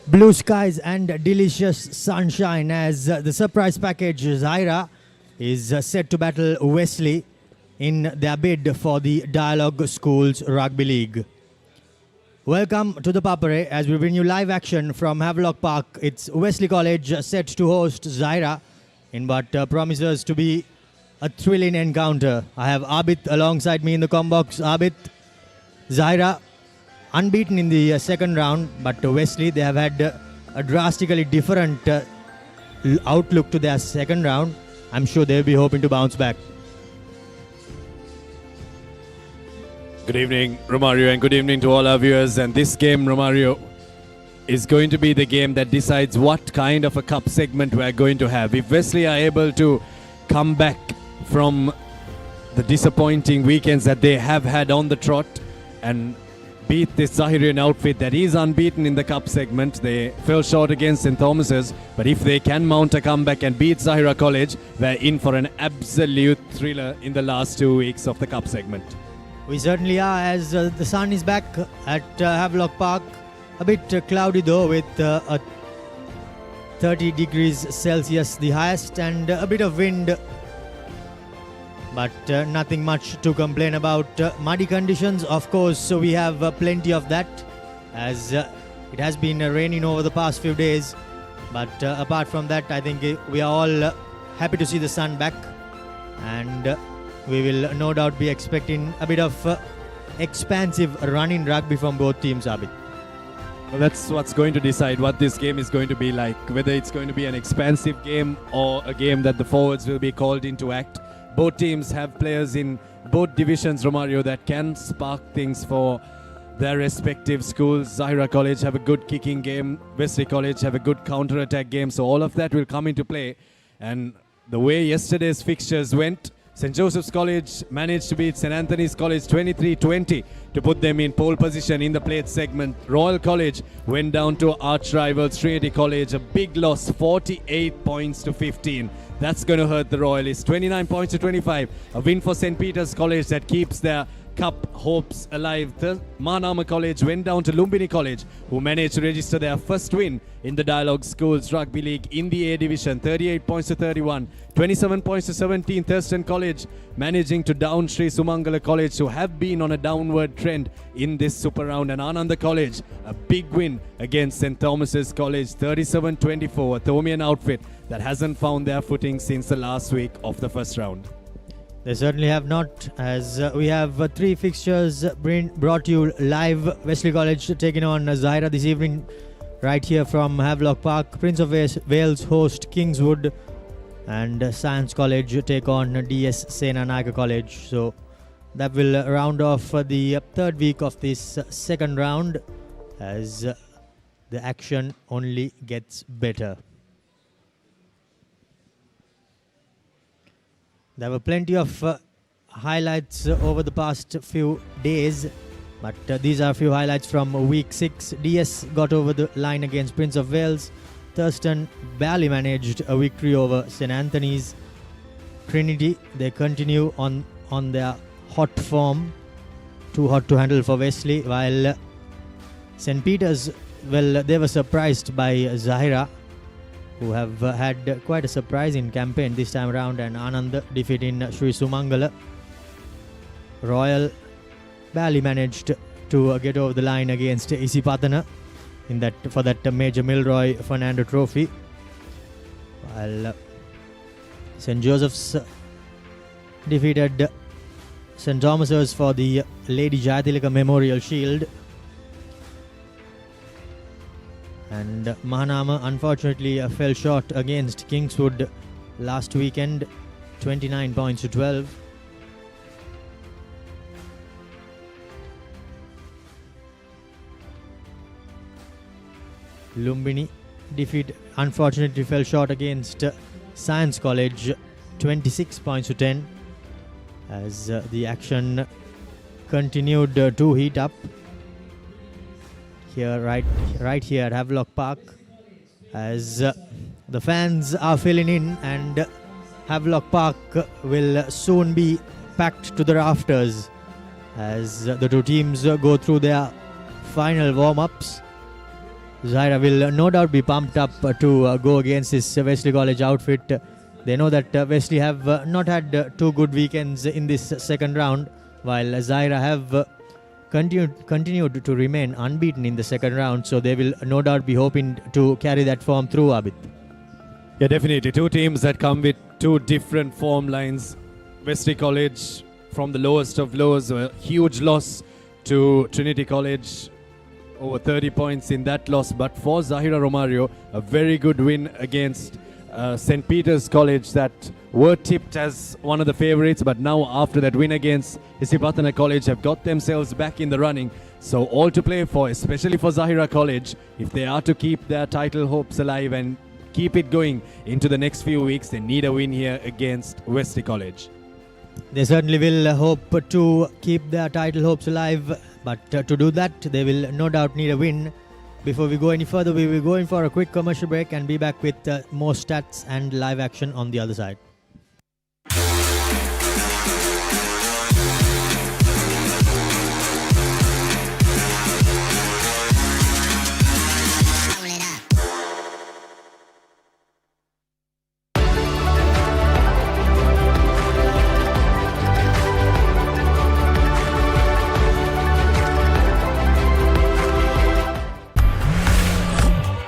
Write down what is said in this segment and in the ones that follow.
Blue skies and delicious sunshine as the surprise package Zahira is set to battle Wesley in their bid for the Dialog Schools Rugby League. Welcome to the Papare as we bring you live action from Havelock Park. It's Wesley College set to host Zahira in what promises to be a thrilling encounter. I have Abid alongside me in the combox. Abid, Zahira unbeaten in the second round, but Wesley, they have had a drastically different outlook to their second round. I'm sure they'll be hoping to bounce back. Good evening, Romario, and good evening to all our viewers. And this game, Romario, is going to be the game that decides what kind of a cup segment we're going to have. If Wesley are able to come back from the disappointing weekends that they have had on the trot and beat this Zahirian outfit that is unbeaten in the cup segment. They fell short against St. Thomas's, but if they can mount a comeback and beat Zahira College, we're in for an absolute thriller in the last 2 weeks of the cup segment. We certainly are, as the sun is back at Havelock Park. A bit cloudy though, with 30 degrees Celsius the highest and a bit of wind, but nothing much to complain about. Muddy conditions, of course, so we have plenty of that, as it has been raining over the past few days. But apart from that, I think we are all happy to see the sun back, and we will no doubt be expecting a bit of expansive running rugby from both teams, Abid. Well, that's what's going to decide what this game is going to be like, whether it's going to be an expansive game or a game that the forwards will be called into act. Both teams have players in both divisions, Romario, that can spark things for their respective schools. Zahira College have a good kicking game. Wesley College have a good counter-attack game. So all of that will come into play. And the way yesterday's fixtures went, St. Joseph's College managed to beat St. Anthony's College 23-20 to put them in pole position in the plate segment. Royal College went down to arch rivals Trinity College, a big loss, 48 points to 15. That's going to hurt the Royalists. 29 points to 25. A win for St. Peter's College that keeps their cup hopes alive. Manama College went down to Lumbini College, who managed to register their first win in the Dialog Schools Rugby League in the A Division. 38 points to 31. 27 points to 17. Thurston College managing to down Sri Sumangala College, who have been on a downward trend in this super round. And Ananda College, a big win against St. Thomas's College. 37-24. A Thomian outfit that hasn't found their footing since the last week of the first round. They certainly have not, as we have three fixtures brought to you live. Wesley College taking on Zahira this evening right here from Havelock Park. Prince of Wales host Kingswood, and Science College take on DS Senanayaka College. So that will round off the third week of this second round, as the action only gets better. There were plenty of highlights over the past few days, but these are a few highlights from week 6. DS got over the line against Prince of Wales. Thurston barely managed a victory over St. Anthony's. Trinity, they continue on their hot form. Too hot to handle for Wesley, while St. Peter's, well, they were surprised by Zahira, who have had quite a surprising campaign this time around, and Anand defeating Sri Sumangala. Royal barely managed to get over the line against Isipatana for that Major Milroy Fernando Trophy, while St. Joseph's defeated St. Thomas's for the Lady Jayatilaka Memorial Shield. And Mahanama unfortunately fell short against Kingswood last weekend, 29 points to 12. Lumbini unfortunately fell short against Science College, 26 points to 10, as the action continued to heat up here, right here at Havelock Park, as the fans are filling in, and Havelock Park will soon be packed to the rafters as the two teams go through their final warm-ups. Zahira will no doubt be pumped up to go against this Wesley College outfit. They know that Wesley have not had 2 good weekends in this second round, while Zahira have continued to remain unbeaten in the second round. So they will no doubt be hoping to carry that form through, Abid. Yeah, definitely. 2 teams that come with 2 different form lines. Wesley College from the lowest of lows, a huge loss to Trinity College, over 30 points in that loss. But for Zahira Romario, a very good win against St. Peter's College that were tipped as one of the favourites, but now after that win against Isipatana College have got themselves back in the running. So all to play for, especially for Zahira College. If they are to keep their title hopes alive and keep it going into the next few weeks, they need a win here against Wesley College. They certainly will hope to keep their title hopes alive, but to do that they will no doubt need a win. Before we go any further, we will go in for a quick commercial break and be back with more stats and live action on the other side.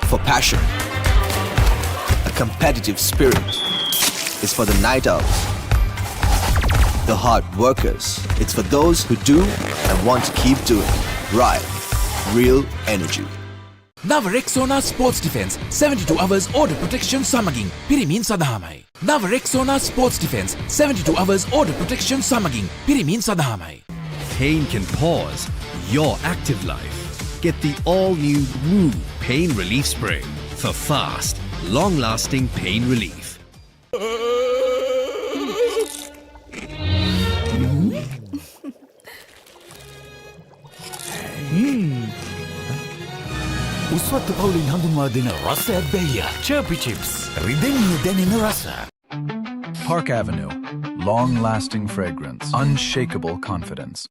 For passion, a competitive spirit is for the night owls, the hard workers. It's for those who do and want to keep doing. Right, real energy. Nava Rexona Sports Defense 72 hours order protection samagin pirimin sadahamai. Nava Rexona Sports Defense 72 hours order protection samagin pirimin sadahamai. Pain can pause your active life. Get the all-new Woo Pain Relief Spray for fast, long-lasting pain relief. උස්වත්ත පවුලින් හඳුන්වා දෙන රස ඇබ්බැහිය Chirpy Chips රිදෙන්නේ දැනෙන රස. Park Avenue. Long-lasting fragrance. Unshakable confidence.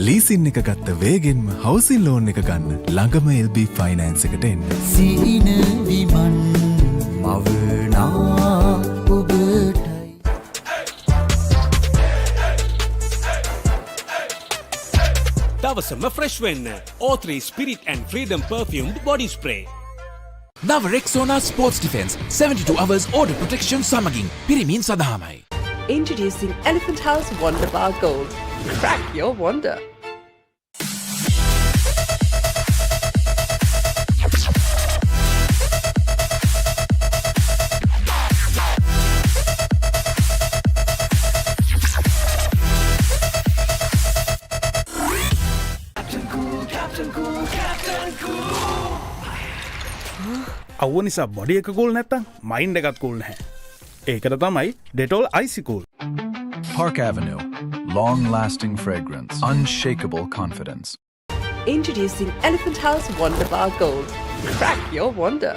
Leasing එක ගත්ත වේගෙන්ම housing loan එක ගන්න ළඟම LB ෆයිනෑන්ස් එකට එන්න. සීන විමන් මවනා ඔබටයි. දවසම ෆ්‍රෙෂ් වෙන්න O3 Spirit and Freedom perfumed body spray. Nava Rexona Sports Defense 72 hours order protection samagin pirimin sadahamai. Introducing Elephant House Wonder Bar Gold. Crack your wonder. අවුව නිසා body එක cool නැත්තම් mind එකත් cool නැහැ. ඒකට තමයි Dettol Icy Cool. Park Avenue. Long-lasting fragrance. Unshakable confidence. Introducing Elephant House Wonder Bar Gold. Crack your wonder.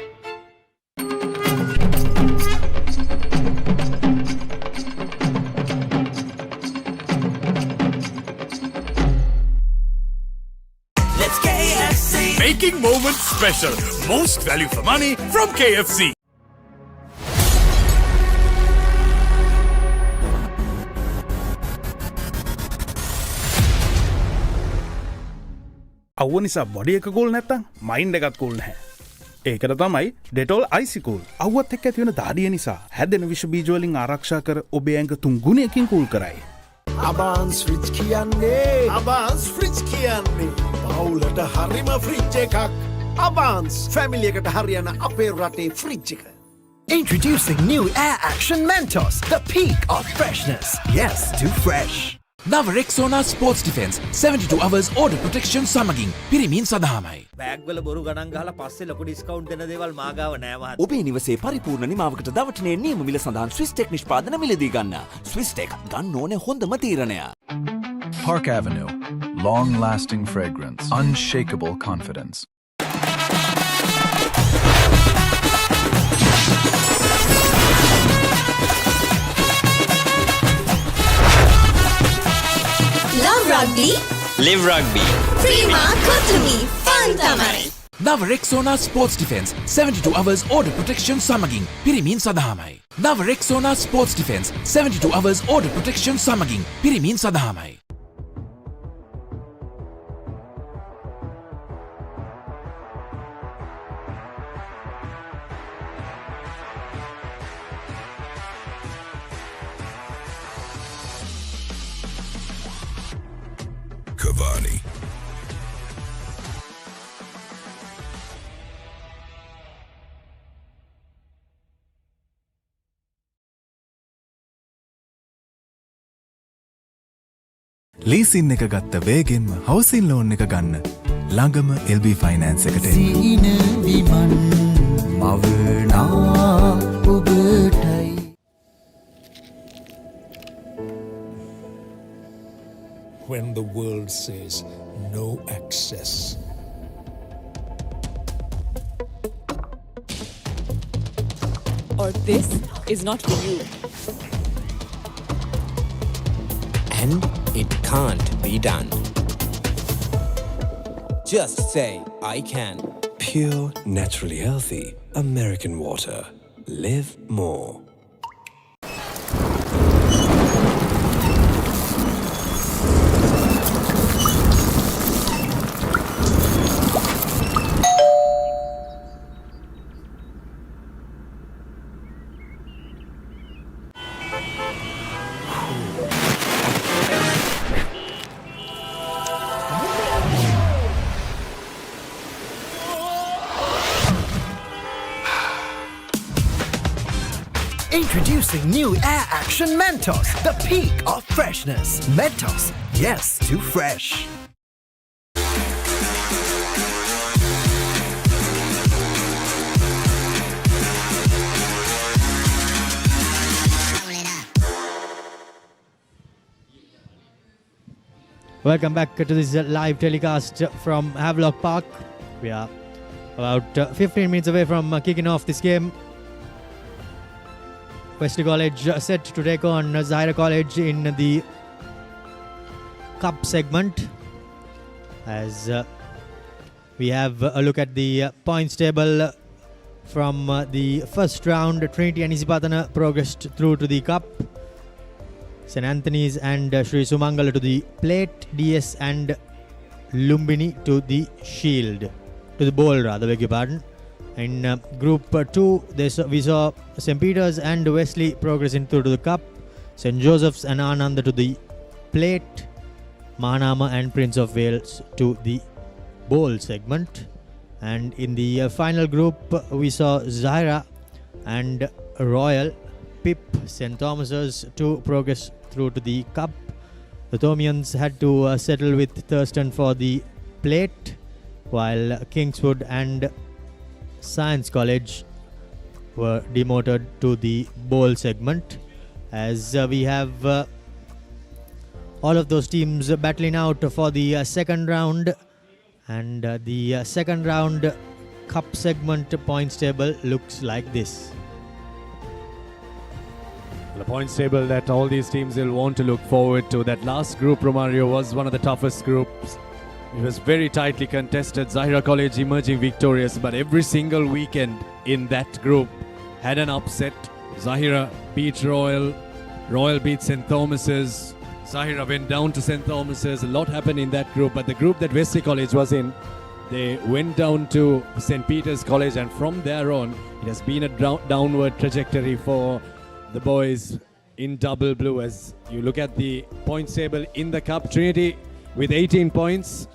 Let's KFC. Making moments special. Most value for money from KFC. අවුව නිසා body එක cool නැත්තම් mind එකත් cool නැහැ. ඒකට තමයි Dettol Icy Cool. අවුවත් එක්ක ඇති වෙන දාඩිය නිසා හැදෙන විෂ බීජ වලින් ආරක්ෂා කර ඔබේ ඇඟ 3 ගුණයකින් කූල් කරයි. අබාන්ස් ෆ්‍රිජ් කියන්නේ අබාන්ස් ෆ්‍රිජ් කියන්නේ බවුලට හරිම ෆ්‍රිජ් එකක්. අබාන්ස් ෆැමිලි එකට හරියන අපේ රටේ ෆ්‍රිජ් එක. Introducing new Air Action Mentos, the peak of freshness. Yes, too fresh. නව Rexona sports defence 72 hours order protection සමගින් පිරිමින් සඳහාමයි. බෑග් වල බොරු ගණන් ගහලා පස්සේ ලොකු ඩිස්කවුන්ට් දෙන දේවල් මාගාව නෑ මහත්තයා. ඔබේ නිවසේ පරිපූර්ණ නිමාවකට දවටනේ නියම මිල සඳහන් ස්විස් ටෙක් නිෂ්පාදන මිලදී ගන්න. ස්විස් ටෙක් ගන්න ඕනේ හොඳම තීරණය. Park Avenue. Long-lasting fragrance. Unshakable confidence. Love rugby. Live rugby. Prima Kotumi. Fun tamai. නව Rexona sports defence 72 hours order protection සමගින් පිරිමින් සඳහාමයි. නව Rexona sports defence 72 hours order protection සමගින් පිරිමින් සඳහාමයි. Cavani. ලීසින් එක ගත්ත වේගෙන්ම හවසින් ලෝන් එක ගන්න ළඟම LB ෆයිනෑන්ස් එකට එන්න. සීන විමන් මවනා ඔබටයි. When the world says no access. Or this is not for you. And it can't be done. Just say, I can. Pure, naturally healthy American water. Live more. Introducing new Air Action Mentos, the peak of freshness. Mentos, yes to fresh. Welcome back to this live telecast from Havelock Park. We are about 15 minutes away from kicking off this game. Wesley College set to take on Zahira College in the Cup segment. As we have a look at the points table from the first round, Trinity and Isipatana progressed through to the Cup. St. Anthony's and Sri Sumangala to the Plate, DS and Lumbini to the Shield. To the Bowl rather, beg your pardon. In Group 2, we saw St. Peter's and Wesley progressing through to the Cup. St. Joseph's and Ananda to the Plate. Mahanama and Prince of Wales to the Bowl segment. And in the final group, we saw Zahira and Royal, Pip, St. Thomas's to progress through to the Cup. The Thomians had to settle with Thurston for the Plate, while Kingswood and Science College were demoted to the Bowl segment. As we have all of those teams battling out for the second round, and the second round Cup segment points table looks like this. The points table that all these teams will want to look forward to. That last group, Romario, was one of the toughest groups. It was very tightly contested. Zahira College emerging victorious, but every single weekend in that group had an upset. Zahira beat Royal, Royal beat St. Thomas's, Zahira went down to St. Thomas's. A lot happened in that group, but the group that Wesley College was in, they went down to St. Peter's College, and from there on, it has been a downward trajectory for the boys in double blue. As you look at the points table in the Cup, Trinity with 18 points,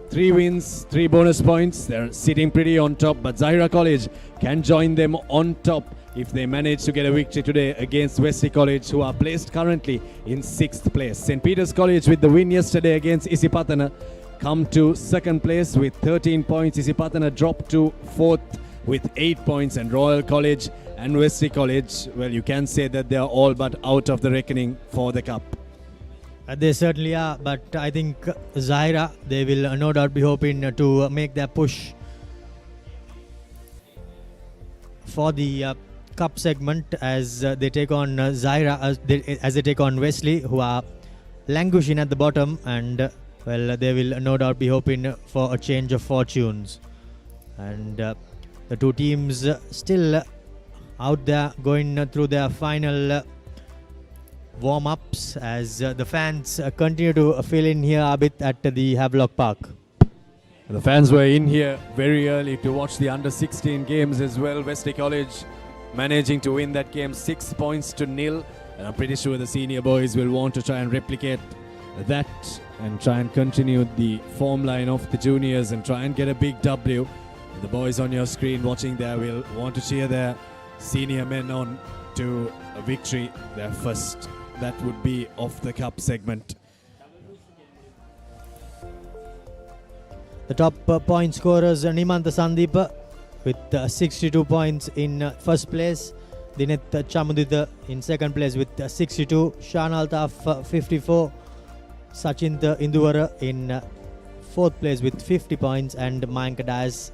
3 wins, 3 bonus points. They're sitting pretty on top, but Zahira College can join them on top if they manage to get a victory today against Wesley College, who are placed currently in 6th place. St. Peter's College, with the win yesterday against Isipatana, come to 2nd place with 13 points. Isipatana dropped to 4th with 8 points, and Royal College and Wesley College, well, you can say that they are all but out of the reckoning for the cup. They certainly are, but I think Zahira, they will no doubt be hoping to make their push for the cup segment as they take on Zahira, as they take on Wesley, who are languishing at the bottom, and well, they will no doubt be hoping for a change of fortunes. And the two teams still out there going through their final warm-ups as the fans continue to fill in here a bit at the Havelock Park. The fans were in here very early to watch the under-16 games as well. Wesley College managing to win that game 6 points to 0, and I'm pretty sure the senior boys will want to try and replicate that and try and continue the form line of the juniors and try and get a big W. The boys on your screen watching there will want to cheer their senior men on to a victory, their first. That would be of the cup segment. The top point scorers Nimantha Sandeepa with 62 points in first place. Dineth Chamuditha in second place with 62. Shan Altaf 54. Sachinta Induvara in fourth place with 50 points. And Mayanka Dias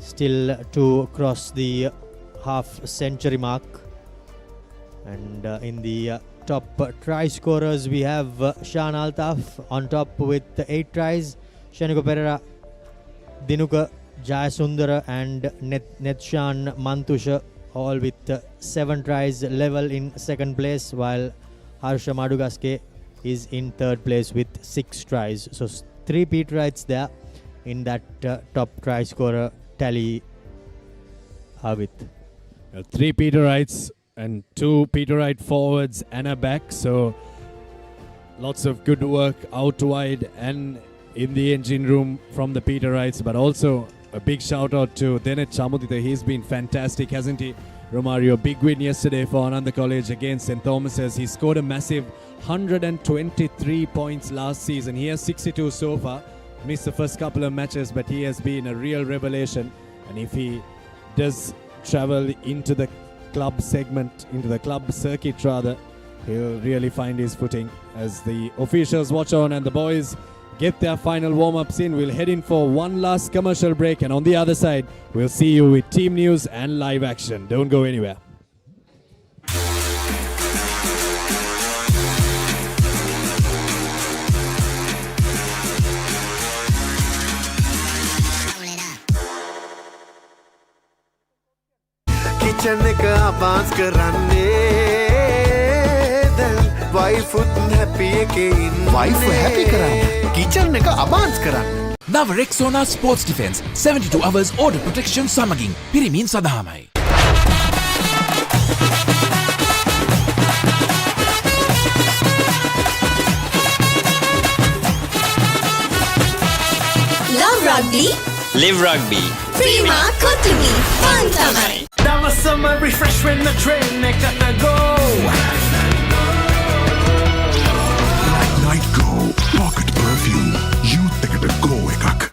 still to cross the half century mark. And in the top try scorers we have Shan Altaf on top with 8 tries. Shanika Perera, Dinuka Jayasundara and Netshan Mantusha all with 7 tries, level in second place, while Harsha Madugaske is in third place with 6 tries. So 3 Peter Wrights there in that top try scorer tally. Avit. 3 Peter Wrights and 2 Peter Wright forwards and a back. So lots of good work out wide and in the engine room from the Peter Wrights, but also a big shout out to Dineth Chamuditha. He's been fantastic, hasn't he, Romario? Big win yesterday for Ananda College against St. Thomas's. He scored a massive 123 points last season. He has 62 so far. Missed the first couple of matches, but he has been a real revelation. And if he does travel into the club segment, into the club circuit rather, he'll really find his footing. As the officials watch on and the boys get their final warm-ups in, we'll head in for one last commercial break, and on the other side we'll see you with team news and live action. Don't go anywhere. Kitchen එක ආවාස් කරන්නේ දැන් wife උත් happy එකේ ඉන්නේ wife happy කරන්නේ kitchen එක ආවාස් කරන්නේ නව Rexona Sports Defense 72 hours order protection සමගින් පිරිමින් සදාමයි. Love rugby. Live rugby. Prima Kotumi. Fun tamai. That was summer refresh when the train they got to go. Night Go Pocket Perfume. You take it to go ekak.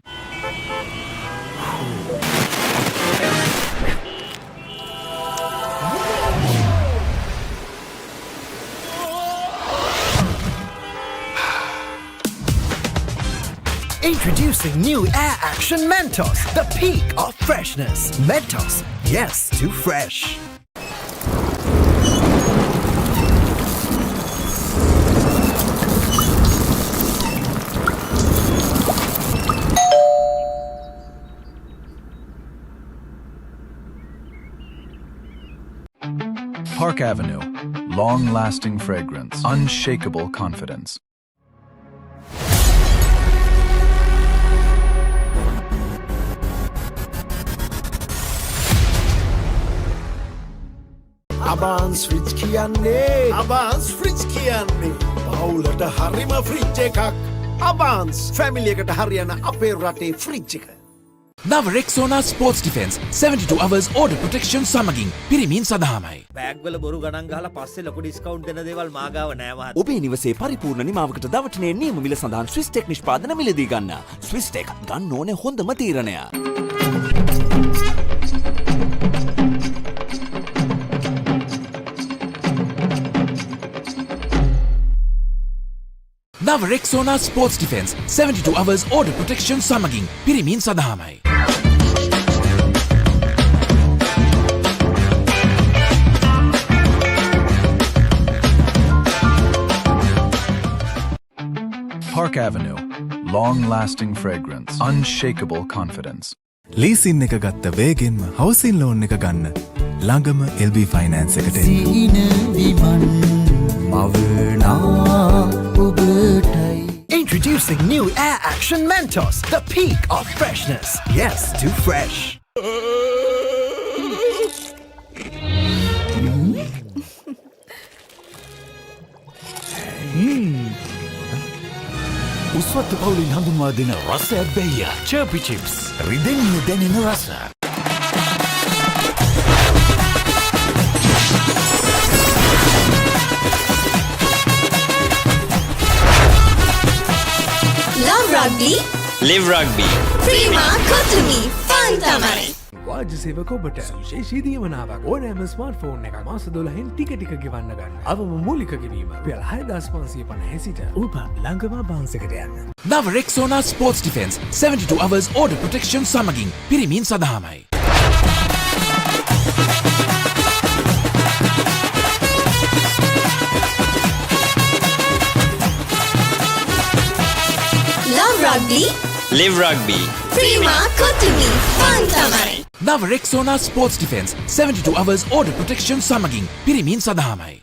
Introducing new Air Action Mentos, the peak of freshness. Mentos, yes to fresh. Park Avenue. Long-lasting fragrance. Unshakable confidence. Abans fridge කියන්නේ Abans fridge කියන්නේ පවුලට හරිම fridge එකක් Abans family එකට හරියන අපේ රටේ fridge එක නව Rexona sports defence 72 hours order protection සමගින් පිරිමින් සඳහාමයි. බෑග් වල බොරු ගණන් ගහලා පස්සේ ලොකු ඩිස්කවුන්ට් දෙන දේවල් මා ගාව නෑ මහත්තයා. ඔබේ නිවසේ පරිපූර්ණ නිමාවකට දවටනේ නියම මිල සඳහන් ස්විස් ටෙක් නිෂ්පාදන මිලදී ගන්න. ස්විස් ටෙක් ගන්න ඕනේ හොඳම තීරණය. නව Rexona sports defence 72 hours order protection සමගින් පිරිමින් සඳහාමයි. Park Avenue. Long-lasting fragrance. Unshakable confidence. Leasing එක ගත්ත වේගෙන්ම හවසින් ලෝන් එක ගන්න ළඟම LB ෆයිනෑන්ස් එකට එන්න. සීන විමන් මවනා ඔබටයි. Introducing new Air Action Mentos, the peak of freshness. Yes, too fresh. උස්වත්තු පවුලින් හඳුන්වා දෙන රසයක් බැයිය. චර්පි චිප්ස්. රිදෙන්න දැනෙන රස. Love Rugby. Live Rugby. Prima Kotumi. Fun tamai. වාජ්‍ය සේවක ඔබට විශේෂී දීමනාවක් ඕනෑම ස්මාර්ට්ෆෝන් එකක් මාස 12න් ටික ටික ගෙවන්න ගන්න. අවම මූලික ගෙවීම රුපියල් 6550 සිට ඔබ ළඟම බාන්ස් එකට යන්න. නව Rexona sports defence 72 hours order protection සමගින් පිරිමින් සඳහාමයි. Love Rugby. Live Rugby. Prima Kotumi. Fun tamai. නව Rexona sports defence 72 hours order protection සමගින් පිරිමින් සඳහාමයි.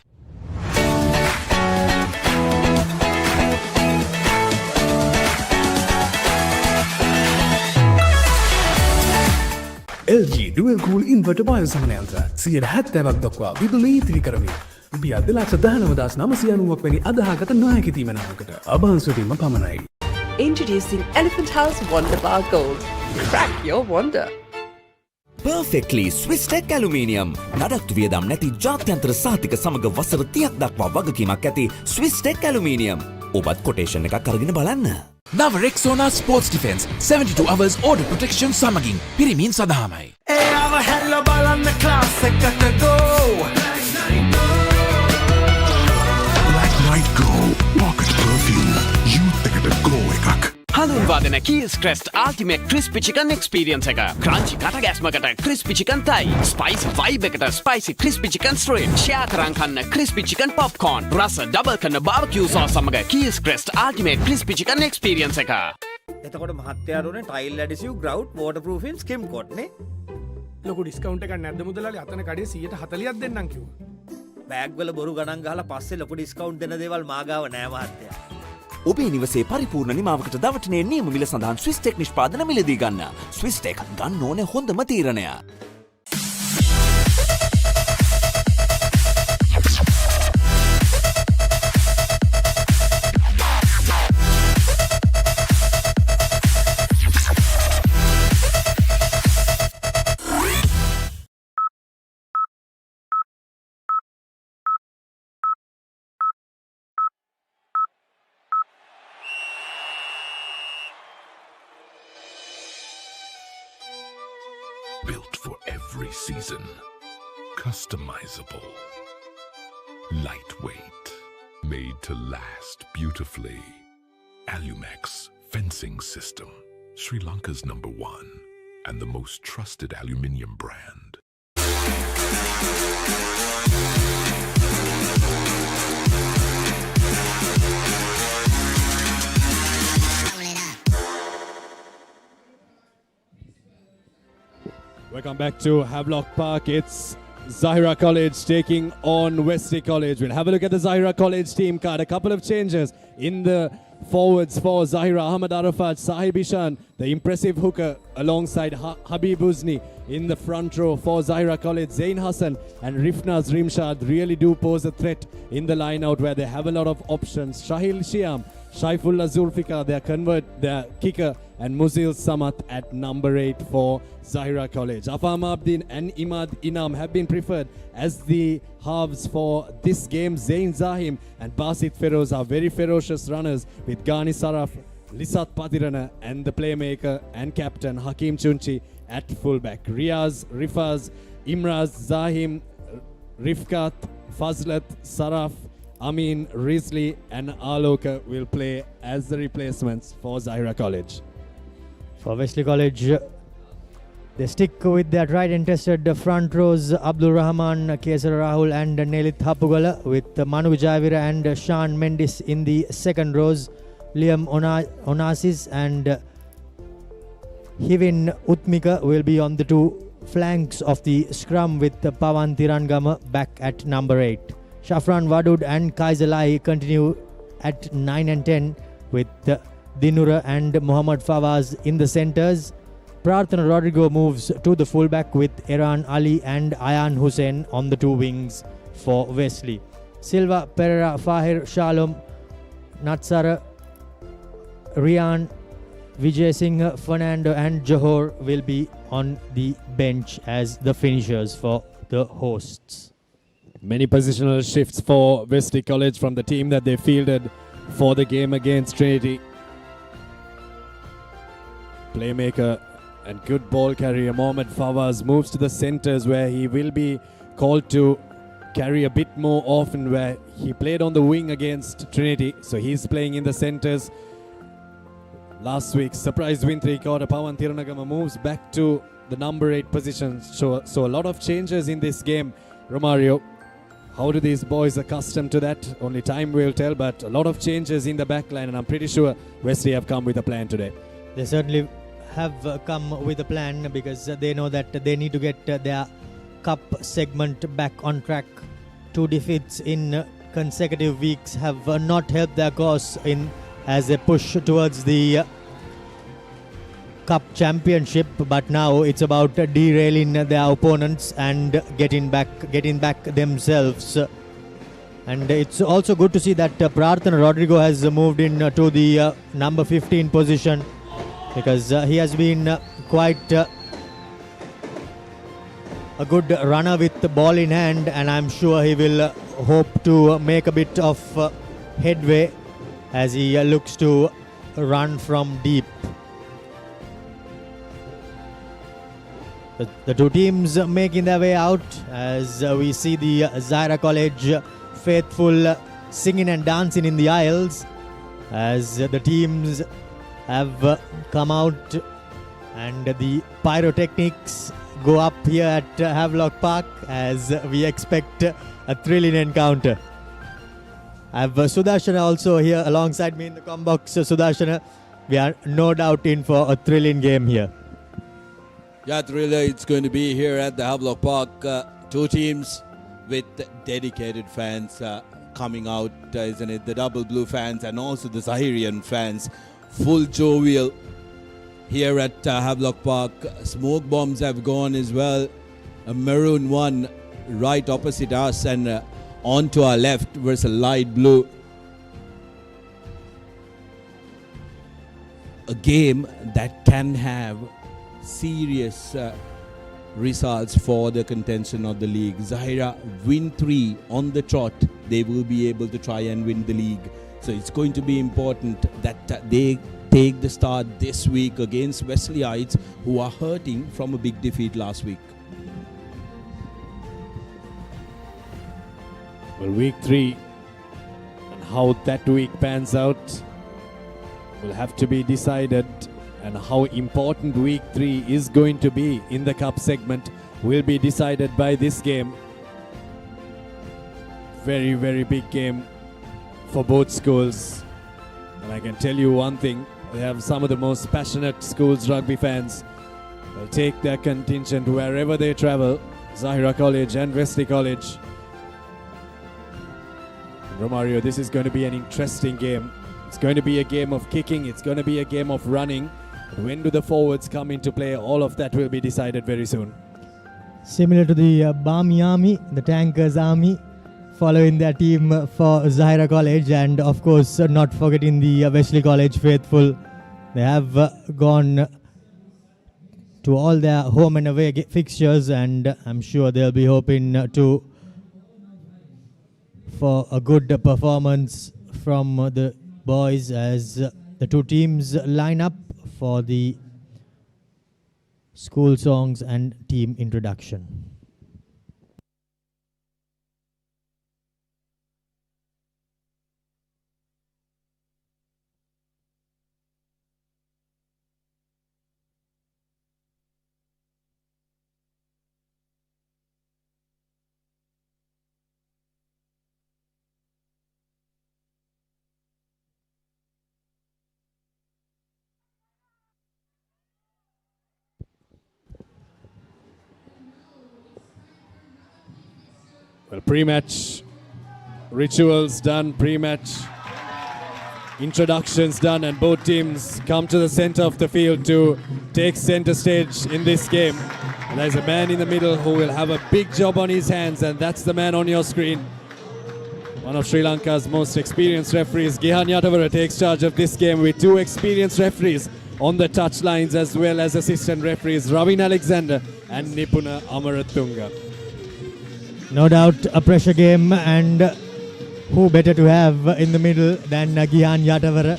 LG Dual Cool Inverter බයෝසමන යන්ත්‍ර 70% දක්වා විදුලි ඉතිරි කරමින් රුපියල් 2,19,990ක් වැනි අදහාගත නොහැකි තීමනාවකට අභාන්සුවීම පමණයි. Introducing Elephant House Wonder Bar Gold. Crack your wonder. Perfectly Swiss Tech Aluminium. නඩත්තු වියදම් නැති ජාත්‍යන්තර සහතික සමග වසර 30ක් දක්වා වගකීමක් ඇති Swiss Tech Aluminium. ඔබත් කොටේෂන් එකක් අරගෙන බලන්න. නව Rexona sports defence 72 hours order protection සමගින් පිරිමින් සඳහාමයි. එයාව හැල්ල බලන්න ක්ලාස් එකට go. Black Night Go Pocket Perfume Youth එකට go එකක්. හඳුන්වා දෙන Keys Crest Ultimate Crispy Chicken Experience එක. Crunchy කට ගැස්මකට Crispy Chicken Thai. Spicy vibe එකට Spicy Crispy Chicken Strip. Share කරන් කන්න Crispy Chicken Popcorn. රස ඩබල් කරන barbecue sauce සමග Keys Crest Ultimate Crispy Chicken Experience එක. එතකොට මහත්තයාට උනේ tile adhesive grout waterproofing skim coat නේ. ලොකු ඩිස්කවුන්ට් එකක් නැද්ද මුදලාලි අතන කඩේ 140ක් දෙන්නම් කිව්වා. බෑග් වල බොරු ගණන් ගහලා පස්සේ ලොකු ඩිස්කවුන්ට් දෙන දේවල් මා ගාව නෑ මහත්තයා. ඔබේ නිවසේ පරිපූර්ණ නිමාවකට දවටනේ නියම මිල සඳහන් ස්විස් ටෙක් නිෂ්පාදන මිලදී ගන්න. ස්විස් ටෙක් ගන්න ඕනේ හොඳම තීරණය. Built for every season. Customizable. Lightweight. Made to last beautifully. Alumex Fencing System. Sri Lanka's #1 and the most trusted aluminium brand. Welcome back to Havelock Park. It's Zahira College taking on Wesley College. We'll have a look at the Zahira College team card. A couple of changes in the forwards for Zahira. Ahmed Arafat, Sahib Ishan, the impressive hooker alongside Habib Uzni. In the front row for Zahira College, Zain Hassan and Rifnaz Rimshad really do pose a threat in the line out where they have a lot of options. Shahil Shiam, Shaifullah Zulfikar, their kicker, and Muzil Samat at number 8 for Zahira College. Afam Abdin and Imad Inam have been preferred as the halves for this game. Zain Zahim and Basit Feroz are very ferocious runners, with Ghani Saraf, Lisat Padirana and the playmaker and captain Hakim Chunchi at fullback. Riaz, Rifaz, Imraz, Zahim, Rifkat, Fazlat, Saraf, Amin, Rizli and Aloka will play as the replacements for Zahira College. For Wesley College, they stick with their tried and tested front rows, Abdul Rahman, Kesar Rahul and Nelit Hapugala, with Manu Javira and Sean Mendis in the second rows. Liam Onassis and Hivin Utmika will be on the two flanks of the scrum, with Pawan Tirangama back at number 8. Shafran Wadud and Kaisalai continue at 9 and 10, with Dinura and Muhammad Fawaz in the centres. Prarthana Rodrigo moves to the fullback, with Iran Ali and Ayan Hussain on the two wings for Wesley. Silva, Pereira, Fahir, Shalom, Natsara, Rian, Vijay Singh, Fernando and Johor will be on the bench as the finishers for the hosts. Many positional shifts for Wesley College from the team that they fielded for the game against Trinity. Playmaker and good ball carrier Mohamed Fawaz moves to the centres, where he will be called to carry a bit more often, where he played on the wing against Trinity, so he's playing in the centres. Last week, surprise win 3/4, Pawan Tiranagama moves back to the number 8 position. So a lot of changes in this game. Romario, how do these boys accustom to that? Only time will tell, but a lot of changes in the back line, and I'm pretty sure Wesley have come with a plan today. They certainly have come with a plan, because they know that they need to get their cup segment back on track. 2 defeats in consecutive weeks have not helped their cause as they push towards the cup championship, but now it's about derailing their opponents and getting back themselves. And it's also good to see that Prarthana Rodrigo has moved in to the number 15 position, because he has been quite a good runner with the ball in hand, and I'm sure he will hope to make a bit of headway as he looks to run from deep. The two teams making their way out, as we see the Zahira College faithful singing and dancing in the aisles, as the teams have come out and the pyrotechnics go up here at Havelock Park, as we expect a thrilling encounter. I have Sudarshana also here alongside me in the combox. Sudarshana, we are no doubt in for a thrilling game here. Yeah, thriller it's going to be here at the Havelock Park. Two teams with dedicated fans coming out, isn't it? The double blue fans and also the Zahirian fans. Full jovial here at Havelock Park. Smoke bombs have gone as well. A maroon one right opposite us, and on to our left was a light blue. A game that can have serious results for the contention of the league. Zahira win 3 on the trot. They will be able to try and win the league. So it's going to be important that they take the start this week against Wesleyites, who are hurting from a big defeat last week. Well, week 3 and how that week pans out will have to be decided, and how important week 3 is going to be in the cup segment will be decided by this game. Very, very big game for both schools. And I can tell you one thing, they have some of the most passionate schools rugby fans. They'll take their contingent wherever they travel, Zahira College and Wesley College. And Romario, this is going to be an interesting game. It's going to be a game of kicking, it's going to be a game of running. When do the forwards come into play? All of that will be decided very soon. Similar to the Barmy Army, the Tankers Army, following their team for Zahira College, and of course not forgetting the Wesley College faithful They have gone to all their home and away fixtures, and I'm sure they'll be hoping for a good performance from the boys as the two teams line up for the school songs and team introduction. Well, pre-match rituals done, pre-match introductions done, and both teams come to the center of the field to take center stage in this game. And there's a man in the middle who will have a big job on his hands, and that's the man on your screen. One of Sri Lanka's most experienced referees, Gihan Yatavara, takes charge of this game with two experienced referees on the touchlines, as well as assistant referees Ravin Alexander and Nipuna Amaratunga. No doubt a pressure game, and who better to have in the middle than Gihan Yatavara,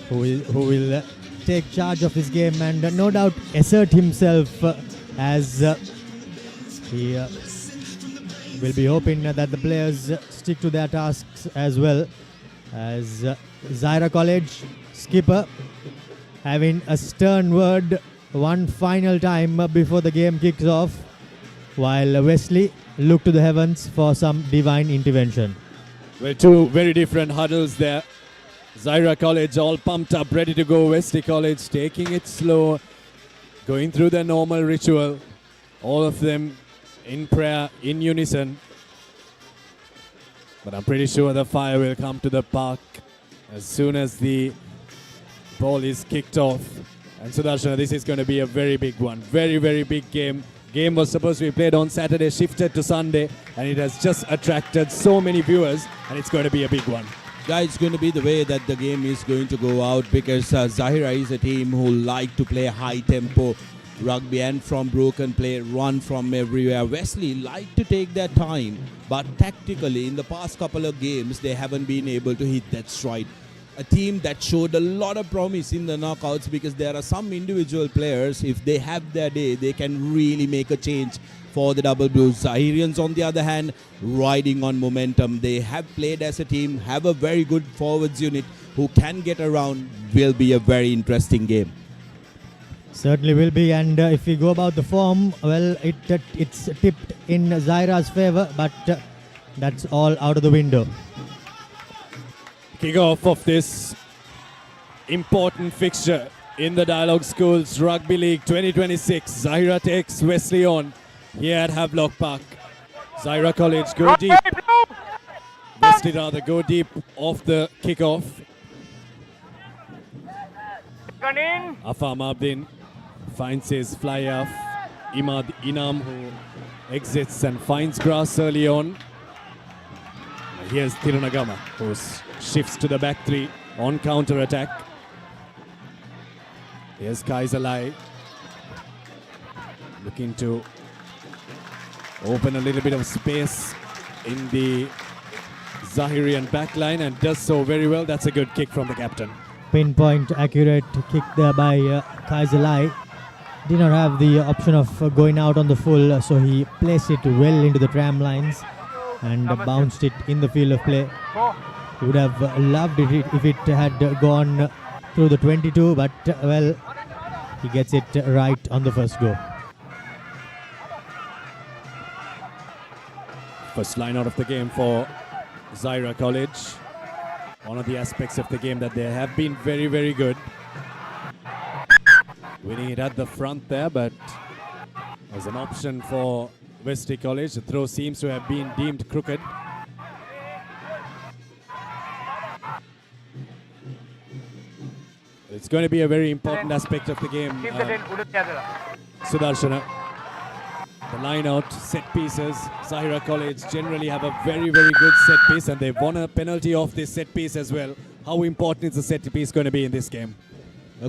who will take charge of this game and no doubt assert himself as he will be hoping that the players stick to their tasks as well, as Zahira College skipper having a stern word one final time before the game kicks off, while Wesley look to the heavens for some divine intervention. Well, two very different huddles there. Zahira College all pumped up, ready to go. Wesley College taking it slow, going through their normal ritual. All of them in prayer, in unison. But I'm pretty sure the fire will come to the park as soon as the ball is kicked off. And Sudarshana, this is going to be a very big one. Very, very big game. Game was supposed to be played on Saturday, shifted to Sunday, and it has just attracted so many viewers, and it's going to be a big one. Yeah, it's going to be the way that the game is going to go out, because Zahira is a team who like to play high tempo rugby and from broken play, run from everywhere. Wesley like to take their time, but tactically in the past couple of games they haven't been able to hit that stride. A team that showed a lot of promise in the knockouts, because there are some individual players, if they have their day, they can really make a change for the Double Blues. Zahirians, on the other hand, riding on momentum. They have played as a team, have a very good forwards unit who can get around. Will be a very interesting game. Certainly will be, and if we go about the form, well, it's tipped in Zahira's favour, but that's all out of the window. Kick-off of this important fixture in the Dialog Schools Rugby League 2026. Zahira takes Wesley on here at Havelock Park. Zahira College go deep. Wesley rather go deep off the kick-off. Afam Abdin finds his fly off. Imad Inam, who exits and finds grass early on. Here's Tirunagama, who shifts to the back three on counter-attack. Here's Kaisalai, looking to open a little bit of space in the Zahirian backline, and does so very well. That's a good kick from the captain. Pinpoint accurate kick there by Kaisalai. Did not have the option of going out on the full, so he placed it well into the tram lines and bounced it in the field of play. He would have loved it if it had gone through the 22, but well, he gets it right on the first go. First line out of the game for Zahira College. One of the aspects of the game that they have been very, very good. Winning it at the front there, but as an option for Wesley College, the throw seems to have been deemed crooked. It's going to be a very important aspect of the game. Sudarshana. The line out, set pieces. Zahira College generally have a very, very good set piece, and they've won a penalty off this set piece as well. how important is the set piece going to be in this game?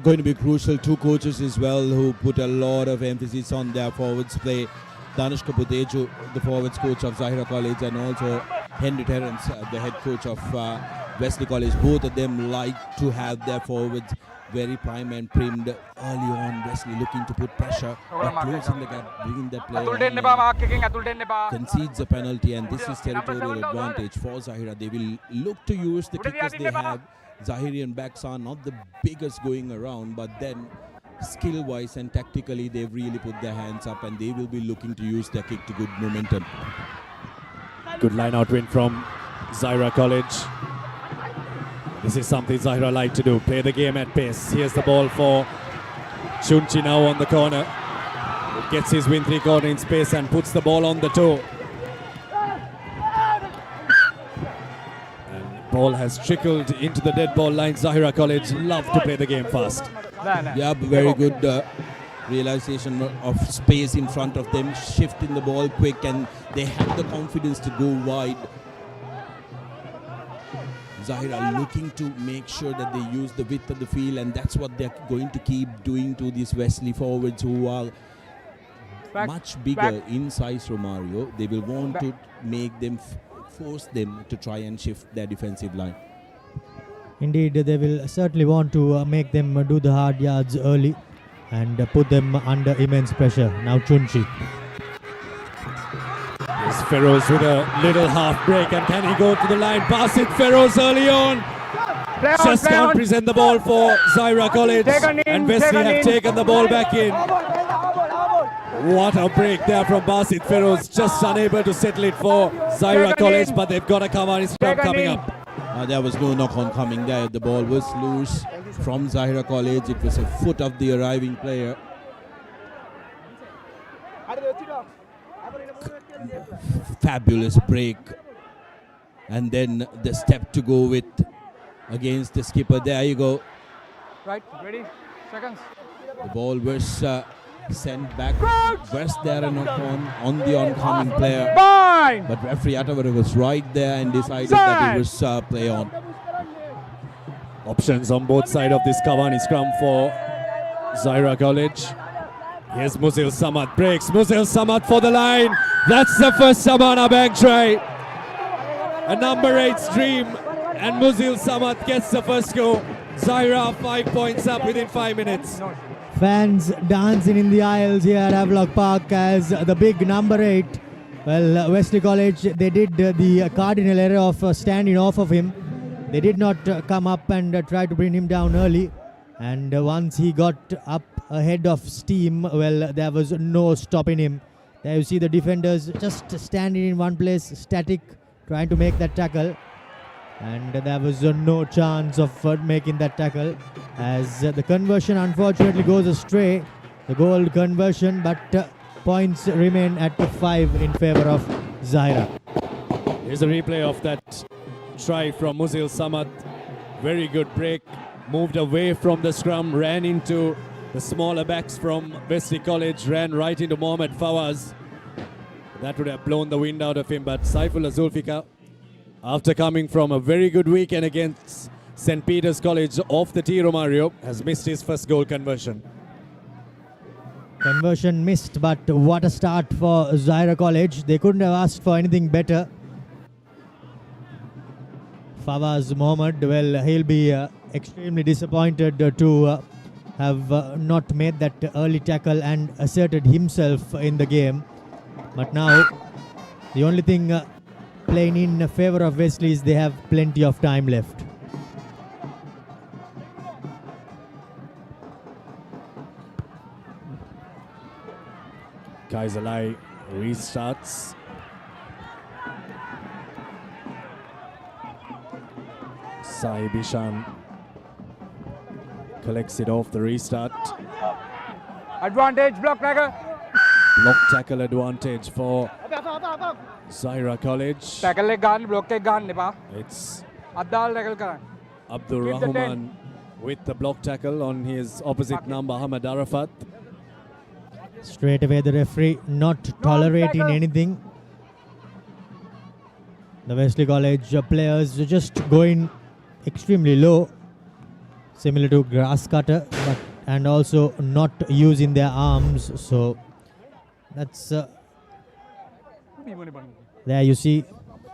Going to be crucial. Two coaches as well who put a lot of emphasis on their forwards play. Danush Kaputeju, the forwards coach of Zahira College, and also Henry Terrence, the head coach of Wesley College. Both of them like to have their forwards very prime and primed early on. Wesley looking to put pressure, but closing the gap, bringing that player concedes a penalty, and this is territorial advantage for Zahira. They will look to use the kickers they have. Zahirian backs are not the biggest going around, but then skill-wise and tactically they've really put their hands up, and they will be looking to use their kick to good momentum. Good line-out win from Zahira College. This is something Zahira like to do, play the game at pace. Here's the ball for Chunchi now on the corner. Gets his win three-quarter in space and puts the ball on the toe. And ball has trickled into the dead ball line. Zahira College love to play the game fast. Yeah, very good realization of space in front of them, shifting the ball quick, and they have the confidence to go wide. Zahira looking to make sure that they use the width of the field, and that's what they're going to keep doing to these Wesley forwards who are much bigger in size, Romario. They will want to make them, force them to try and shift their defensive line. Indeed, they will certainly want to make them do the hard yards early and put them under immense pressure. Now Chunchi. Here's Feroz with a little half break, and can he go to the line? Pass it, Feroz early on. Just can't present the ball for Zahira College, and Wesley have taken the ball back in. What a break there from Basit Feroz, just unable to settle it for Zahira College, but they've got a Kawani scrum coming up. There was no knock-on coming there. The ball was loose from Zahira College. It was a foot of the arriving player. Fabulous break, and then the step to go with against the skipper. There you go. Right, ready, seconds. The ball was sent back. Was there a knock on the oncoming player? But referee Atavara was right there and decided that it was play on. Options on both sides of this Kawani scrum for Zahira College. Here's Muzil Samad, breaks. Muzil Samad for the line. That's the first Samana bank try. A number 8's dream, and Muzil Samad gets the first goal. Zahira 5 points up within 5 minutes. Fans dancing in the aisles here at Havelock Park as the big number 8. Well, Wesley College, they did the cardinal error of standing off of him. They did not come up and try to bring him down early. And once he got up ahead of steam, well, there was no stopping him. There you see the defenders just standing in one place, static, trying to make that tackle. And there was no chance of making that tackle, as the conversion unfortunately goes astray, the goal conversion, but points remain at 5 in favor of Zahira. Here's a replay of that try from Muzil Samad. Very good break. Moved away from the scrum, ran into the smaller backs from Wesley College, ran right into Mohamed Fawaz. That would have blown the wind out of him, but Saifullah Zulfikar, after coming from a very good weekend against St. Peter's College off the tee, Romario, has missed his first goal conversion. Conversion missed, but what a start for Zahira College. They couldn't have asked for anything better. Fawaz Mohammed, well, he'll be extremely disappointed to have not made that early tackle and asserted himself in the game. But now, the only thing playing in favor of Wesley is they have plenty of time left. Kaiserlei restarts. Sai Bishan collects it off the restart. Advantage, block tackle. Block tackle advantage for Zahira College. Tackle leg gun, block leg gun, nipa. It's Addal tackle karan. Abdul Rahman with the block tackle on his opposite number, Ahmad Arafat. Straight away the referee not tolerating anything. The Wesley College players just going extremely low, similar to grass cutter, but and also not using their arms. So that's there you see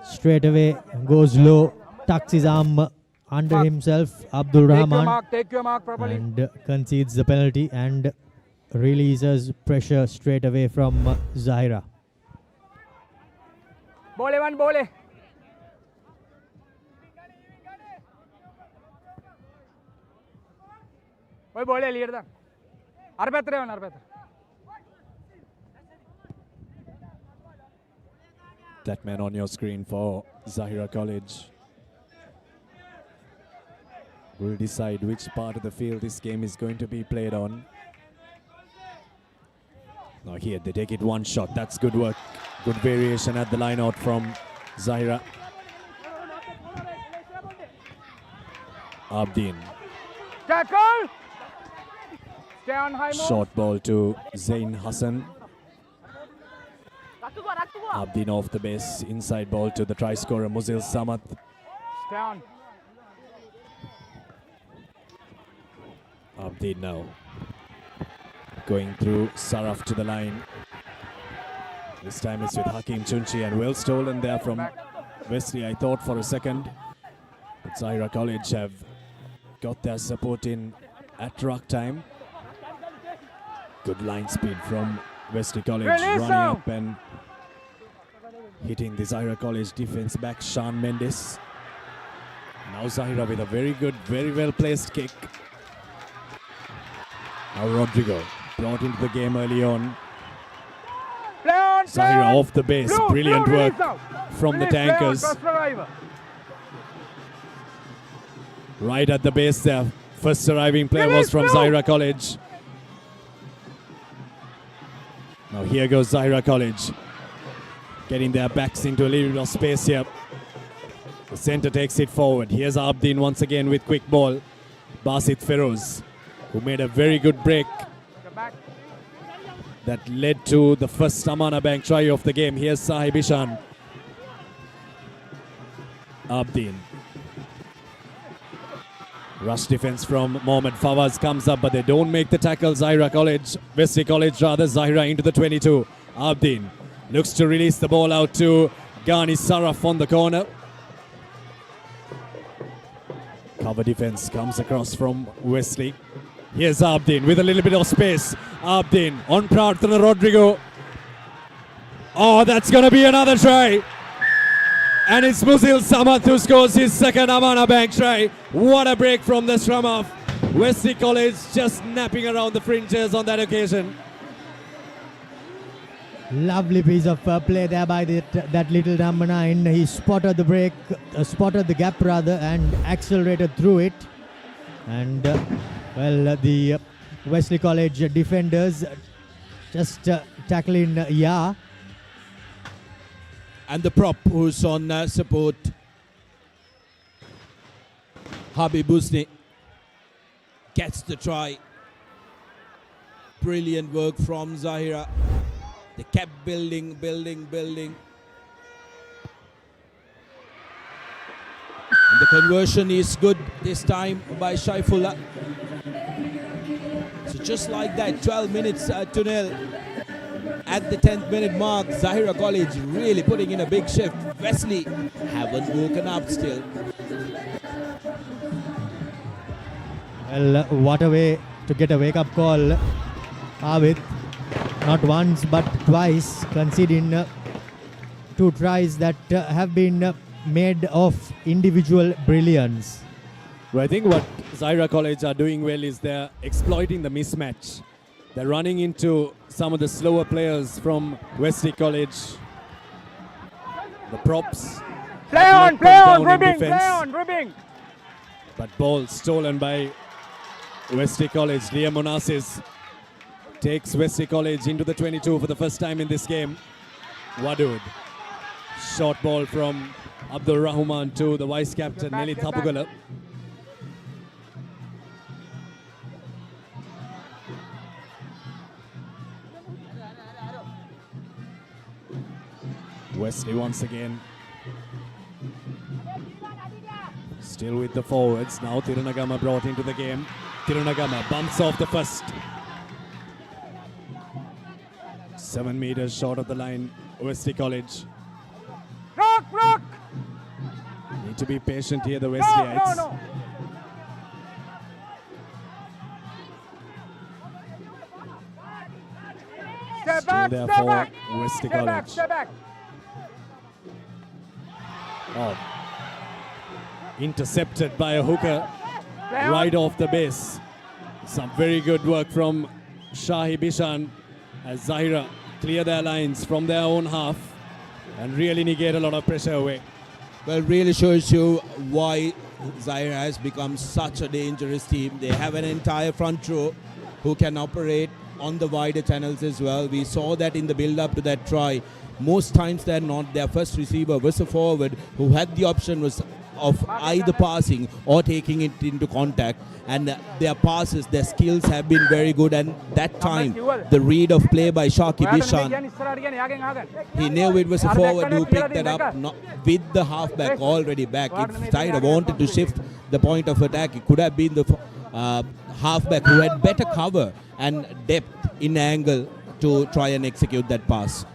straight away goes low, tucks his arm under himself, Abdul Rahman, Take your mark properly. and concedes the penalty and releases pressure straight away from Zahira. Bole one, bole. Oi, bole lead da. Arbatre on, arbatre. That man on your screen for Zahira College will decide which part of the field this game is going to be played on. Now here they take it one shot. That's good work. Good variation at the line out from Zahira. Abdin. Tackle. Stay on high move. Short ball to Zain Hassan. Abdin off the base. Inside ball to the try scorer Muzil Samad. Stay on. Abdin now going through Saraf to the line. This time it's with Hakim Chunchi, and well stolen there from Wesley, I thought for a second. But Zahira College have got their support in at ruck time. Good line speed from Wesley College, running up and hitting the Zahira College defense back, Sean Mendes. Now Zahira with a very good, very well placed kick. Now Rodrigo brought into the game early on. Zahira off the base, brilliant work from the tankers. Right at the base there. First arriving player was from Zahira College. Now here goes Zahira College. Getting their backs into a little bit of space here. The center takes it forward. Here's Abdin once again with quick ball. Basit Feroz, who made a very good break that led to the first Amana Bank try of the game. Here's Sahib Ishan. Abdin. Rush defense from Mohamed Fawaz comes up, but they don't make the tackle. Zahira College, Wesley College rather, Zahira into the 22. Abdin looks to release the ball out to Ghani Saraf on the corner. Cover defense comes across from Wesley. Here's Abdin with a little bit of space. Abdin on Prarthana Rodrigo. Oh, that's going to be another try. And it's Muzil Samad who scores his second Amana Bank try. What a break from the scrum off. Wesley College just napping around the fringes on that occasion. Lovely piece of play there by that little number 9. He spotted the break, spotted the gap rather, and accelerated through it. And the Wesley College defenders just tackling Ya. And the prop who's on support, Habib Husni, gets the try. Brilliant work from Zahira. They kept building. And the conversion is good this time by Shaifullah. So just like that, 12 minutes to nil. At the 10th minute mark, Zahira College really putting in a big shift. Wesley haven't woken up still. Well, what a way to get a wake-up call. Avit, not once but twice, conceding 2 tries that have been made of individual brilliance. Well, I think what Zahira College are doing well is they're exploiting the mismatch. They're running into some of the slower players from Wesley College. The props. Play on, ribbing. But ball stolen by Wesley College. Liam Onassis takes Wesley College into the 22 for the first time in this game. Wadud. Short ball from Abdul Rahman to the vice captain, Nelly Thapugala. Wesley once again Still with the forwards. Now Tirunagama brought into the game. Tirunagama bumps off the first. 7 meters short of the line, Wesley College. Rock! Need to be patient here, the Wesleyites. No. Step back, Still there step for back. Wesley Step College. back, step back. Oh. Intercepted by a hooker right off the base. Some very good work from Shahi Bishan as Zahira clear their lines from their own half and really negate a lot of pressure away. Well, really shows you why Zahira has become such a dangerous team. They have an entire front row who can operate on the wider channels as well. We saw that in the build-up to that try. Most times than not, their first receiver was a forward who had the option of either passing or taking it into contact, and their passes, their skills have been very good, and that time the read of play by Shaki Bishan, he knew it was a forward who picked that up with the halfback already back. If Zahira wanted to shift the point of attack, it could have been the halfback who had better cover and depth in angle to try and execute that pass.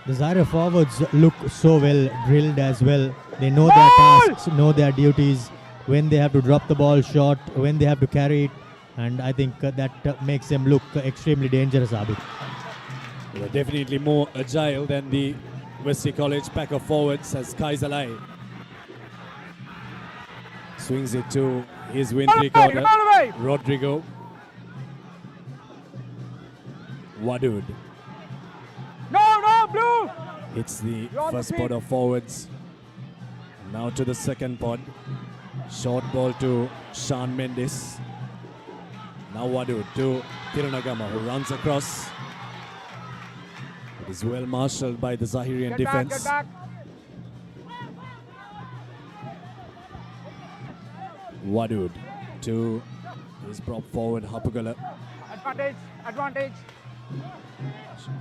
The Zahira forwards look so well drilled as well. They know their tasks, know their duties, when they have to drop the ball short, when they have to carry it, and I think that makes them look extremely dangerous, Abid. They're definitely more agile than the Wesley College pack of forwards as Kaisalai swings it to his win three-quarter. Rodrigo. Wadud. No, blue! Hits the first pod of forwards. Now to the second pod. Short ball to Sean Mendes. Now Wadud to Tirunagama, who runs across. It is well marshaled by the Zahirian defense. Get back. Wadud to his prop forward Hapugala. Advantage.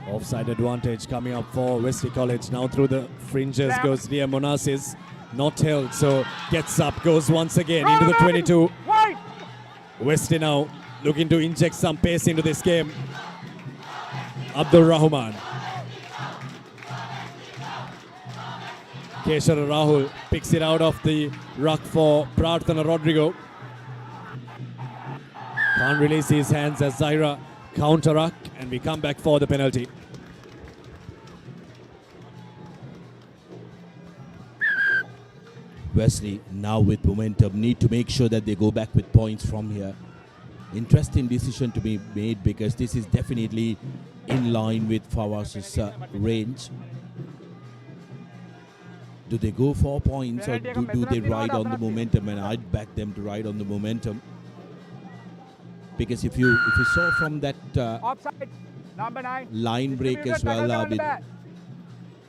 Offside advantage coming up for Wesley College. Now through the fringes goes Liam Monasis. Not held, so gets up, goes once again into the 22. Wesley now looking to inject some pace into this game. Abdul Rahman. Keshara Rahul picks it out of the ruck for Prarthana Rodrigo. Can't release his hands as Zahira counter ruck, and we come back for the penalty. Wesley now with momentum need to make sure that they go back with points from here. Interesting decision to be made because this is definitely in line with Fawaz's range. Do they go for points or do they ride on the momentum? And I'd back them to ride on the momentum. Because if you saw from that Offside, number 9. line break as well,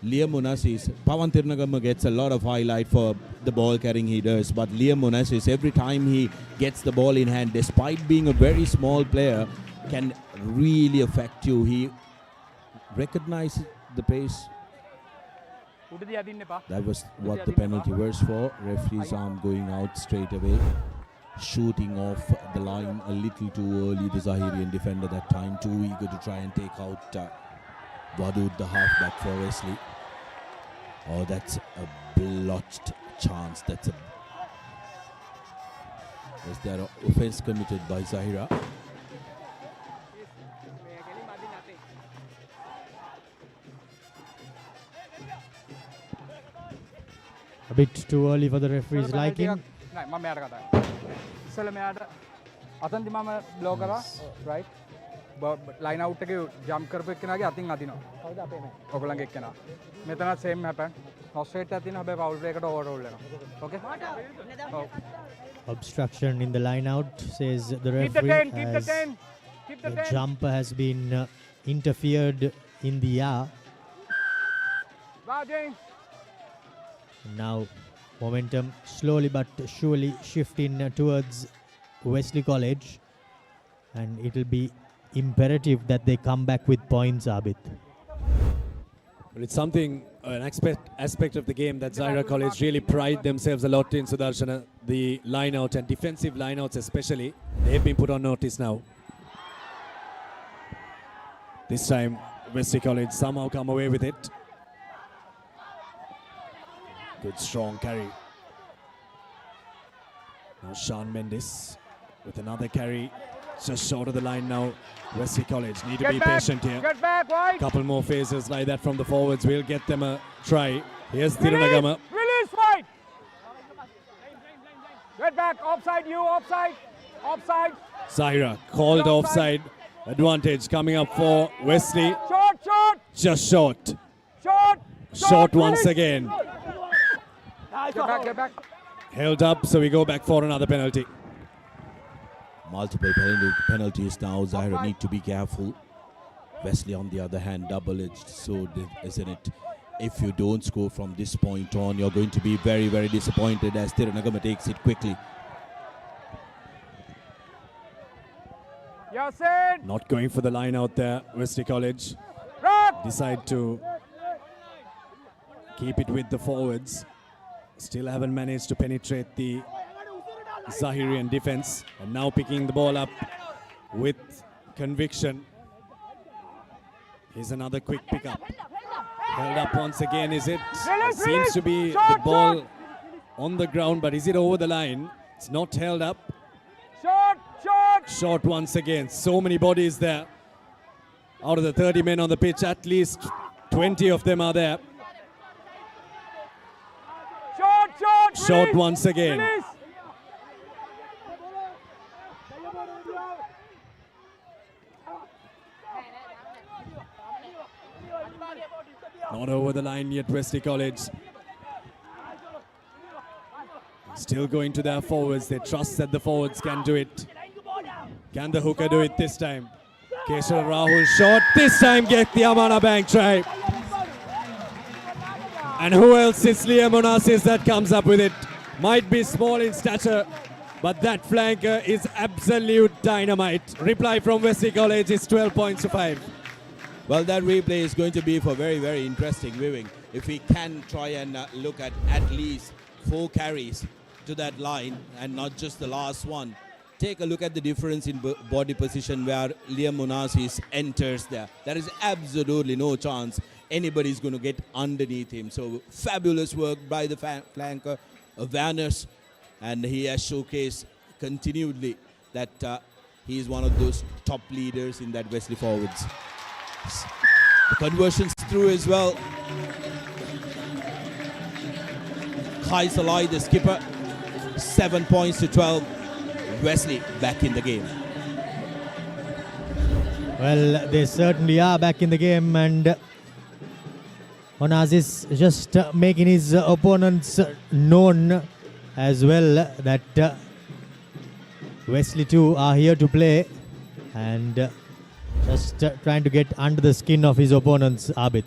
Liam Monasis, Pawan Tirunagama gets a lot of highlight for the ball carrying he does, but Liam Monasis, every time he gets the ball in hand, despite being a very small player, can really affect you. He recognizes the pace. That was what the penalty was for. Referee's arm going out straight away, shooting off the line a little too early. The Zahirian defender that time, too eager to try and take out Wadud, the halfback for Wesley. Oh, that's a blotched chance. Is there an offense committed by Zahira? A bit too early for the referee's liking. Right? Line out එක jump කරපු එක්කෙනාගේ අතින් අදිනවා. කවුද අපේ මේ? ඔයගොල්ලන්ගේ එක්කෙනා. මෙතනත් same happen. Australia එකත් අදිනවා හැබැයි foul එකකට overrule වෙනවා. Okay? Obstruction in the line out, says the referee. Keep the 10. The jumper has been interfered in the air. Now momentum slowly but surely shifting towards Wesley College, and it will be imperative that they come back with points, Abid. But it's something, an aspect of the game that Zahira College really pride themselves a lot in, Sudarshana. The line-out and defensive line-outs especially, they've been put on notice now. This time, Wesley College somehow come away with it. Good strong carry. Now Sean Mendes with another carry. Just short of the line now. Wesley College need to be patient here. Get back, wide. Couple more phases like that from the forwards. We'll get them a try. Here's Tirunagama. Release, wide. Get back, offside you, offside. Offside. Zahira called offside. Advantage coming up for Wesley. Short, short. Just short. Short. Short once again. Get back, get back. Held up, so we go back for another penalty. Multiple penalties now. Zahira need to be careful. Wesley, on the other hand, double-edged sword, isn't it? If you don't score from this point on, you're going to be very, very disappointed as Tirunagama takes it quickly. Yasin. Not going for the line out there. Wesley College decide to keep it with the forwards. Still haven't managed to penetrate the Zahirian defense, and now picking the ball up with conviction. Here's another quick pickup. Held up once again, is it? Seems to be the ball on the ground, but is it over the line? It's not held up. Short once again. So many bodies there. Out of the 30 men on the pitch, at least 20 of them are there. Short once again. Not over the line yet, Wesley College. Still going to their forwards. They trust that the forwards can do it. Can the hooker do it this time? Keshav Rahul shot. This time get the Amana Bank try. And who else is Liam Onassis that comes up with it? Might be small in stature, but that flanker is absolute dynamite. Reply from Wesley College is 12 points to 5. Well, that replay is going to be for very, very interesting viewing. If we can try and look at least 4 carries to that line and not just the last one. Take a look at the difference in body position where Liam Onassis enters there. There is absolutely no chance anybody's going to get underneath him. So fabulous work by the flanker, awareness, and he has showcased continually that he is one of those top leaders in that Wesley forwards. The conversions through as well. Khai Salai, the skipper, 7 points to 12. Wesley back in the game. Well, they certainly are back in the game, and Onassis just making his opponents known as well that Wesley too are here to play, and just trying to get under the skin of his opponents, Abid.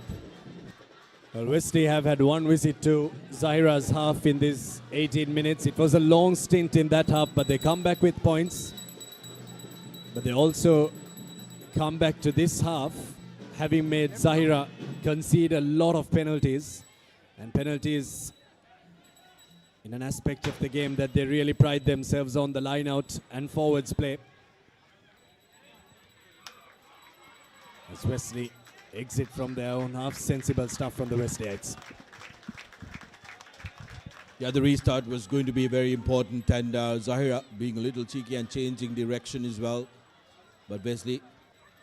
Well, Wesley have had one visit to Zahira's half in this 18 minutes. It was a long stint in that half, but they come back with points. But they also come back to this half, having made Zahira concede a lot of penalties. And penalties in an aspect of the game that they really pride themselves on, the line out and forwards play. As Wesley exit from their own half, sensible stuff from the Wesleyites. Yeah, the restart was going to be very important, and Zahira being a little cheeky and changing direction as well. But Wesley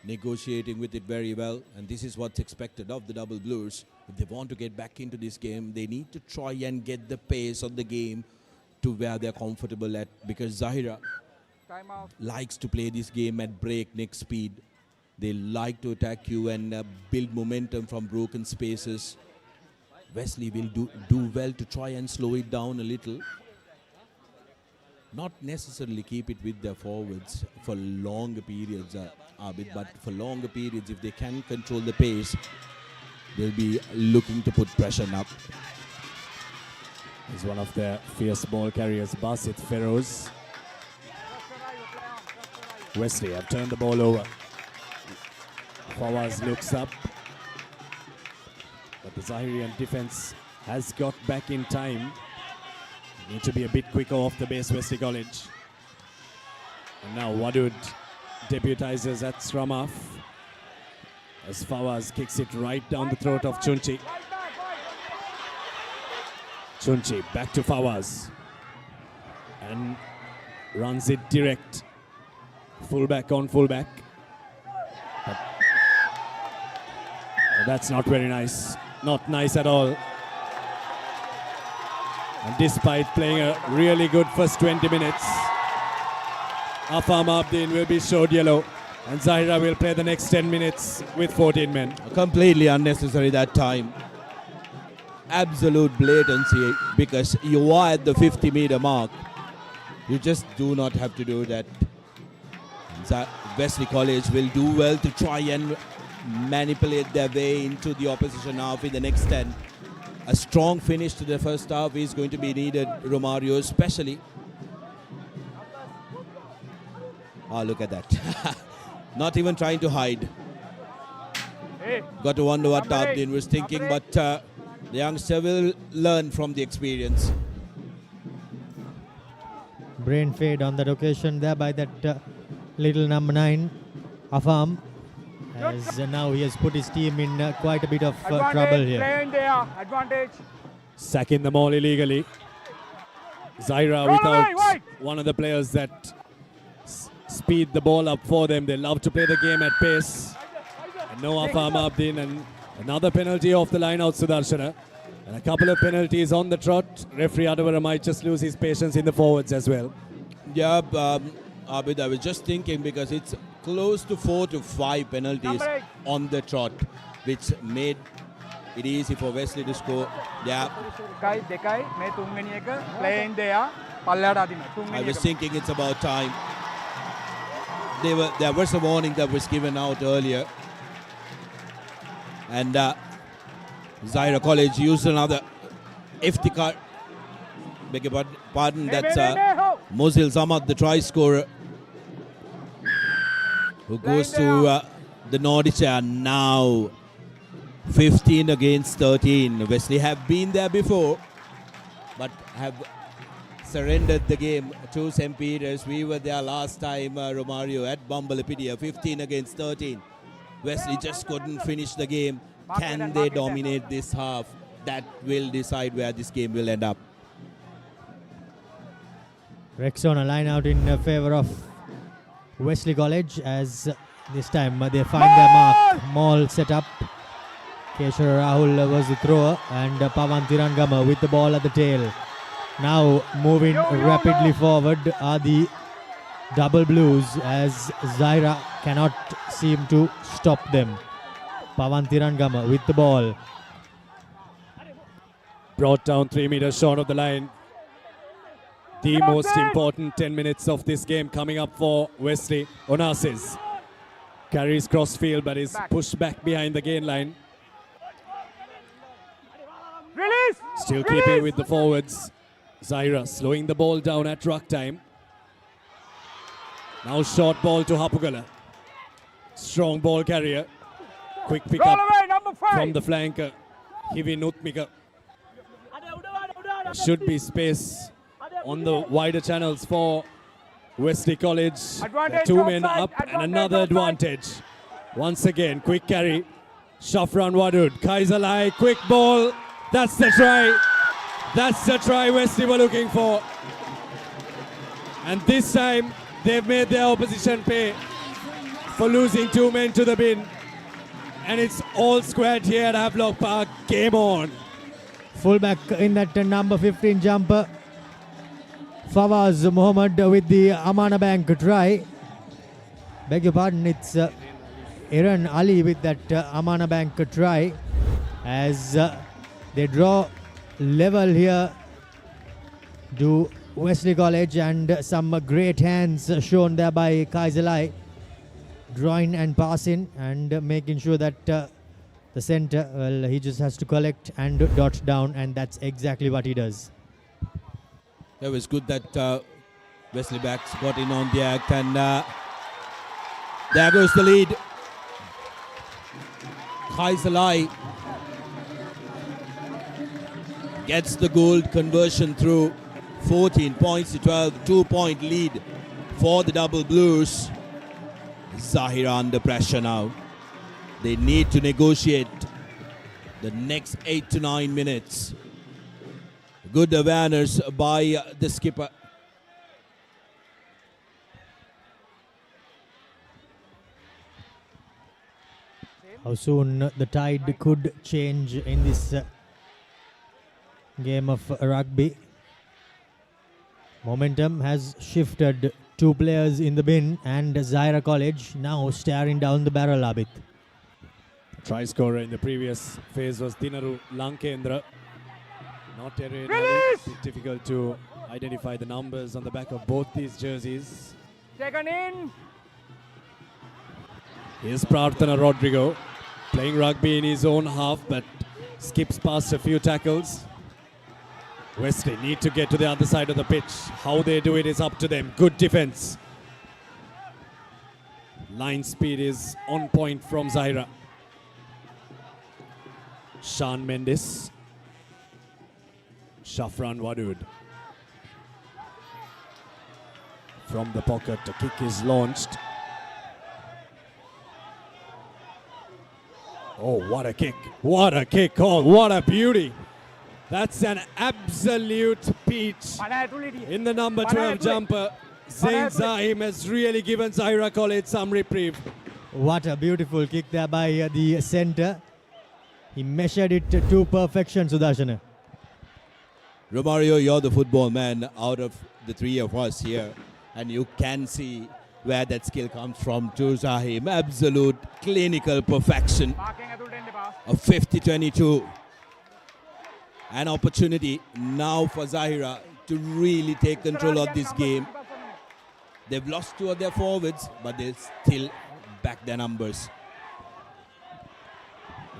negotiating with it very well, and this is what's expected of the Double Blues. If they want to get back into this game, they need to try and get the pace of the game to where they're comfortable at, because Zahira likes to play this game at breakneck speed. They like to attack you and build momentum from broken spaces. Wesley will do well to try and slow it down a little. Not necessarily keep it with their forwards for longer periods, Abid, but for longer periods, if they can control the pace, they'll be looking to put pressure up. He's one of their fierce ball carriers, Basit Feroz. Wesley have turned the ball over. Fawaz looks up. Zahirian defense has got back in time. Need to be a bit quicker off the base, Wesley College. And now Wadud deputizes at scrum half as Fawaz kicks it right down the throat of Chunchi. Chunchi back to Fawaz and runs it direct. Fullback on fullback. But that's not very nice. Not nice at all. And despite playing a really good first 20 minutes, Afam Abdin will be showed yellow and Zahira will play the next 10 minutes with 14 men. Completely unnecessary that time. Absolute blatancy, because you are at the 50-meter mark. You just do not have to do that. Wesley College will do well to try and manipulate their way into the opposition half in the next 10. A strong finish to the first half is going to be needed, Romario especially. Oh, look at that. Not even trying to hide. Got to wonder what Abdin was thinking, but the youngster will learn from the experience. Brain fade on that occasion there by that little number 9, Afam. As now he has put his team in quite a bit of trouble here. Advantage. Sacking them all illegally. Zahira without one of the players that speed the ball up for them. They love to play the game at pace. And no Afam Abdin, and another penalty off the line out, Sudarshana. And a couple of penalties on the trot. Referee Adavara might just lose his patience in the forwards as well. Yeah, Abid, I was just thinking, because it's close to 4 to 5 penalties on the trot, which made it easy for Wesley to score. Yeah. I was thinking it's about time. There was a warning that was given out earlier. And Zahira College used another iftikar. Beg your pardon, that's Mozil Zamad, the try scorer, who goes to the Nordica now. 15 against 13. Wesley have been there before, but have surrendered the game to St. Peter's. We were there last time, Romario, at Bumblepedia. 15 against 13. Wesley just couldn't finish the game. Can they dominate this half? That will decide where this game will end up. Rexona line out in favor of Wesley College, as this time they find their mark. Maul set up. Keshwar Rahul was the thrower, and Pavan Tirangama with the ball at the tail. Now moving rapidly forward are the double blues, as Zahira cannot seem to stop them. Pavan Tirangama with the ball. Brought down 3 meters short of the line. The most important 10 minutes of this game coming up for Wesley. Onassis carries cross field, but is pushed back behind the gain line. Still keeping with the forwards. Zahira slowing the ball down at ruck time. Now short ball to Hapugala. Strong ball carrier. Quick pick up from the flanker. Hivi Nutmika. There should be space on the wider channels for Wesley College. 2 men up and another advantage. Once again, quick carry. Shafran Wadud. Kaisalai, quick ball. That's the try. That's the try Wesley were looking for. And this time, they've made their opposition pay for losing 2 men to the bin. And it's all squared here at Havelock Park. Game on. Fullback in that number 15 jumper. Fawaz Mohammed with the Amana Bank try. Beg your pardon, it's Iran Ali with that Amana Bank try. As they draw level here to Wesley College, and some great hands shown there by Kaisalai, drawing and passing and making sure that the center, well, he just has to collect and dot down, and that's exactly what he does. It was good that Wesley backs got in on the act, and there goes the lead. Kaisalai gets the goal conversion through. 14 points to 12, 2-point lead for the Double Blues. Zahira under pressure now. They need to negotiate the next 8 to 9 minutes. Good awareness by the skipper. How soon the tide could change in this game of rugby. Momentum has shifted. 2 players in the bin and Zahira College now staring down the barrel, Abid. Try scorer in the previous phase was Dinaru Lankendra. Not a bit difficult to identify the numbers on the back of both these jerseys. Taken in. Here's Prarthana Rodrigo playing rugby in his own half but skips past a few tackles. Wesley need to get to the other side of the pitch. How they do it is up to them. Good defense. Line speed is on point from Zahira. Shan Mendes. Shafran Wadud. From the pocket, a kick is launched. Oh, what a kick. What a kick. Oh, what a beauty. That's an absolute peach in the number 12 jumper. Zain Zahim has really given Zahira College some reprieve. What a beautiful kick there by the centre. He measured it to perfection, Sudarshana. Romario, you're the football man out of the 3 of us here. And you can see where that skill comes from to Zahim. Absolute clinical perfection. A 50-22. An opportunity now for Zahira to really take control of this game. They've lost 2 of their forwards, but they still back their numbers.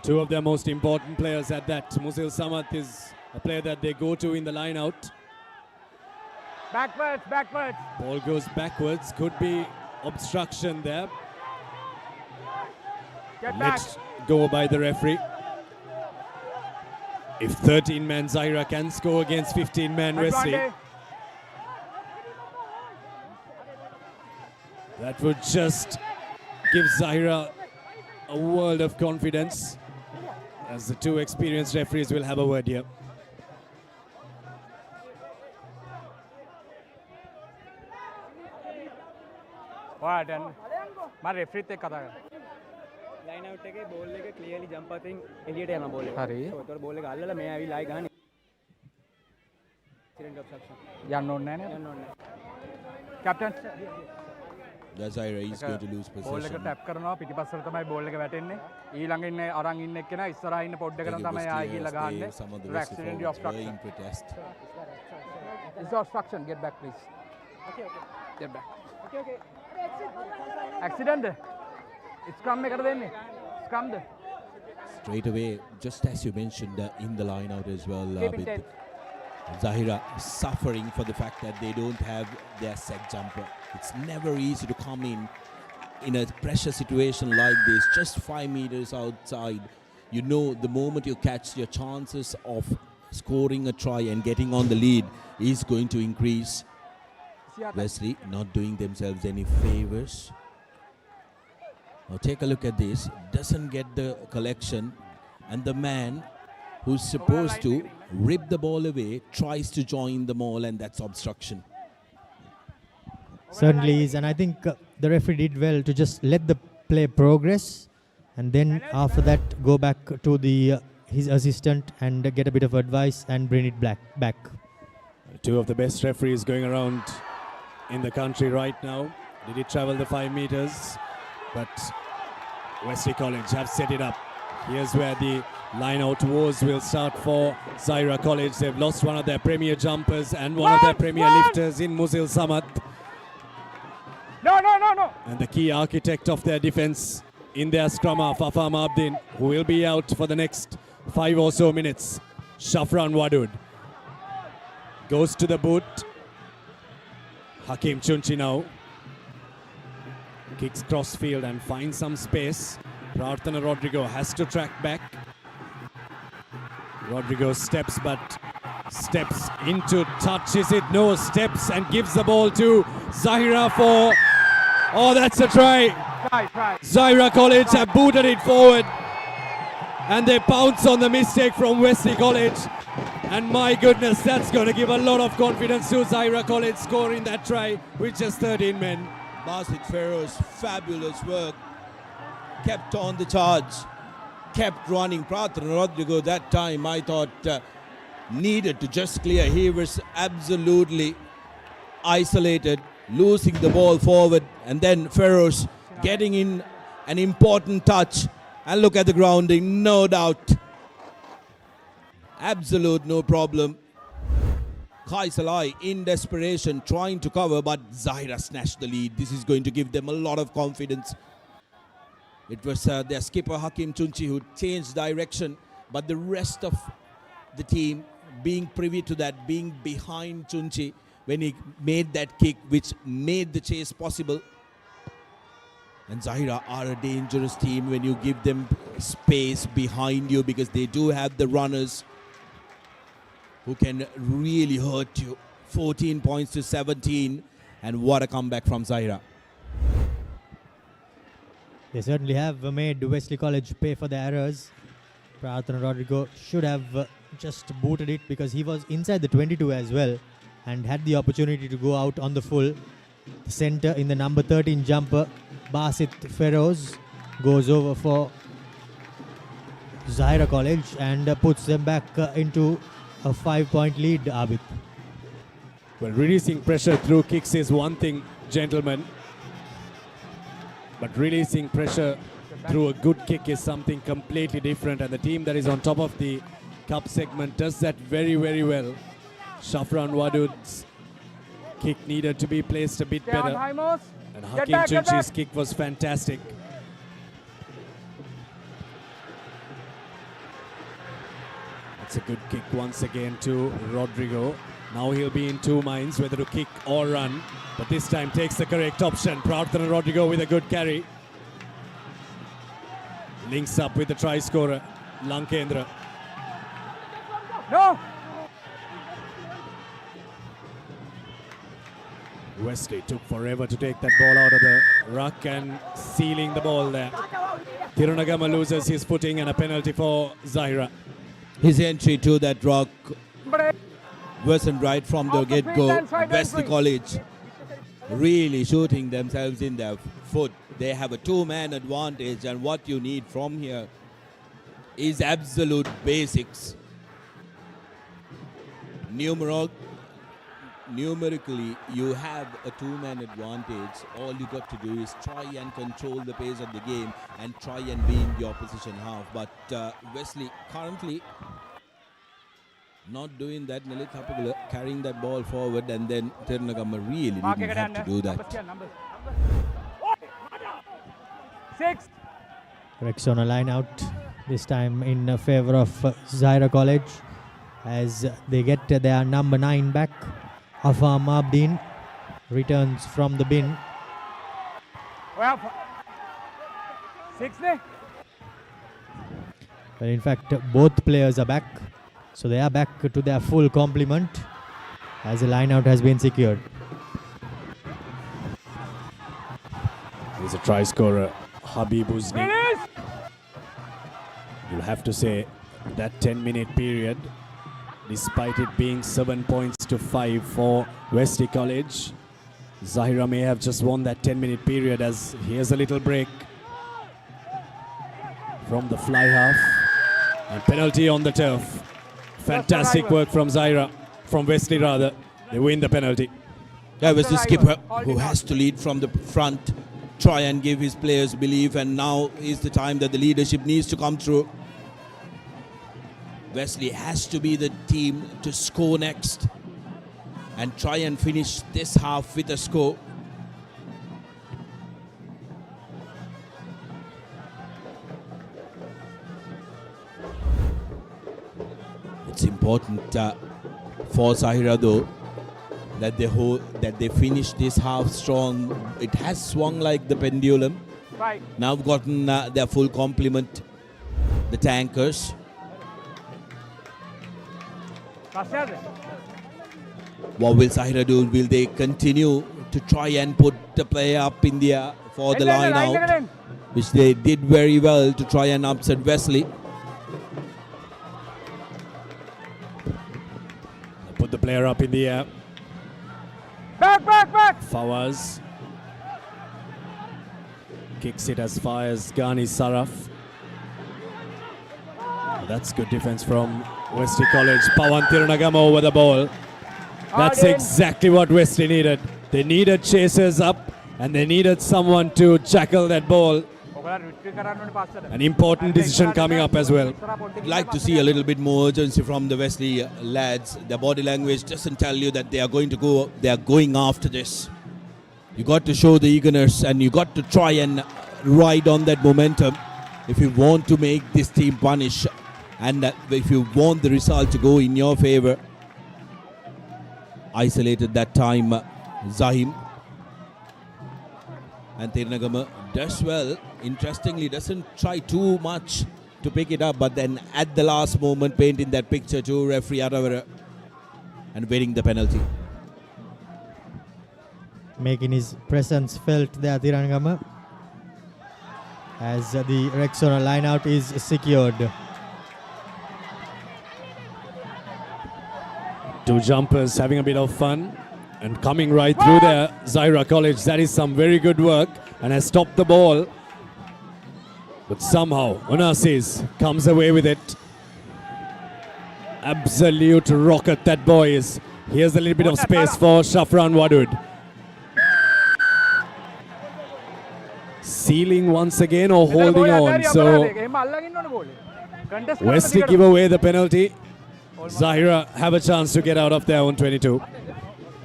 2 of their most important players at that. Musil Samad is a player that they go to in the line out. Backwards, backwards. Ball goes backwards. Could be obstruction there. Let's go by the referee. If 13-man Zahira can score against 15-man Wesley, that would just give Zahira a world of confidence, as the 2 experienced referees will have a word here. What? My referee te kata line out එකේ ball එක clearly jump අතින් එළියට යනවා ball එක. හරි. So ඒතකොට ball එක අල්ලලා මේ ඇවිල්ලා ආයි ගහන්නේ. Accident obstruction. යන්න ඕනේ නැහැ යන්න ඕනේ. Captain. Zahira is going to lose ball එක possession. ටැප් කරනවා පිටිපස්සට තමයි බෝල් එක වැටෙන්නේ. ඊළඟ ඉන්නේ අරන් ඉන්න එක්කෙනා ඉස්සරහා ඉන්න පොඩ් එකට තමයි ආයි ගිහලා ගහන්නේ. Accident obstruction. It's obstruction. Get back please. Okay, okay. Get back. Okay, okay. Accident. It's scrum එකට දෙන්නේ. Scrum the? Straight away, just as you mentioned in the line out as well, with Zahira suffering for the fact that they don't have their set jumper. It's never easy to come in a pressure situation like this, just 5 meters outside. You know, the moment you catch, your chances of scoring a try and getting on the lead is going to increase. Wesley not doing themselves any favors. Now take a look at this. Doesn't get the collection, and the man who's supposed to rip the ball away tries to join them all, and that's obstruction. Certainly is, and I think the referee did well to just let the play progress, and then after that go back to the his assistant and get a bit of advice and bring it back. 2 of the best referees going around in the country right now. Did he travel the 5 meters? But Wesley College have set it up. Here's where the line-out wars will start for Zahira College. They've lost one of their premier jumpers and one of their premier lifters in Musil Samad. No, no, no, no. And the key architect of their defense in their scrummer, Fafa Mabdin, who will be out for the next 5 or so minutes. Shafran Wadud goes to the boot. Hakim Chunchi now kicks cross field and finds some space. Prarthana Rodrigo has to track back. Rodrigo steps, but Steps into touch, is it? No, steps and gives the ball to Zahira for... Oh, that's a try. Zahira College have booted it forward. And they pounce on the mistake from Wesley College. And my goodness, that's going to give a lot of confidence to Zahira College scoring that try with just 13 men. Basit Feroz, fabulous work. Kept on the charge. Kept running. Prathan Rodrigo that time, I thought, needed to just clear. He was absolutely isolated, losing the ball forward, and then Feroz getting in an important touch. And look at the grounding, no doubt. Absolute no problem. Kaisalai in desperation trying to cover, but Zahira snatched the lead. This is going to give them a lot of confidence. It was their skipper Hakim Chunchi who changed direction, but the rest of the team being privy to that, being behind Chunchi when he made that kick which made the chase possible. And Zahira are a dangerous team when you give them space behind you, because they do have the runners who can really hurt you. 14 points to 17, and what a comeback from Zahira. They certainly have made Wesley College pay for their errors. Prathan Rodrigo should have just booted it, because he was inside the 22 as well and had the opportunity to go out on the full. The center in the number 13 jumper, Basit Feroz, goes over for Zahira College and puts them back into a 5-point lead, Abid. Well, releasing pressure through kicks is one thing, gentlemen. But releasing pressure through a good kick is something completely different. And the team that is on top of the cup segment does that very, very well. Shafran Wadud's kick needed to be placed a bit better. And Hakim Chunchi's kick was fantastic. That's a good kick once again to Rodrigo. Now he'll be in two minds whether to kick or run. But this time takes the correct option. Prathan Rodrigo with a good carry. Links up with the try scorer, Lankendra. No! Wesley took forever to take that ball out of the ruck and sealing the ball there. Tirunagama loses his footing and a penalty for Zahira. His entry to that ruck wasn't right from the get-go. Wesley College really shooting themselves in their foot. They have a two-man advantage, and what you need from here is absolute basics. Numerically, you have a two-man advantage. All you got to do is try and control the pace of the game and try and be in the opposition half. But Wesley currently not doing that. Nalit Hapagula carrying that ball forward, and then Tirunagama really didn't have to do that. 6. Rexona line out, this time in favor of Zahira College, as they get their number 9 back. Afam Abdin returns from the bin. Well, 6. Well, in fact, both players are back. So they are back to their full complement as a line out has been secured. He's a try scorer, Habib Uzni. You'll have to say that 10-minute period, despite it being 7 points to 5 for Wesley College, Zahira may have just won that 10-minute period, as here's a little break from the fly half and penalty on the turf. Fantastic work from Zahira, from Wesley rather. They win the penalty. That was the skipper who has to lead from the front, try and give his players belief, and now is the time that the leadership needs to come through. Wesley has to be the team to score next and try and finish this half with a score. It's important for Zahira though that they finish this half strong. It has swung like the pendulum. Right. Now gotten their full complement, the tankers. What will Zahira do? Will they continue to try and put the player up in the air for the line out, which they did very well to try and upset Wesley. Put the player up in the air. Back. Fawaz kicks it as far as Ghani Saraf. That's good defense from Wesley College. Pawan Tirunagama over the ball. That's exactly what Wesley needed. They needed chasers up and they needed someone to jackal that ball. An important decision coming up as well. I'd like to see a little bit more urgency from the Wesley lads. Their body language doesn't tell you that they are going after this. You got to show the eagerness and you got to try and ride on that momentum if you want to make this team punish and if you want the result to go in your favor. Isolated that time Zahim, and Tirunagama does well. Interestingly, doesn't try too much to pick it up, but then at the last moment painting that picture to referee Aravara and winning the penalty. Making his presence felt there, Tirunagama, as the Rexona lineout is secured. Two jumpers having a bit of fun and coming right through there. Zahira College, that is some very good work and has stopped the ball. But somehow Onassis comes away with it. Absolute rocket that boy is. Here's a little bit of space for Shafran Wadud. Sealing once again or holding on. So Wesley give away the penalty. Zahira have a chance to get out of their own 22.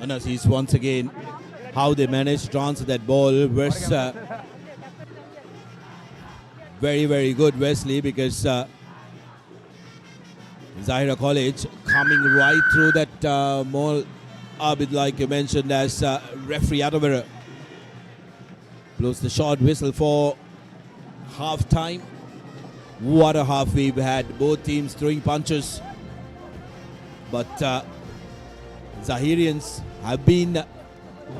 Onassis once again, how they managed to answer that ball was very, very good, Wesley, because Zahira College coming right through that mall arbit, like you mentioned, as referee Aravara blows the short whistle for half time. What a half we've had, both teams throwing punches, but Zahirians have been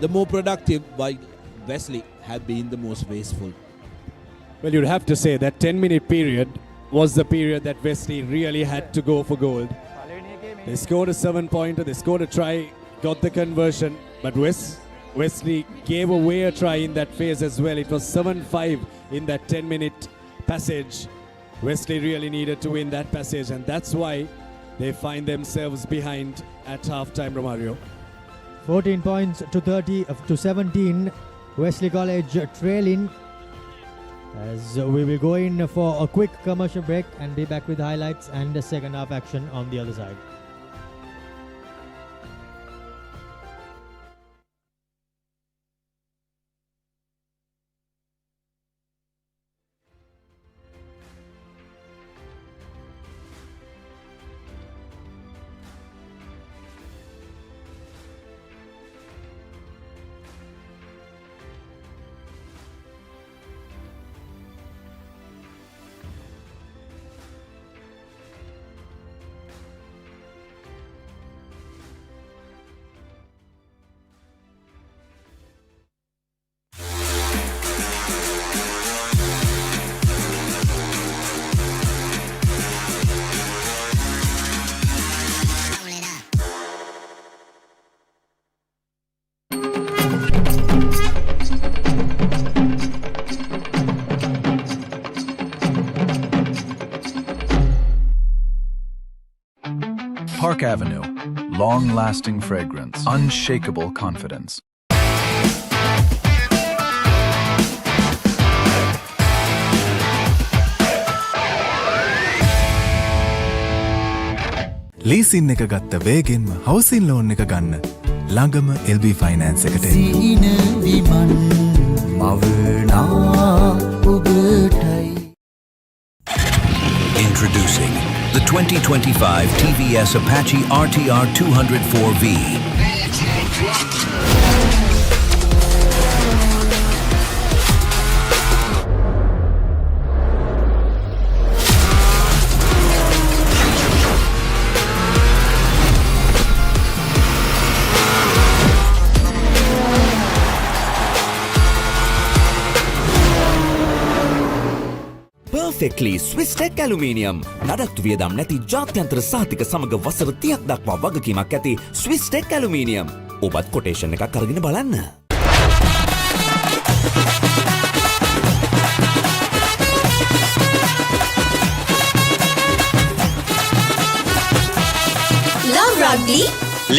the more productive, while Wesley have been the most wasteful. Well, you'd have to say that 10-minute period was the period that Wesley really had to go for gold. They scored a 7-pointer, they scored a try, got the conversion, but Wesley gave away a try in that phase as well. It was 7-5 in that 10-minute passage. Wesley really needed to win that passage, and that's why they find themselves behind at halftime, Romario. 14 points to 17. Wesley College trailing. As we will go in for a quick commercial break and be back with highlights and the second half action on the other side. Park Avenue. Long-lasting fragrance. Unshakable confidence. Leasing එක ගත්ත වේගෙන්ම හවසින් loan එක ගන්න ළඟම LB finance එකට සීන විමන් මවනා ඔබටයි. Introducing the 2025 TVS Apache RTR 204V. Perfectly Swiss Tech Aluminium. නඩත්තු වියදම් නැති ජාත්‍යන්තර සහතික සමග වසර 30ක් දක්වා වගකීමක් ඇති Swiss Tech Aluminium. ඔබත් කොටේෂන් එකක් අරගෙන බලන්න. Love Rugby.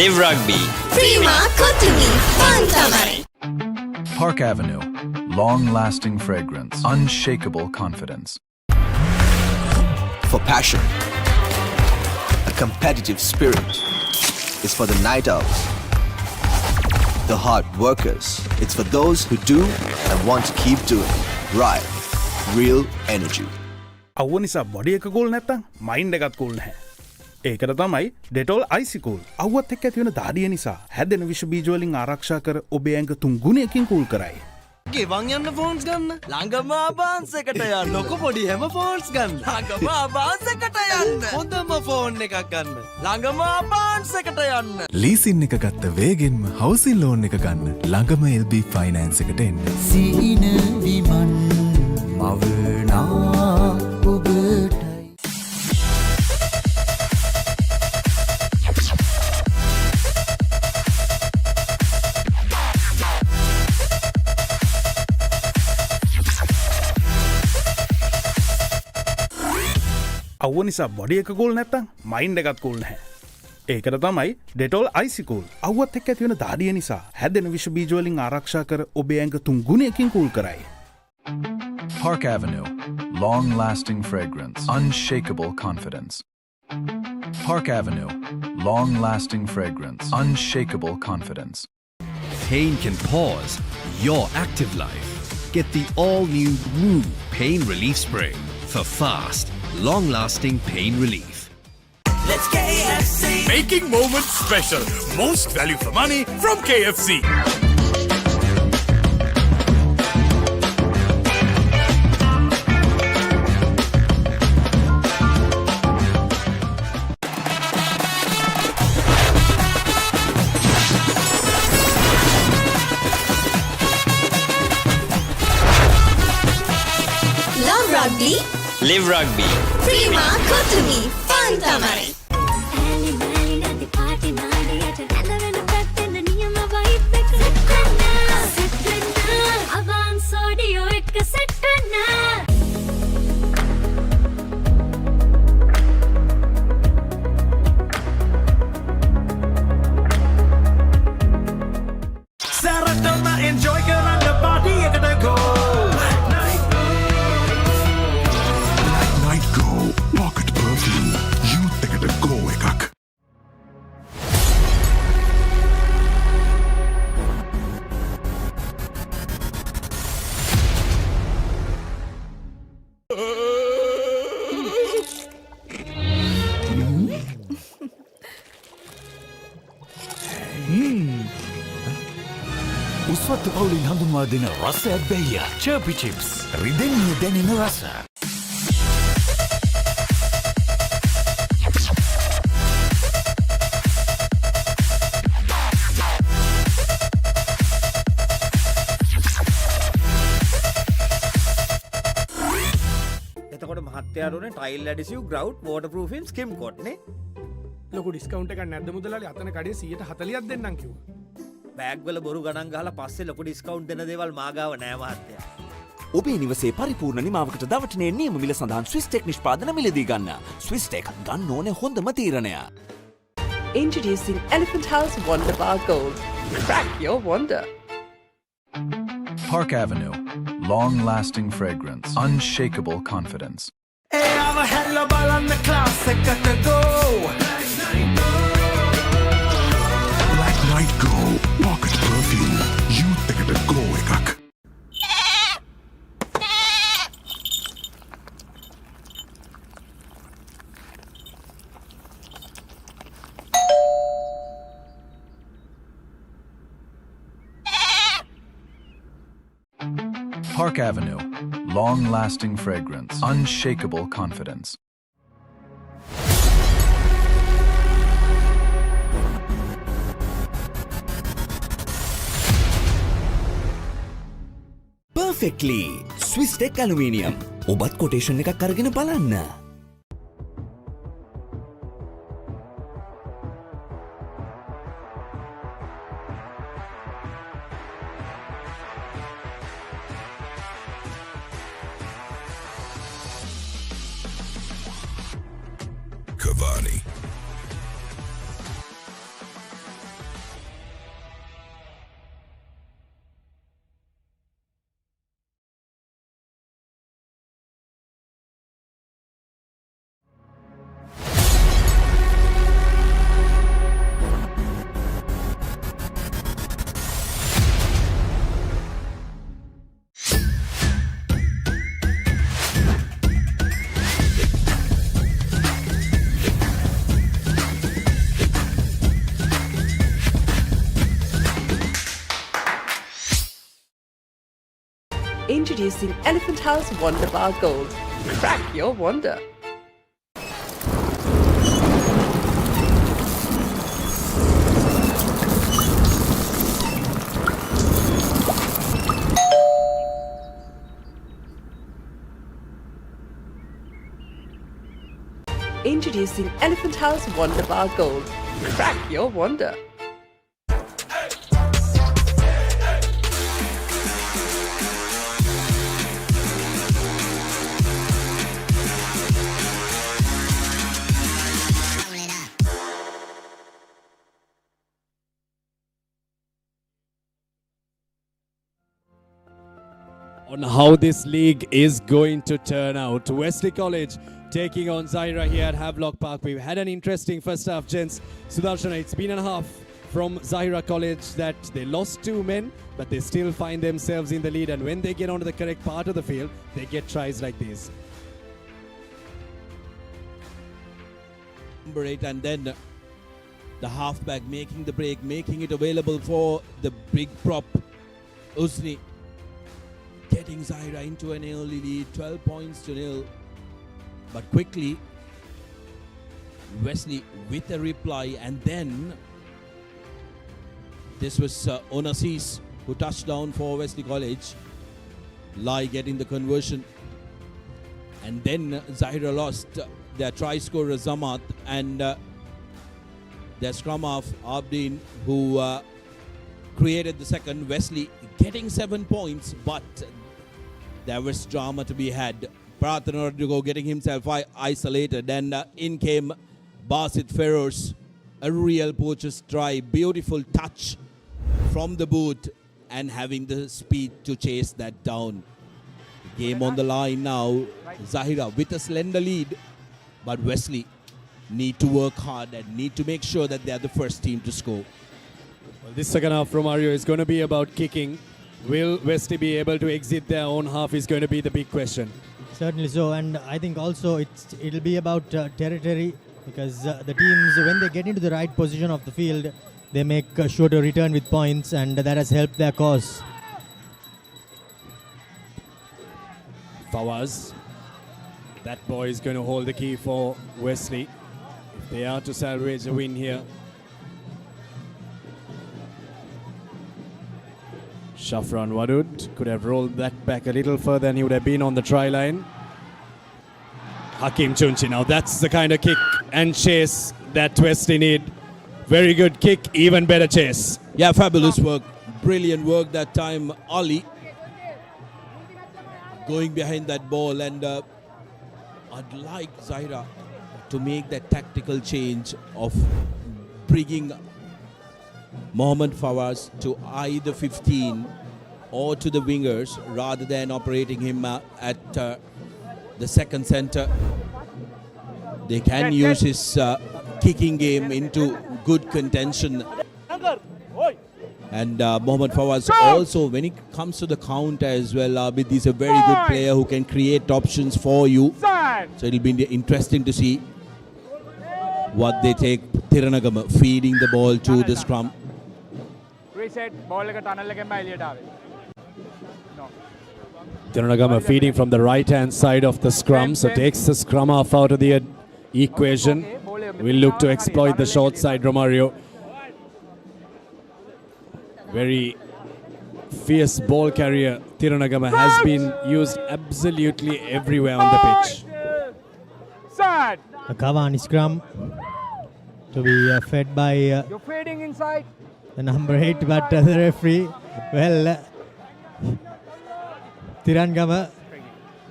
Live Rugby. Prima Kotumi. Fun Tamare. Park Avenue. Long-lasting fragrance. Unshakable confidence. For passion, a competitive spirit. It's for the night owls, the hard workers. It's for those who do and want to keep doing. Right. Real energy. අවුව නිසා body එක cool නැත්තම් mind එකත් cool නැහැ. ඒකට තමයි Dettol IC cool. අවුවත් එක්ක ඇති වෙන දාඩිය නිසා හැදෙන විෂ බීජ වලින් ආරක්ෂා කර ඔබේ ඇඟ 3 ගුණයකින් කූල් කරයි. ගෙවන් යන්න ෆෝන්ස් ගන්න ළඟම ආබාන්ස් එකට යන්න ලොකු පොඩි හැම ෆෝන්ස් ගන්න ළඟම ආබාන්ස් එකට යන්න හොඳම ෆෝන් එකක් ගන්න ළඟම ආබාන්ස් එකට යන්න ලීසින් එක ගත්ත වේගෙන්ම හවුසින් ලෝන් එක ගන්න ළඟම LB ෆයිනෑන්ස් එකට එන්න. සීන විමන් මවනා ඔබට අවුව නිසා බොඩි එක කූල් නැත්තම් මයින්ඩ් එකත් කූල් නැහැ. ඒකට තමයි ඩෙටෝල් අයිසි කූල්. අවුවත් එක්ක ඇති වෙන දාඩිය නිසා හැදෙන විෂ බීජ වලින් ආරක්ෂා කර ඔබේ ඇඟ 3 ගුණයකින් කූල් කරයි. Park Avenue. Long-lasting fragrance. Unshakable confidence. Park Avenue. Long-lasting fragrance. Unshakable confidence. Pain can pause your active life. Get the all-new Woo Pain Relief Spray for fast, long-lasting pain relief. Let's KFC! Making moments special. Most value for money from KFC. Love Rugby. Live Rugby. Prima Kotumi. Fun Tamare. Saratona enjoy කරන්න party එකට go. Night Go Pocket Perfume. Youth එකට go එකක්. උස්වත්තු පවුලින් හඳුන්වා දෙන රස ඇබ්බැහිය චර්පි chips රිදෙන්නේ දැනෙන රස. එතකොට මහත්තයාරුනේ tile adhesive grout waterproofing skim coat නේ ලොකු ඩිස්කවුන්ට් එකක් නැද්ද මුදලාලි අතන කඩේ 140ක් දෙන්නම් කිව්වා. බෑග් වල බොරු ගණන් ගහලා පස්සේ ලොකු ඩිස්කවුන්ට් දෙන දේවල් මාගාව නෑ මහත්තයා. ඔබේ නිවසේ පරිපූර්ණ නිමාවකට දවටනේ නියම මිල සඳහන් Swiss Tech නිෂ්පාදන මිලදී ගන්න. Swiss Tech ගන්න ඕනේ හොඳම තීරණය. Introducing Elephant House Wonder Bar Gold. Crack your wonder. Park Avenue. Long-lasting fragrance. Unshakable confidence. Hey, I'm a hella ball on the class එකට go. Black Night Go Pocket Perfume. Youth එකට go එකක්. Park Avenue. Long-lasting fragrance. Unshakable confidence. Perfectly Swiss Tech Aluminium. ඔබත් quotation එකක් අරගෙන බලන්න. Cavani. Introducing Elephant House Wonder Bar Gold. Crack your wonder. Introducing Elephant House Wonder Bar Gold. Crack your wonder. On how this league is going to turn out. Wesley College taking on Zahira here at Havelock Park. We've had an interesting first half, gents. Sudarshana, it's been a half from Zahira College that they lost 2 men, but they still find themselves in the lead. And when they get onto the correct part of the field, they get tries like these. Number 8, and then the halfback making the break, making it available for the big prop, Usni. Getting Zahira into an early lead, 12 points to 0. But quickly, Wesley with a reply, and then this was Onassis who touched down for Wesley College. Lai getting the conversion. And then Zahira lost their try scorer Zamat and their scrum half Abdeen, who created the second. Wesley getting 7 points, but there was drama to be had. Prathan Rodrigo getting himself isolated, and in came Basit Feroz. A real poacher's try. Beautiful touch from the boot and having the speed to chase that down. Game on the line now. Zahira with a slender lead, but Wesley need to work hard and need to make sure that they are the first team to score. Well, this second half from Mario is going to be about kicking. Will Wesley be able to exit their own half is going to be the big question. Certainly so, and I think also it'll be about territory, because the teams, when they get into the right position of the field, they make sure to return with points, and that has helped their cause. Fawaz, that boy is going to hold the key for Wesley if they are to salvage a win here. Shafran Wadud could have rolled that back a little further and he would have been on the try line. Hakim Chunchi, now that's the kind of kick and chase that Wesley need. Very good kick, even better chase. Yeah, fabulous work. Brilliant work that time. Ali going behind that ball, and I'd like Zahira to make that tactical change of bringing Mohammad Fawaz to either 15 or to the wingers rather than operating him at the second center. They can use his kicking game into good contention. And Mohammad Fawaz also, when it comes to the counter as well, Abid is a very good player who can create options for you. So it'll be interesting to see what they take. Thiranagama feeding the ball to the scrum. Thiranagama feeding from the right hand side of the scrum, so takes the scrum half out of the equation. We'll look to exploit the short side, Romario. Very fierce ball carrier Tirunagama has been used absolutely everywhere on the pitch. A Cavani scrum to be fed by You're fading inside. the number 8, but the referee, well, Tirunagama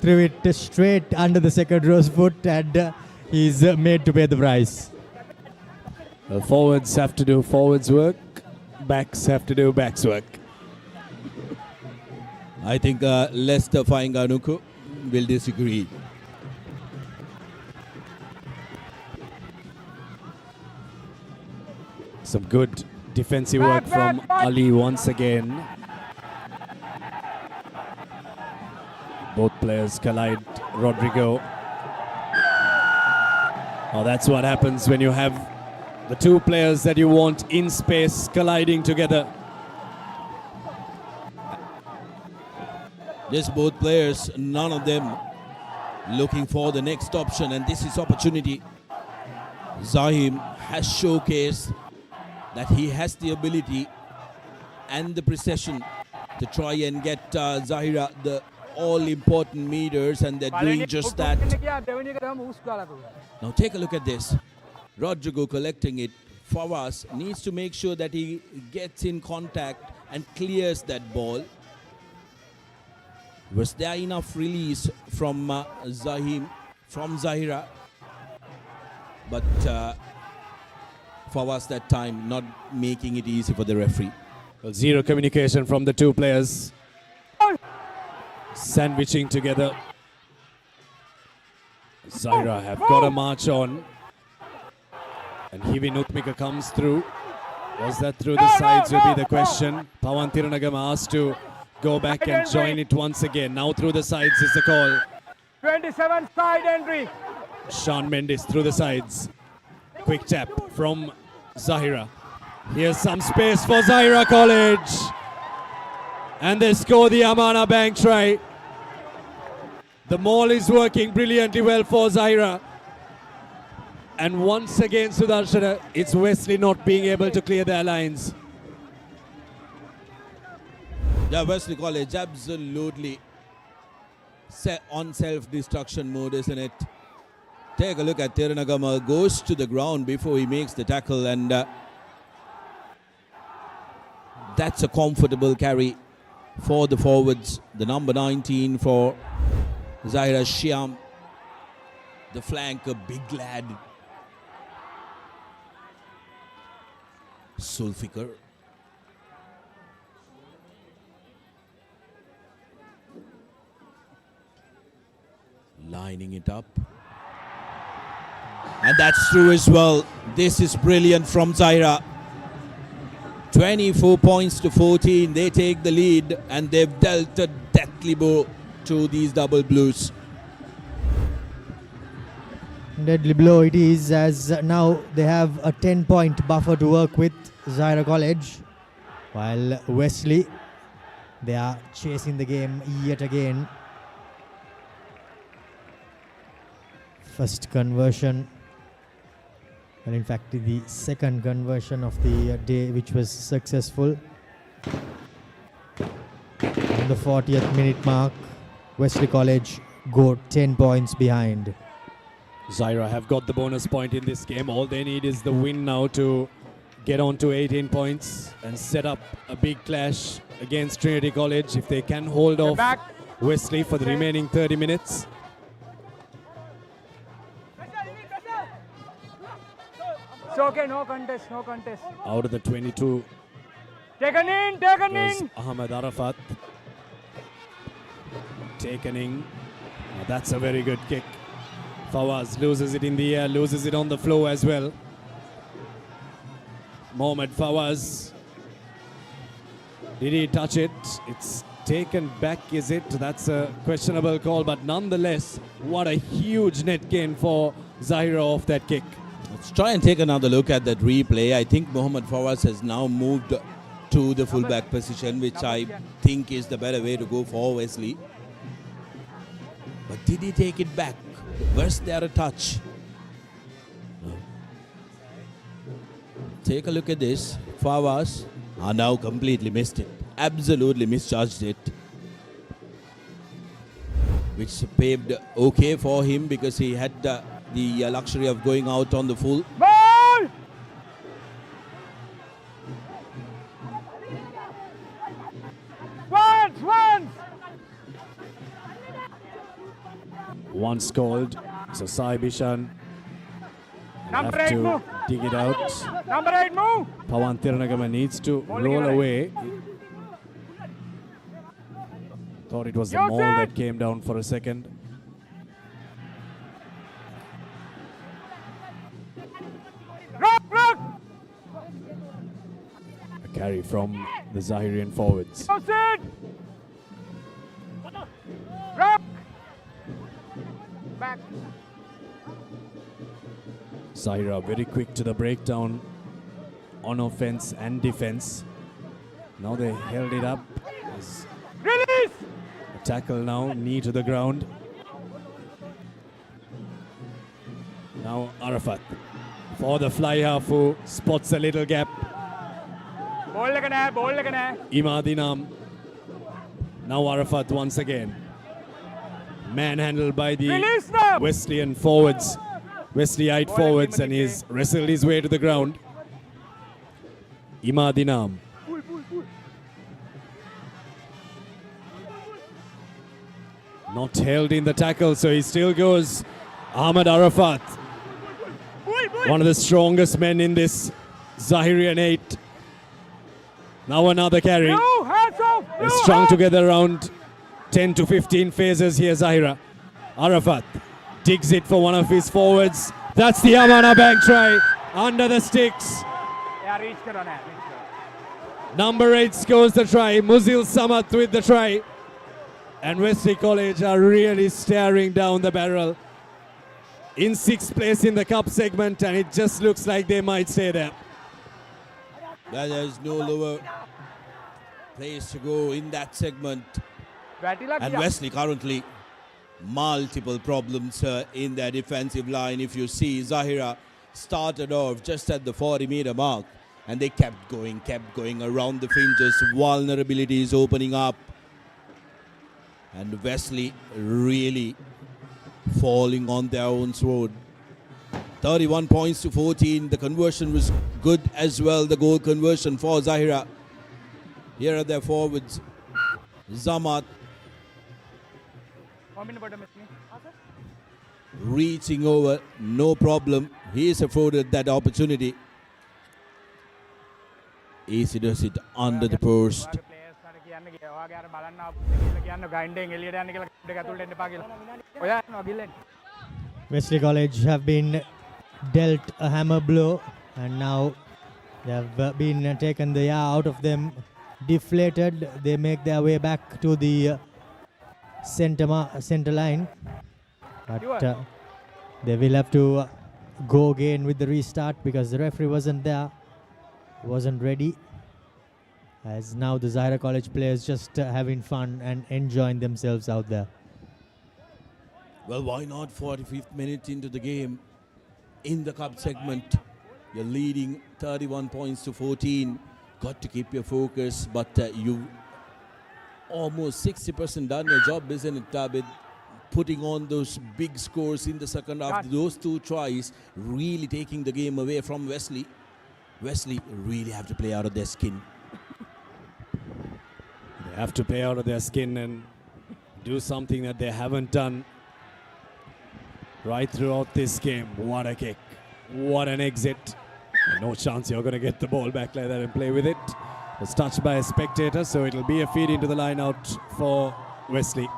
threw it straight under the second row's foot, and he's made to pay the price. Well, forwards have to do forwards work, backs have to do backs work. I think Lester Fainganuku will disagree. Some good defensive work from Ali once again. Both players collide. Rodrigo. Oh, that's what happens when you have the two players that you want in space colliding together. Just both players, none of them looking for the next option, and this is opportunity. Zahim has showcased that he has the ability and the precision to try and get Zahira the all-important meters, and they're doing just that. Now take a look at this. Rodrigo collecting it. Fawaz needs to make sure that he gets in contact and clears that ball. Was there enough release from Zahira? But Fawaz that time not making it easy for the referee. Well, zero communication from the two players. Sandwiching together. Zahira have got a march on. And Hivi Nutmika comes through. Was that through the sides will be the question. Pawan Tirunagama asked to go back and join it once again. Now through the sides is the call. 27 side entry. Sean Mendes through the sides. Quick tap from Zahira. Here's some space for Zahira College. And they score the Amana Bank try. The maul is working brilliantly well for Zahira. And once again, Sudarshana, it's Wesley not being able to clear their lines. Yeah, Wesley College absolutely set on self-destruction mode, isn't it? Take a look at Tirunagama, goes to the ground before he makes the tackle, and that's a comfortable carry for the forwards. The number 19 for Zahira Shyam, the flank, a big lad. Sulfikar. Lining it up. And that's true as well. This is brilliant from Zahira. 24 points to 14. They take the lead, and they've dealt a deathly blow to these double blues. Deadly blow it is, as now they have a 10-point buffer to work with, Zahira College, while Wesley, they are chasing the game yet again. First conversion, and in fact the second conversion of the day, which was successful. On the 40th minute mark, Wesley College go 10 points behind. Zahira have got the bonus point in this game. All they need is the win now to get on to 18 points and set up a big clash against Trinity College if they can hold off Wesley for the remaining 30 minutes. It's okay, no contest, no contest. Out of the 22 Taken in. goes Ahmed Arafat. Taken in. Now that's a very good kick. Fawaz loses it in the air, loses it on the floor as well. Mohamed Fawaz. Did he touch it? It's taken back, is it? That's a questionable call, but nonetheless, what a huge net gain for Zahira off that kick. Let's try and take another look at that replay. I think Mohamed Fawaz has now moved to the fullback position, which I think is the better way to go for Wesley. But did he take it back? Was there a touch? No. Take a look at this. Fawaz now completely missed it. absolutely misjudged it, which paved okay for him because he had the luxury of going out on the full. Ball! Once! Once called, so Sai Bishan Number have 8 to move. dig it out. Number 8 move. Pawan Tirunagama needs to roll away. Thought it was the ball that came down for a second. Rock! A carry from the Zahirian forwards. Sit! Rock! Back. Zahira very quick to the breakdown on offense and defense. Now they held it up. There's Release! a tackle now, knee to the ground. Now Arafat for the fly half who spots a little gap. Ball like an Imadinam. Now Arafat once again. Manhandled by the Wesleyan forwards. Wesleyite forwards, and he's wrestled his way to the ground. Imadinam. Not held in the tackle, so he still goes. Ahmad Arafat. One of the strongest men in this Zahirian 8. Now another carry. They're strung together around 10 to 15 phases here, Zahira. Arafat digs it for one of his forwards. That's the Amana Bank try. Under the sticks. Number 8 scores the try. Muzil Samat with the try. And Wesley College are really staring down the barrel. In 6th place in the cup segment, and it just looks like they might stay there. There's no lower place to go in that segment. And Wesley currently multiple problems in their defensive line. If you see, Zahira started off just at the 40-meter mark, and they kept going around the fringes. Vulnerabilities opening up, and Wesley really falling on their own sword. 31 points to 14. The conversion was good as well, the goal conversion for Zahira. Here are their forwards. Zamat reaching over, no problem. He is afforded that opportunity. Easy does it under the post. Wesley College have been dealt a hammer blow, and now they have been taken the air out of them, deflated. They make their way back to the center line, but they will have to go again with the restart because the referee wasn't there, wasn't ready. As now the Zahira College players just having fun and enjoying themselves out there. Well, why not? 45th minute into the game in the cup segment. You're leading 31 points to 14. Got to keep your focus, but you almost 60% done your job, isn't it, Tabid? Putting on those big scores in the second half. Those 2 tries really taking the game away from Wesley. Wesley really have to play out of their skin. They have to play out of their skin and do something that they haven't done right throughout this game. What a kick. What an exit. No chance you're going to get the ball back like that and play with it. It's touched by a spectator, so it'll be a feed into the line out for Wesley.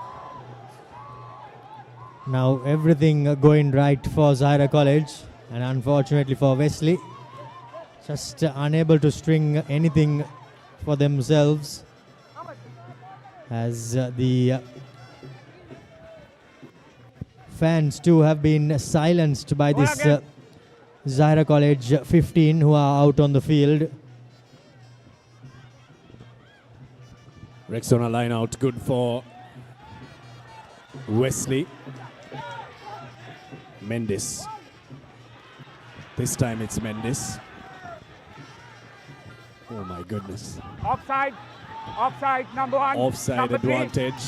Now everything going right for Zahira College, and unfortunately for Wesley, just unable to string anything for themselves, as the fans too have been silenced by this Zahira College 15 who are out on the field. Rexona line out, good for Wesley. Mendes. This time it's Mendes. Oh my goodness. Offside. Offside, number 1. Offside number 3. advantage.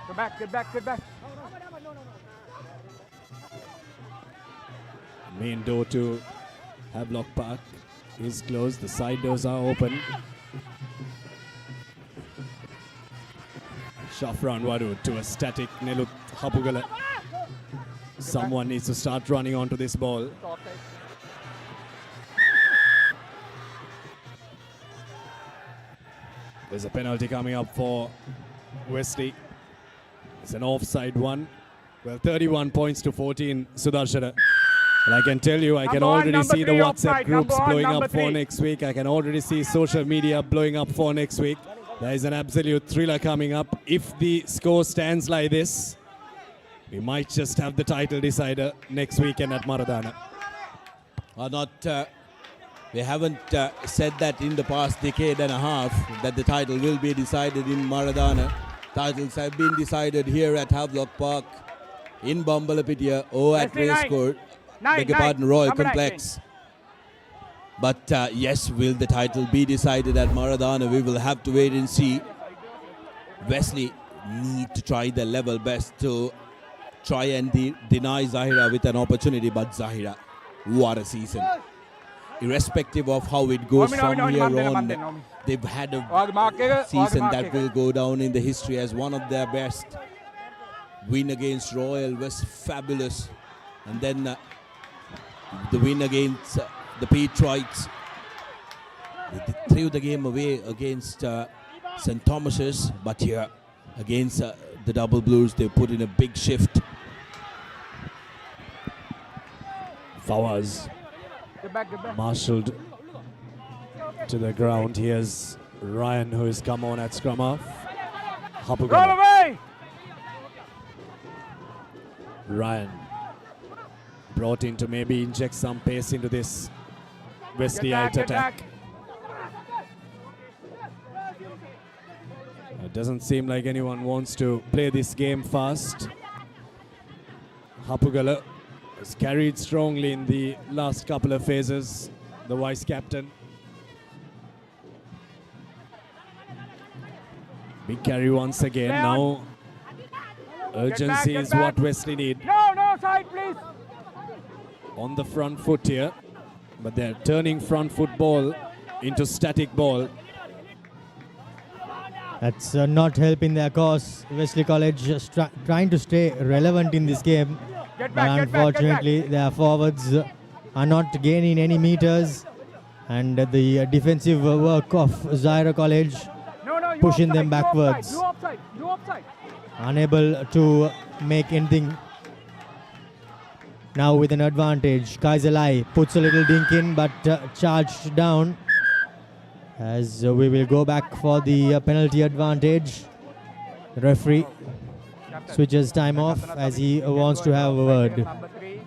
Get back. Main door to Havelock Park is closed. The side doors are open. Shafran Wadu to a static Nelut Hapugala. Someone needs to start running onto this ball. There's a penalty coming up for Wesley. It's an offside one. Well, 31 points to 14, Sudarshana. And I can tell you, I can already see the WhatsApp groups blowing up for next week. I can already see social media blowing up for next week. There is an absolute thriller coming up. If the score stands like this, we might just have the title decider next weekend at Maradona. We haven't said that in the past decade and a half that the title will be decided in Maradona. Titles have been decided here at Havelock Park, in Bambalapitia, or at Racecourse, Royal Complex. But yes, will the title be decided at Maradona? We will have to wait and see. Wesley need to try their level best to try and deny Zahira with an opportunity, but Zahira, what a season. Irrespective of how it goes from here on, they've had a season that will go down in the history as one of their best. Win against Royal was fabulous. And then the win against the Patriots. They threw the game away against St. Thomas's, but here against the Double Blues, they put in a big shift. Fawaz marshaled to the ground. Here's Ryan, who has come on at scrum half. Hapugala. Ryan brought in to maybe inject some pace into this Wesleyite attack. It doesn't seem like anyone wants to play this game fast. Hapugala has carried strongly in the last couple of phases, the vice captain. Big carry once again. Now urgency is what Wesley need. No, side please. On the front foot here, but they're turning front foot ball into static ball. That's not helping their cause. Wesley College just trying to stay relevant in this game. But unfortunately, their forwards are not gaining any meters. And the defensive work of Zahira College pushing them backwards. You offside. Unable to make anything. Now with an advantage, Kaiserlai puts a little dink in, but charged down. As we will go back for the penalty advantage. The referee switches time off as he wants to have a word. Number 3,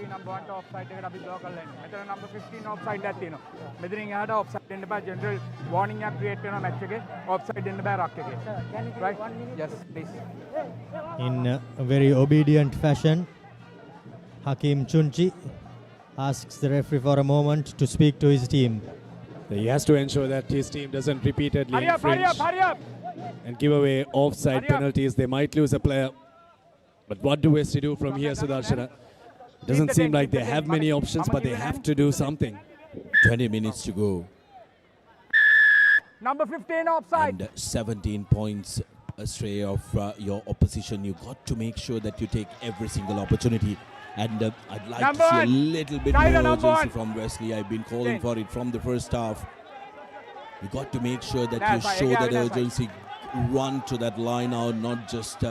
number 1 offside number 15 offside that had offside in the general warning create match offside in the right? Yes, please. In a very obedient fashion, Hakim Chunchi asks the referee for a moment to speak to his team. He has to ensure that his team doesn't repeatedly infringe hurry up. and give away offside penalties. They might lose a player. But what do Wesley do from here, Sudarshana? Doesn't seem like they have many options, but they have to do something. 20 minutes to go. Number 15 offside. And 17 points astray of your opposition. You got to make sure that you take every single opportunity. And I'd like to see a little bit more urgency from Wesley. I've been calling for it from the first half. You got to make sure that you show that urgency, run to that line out, not just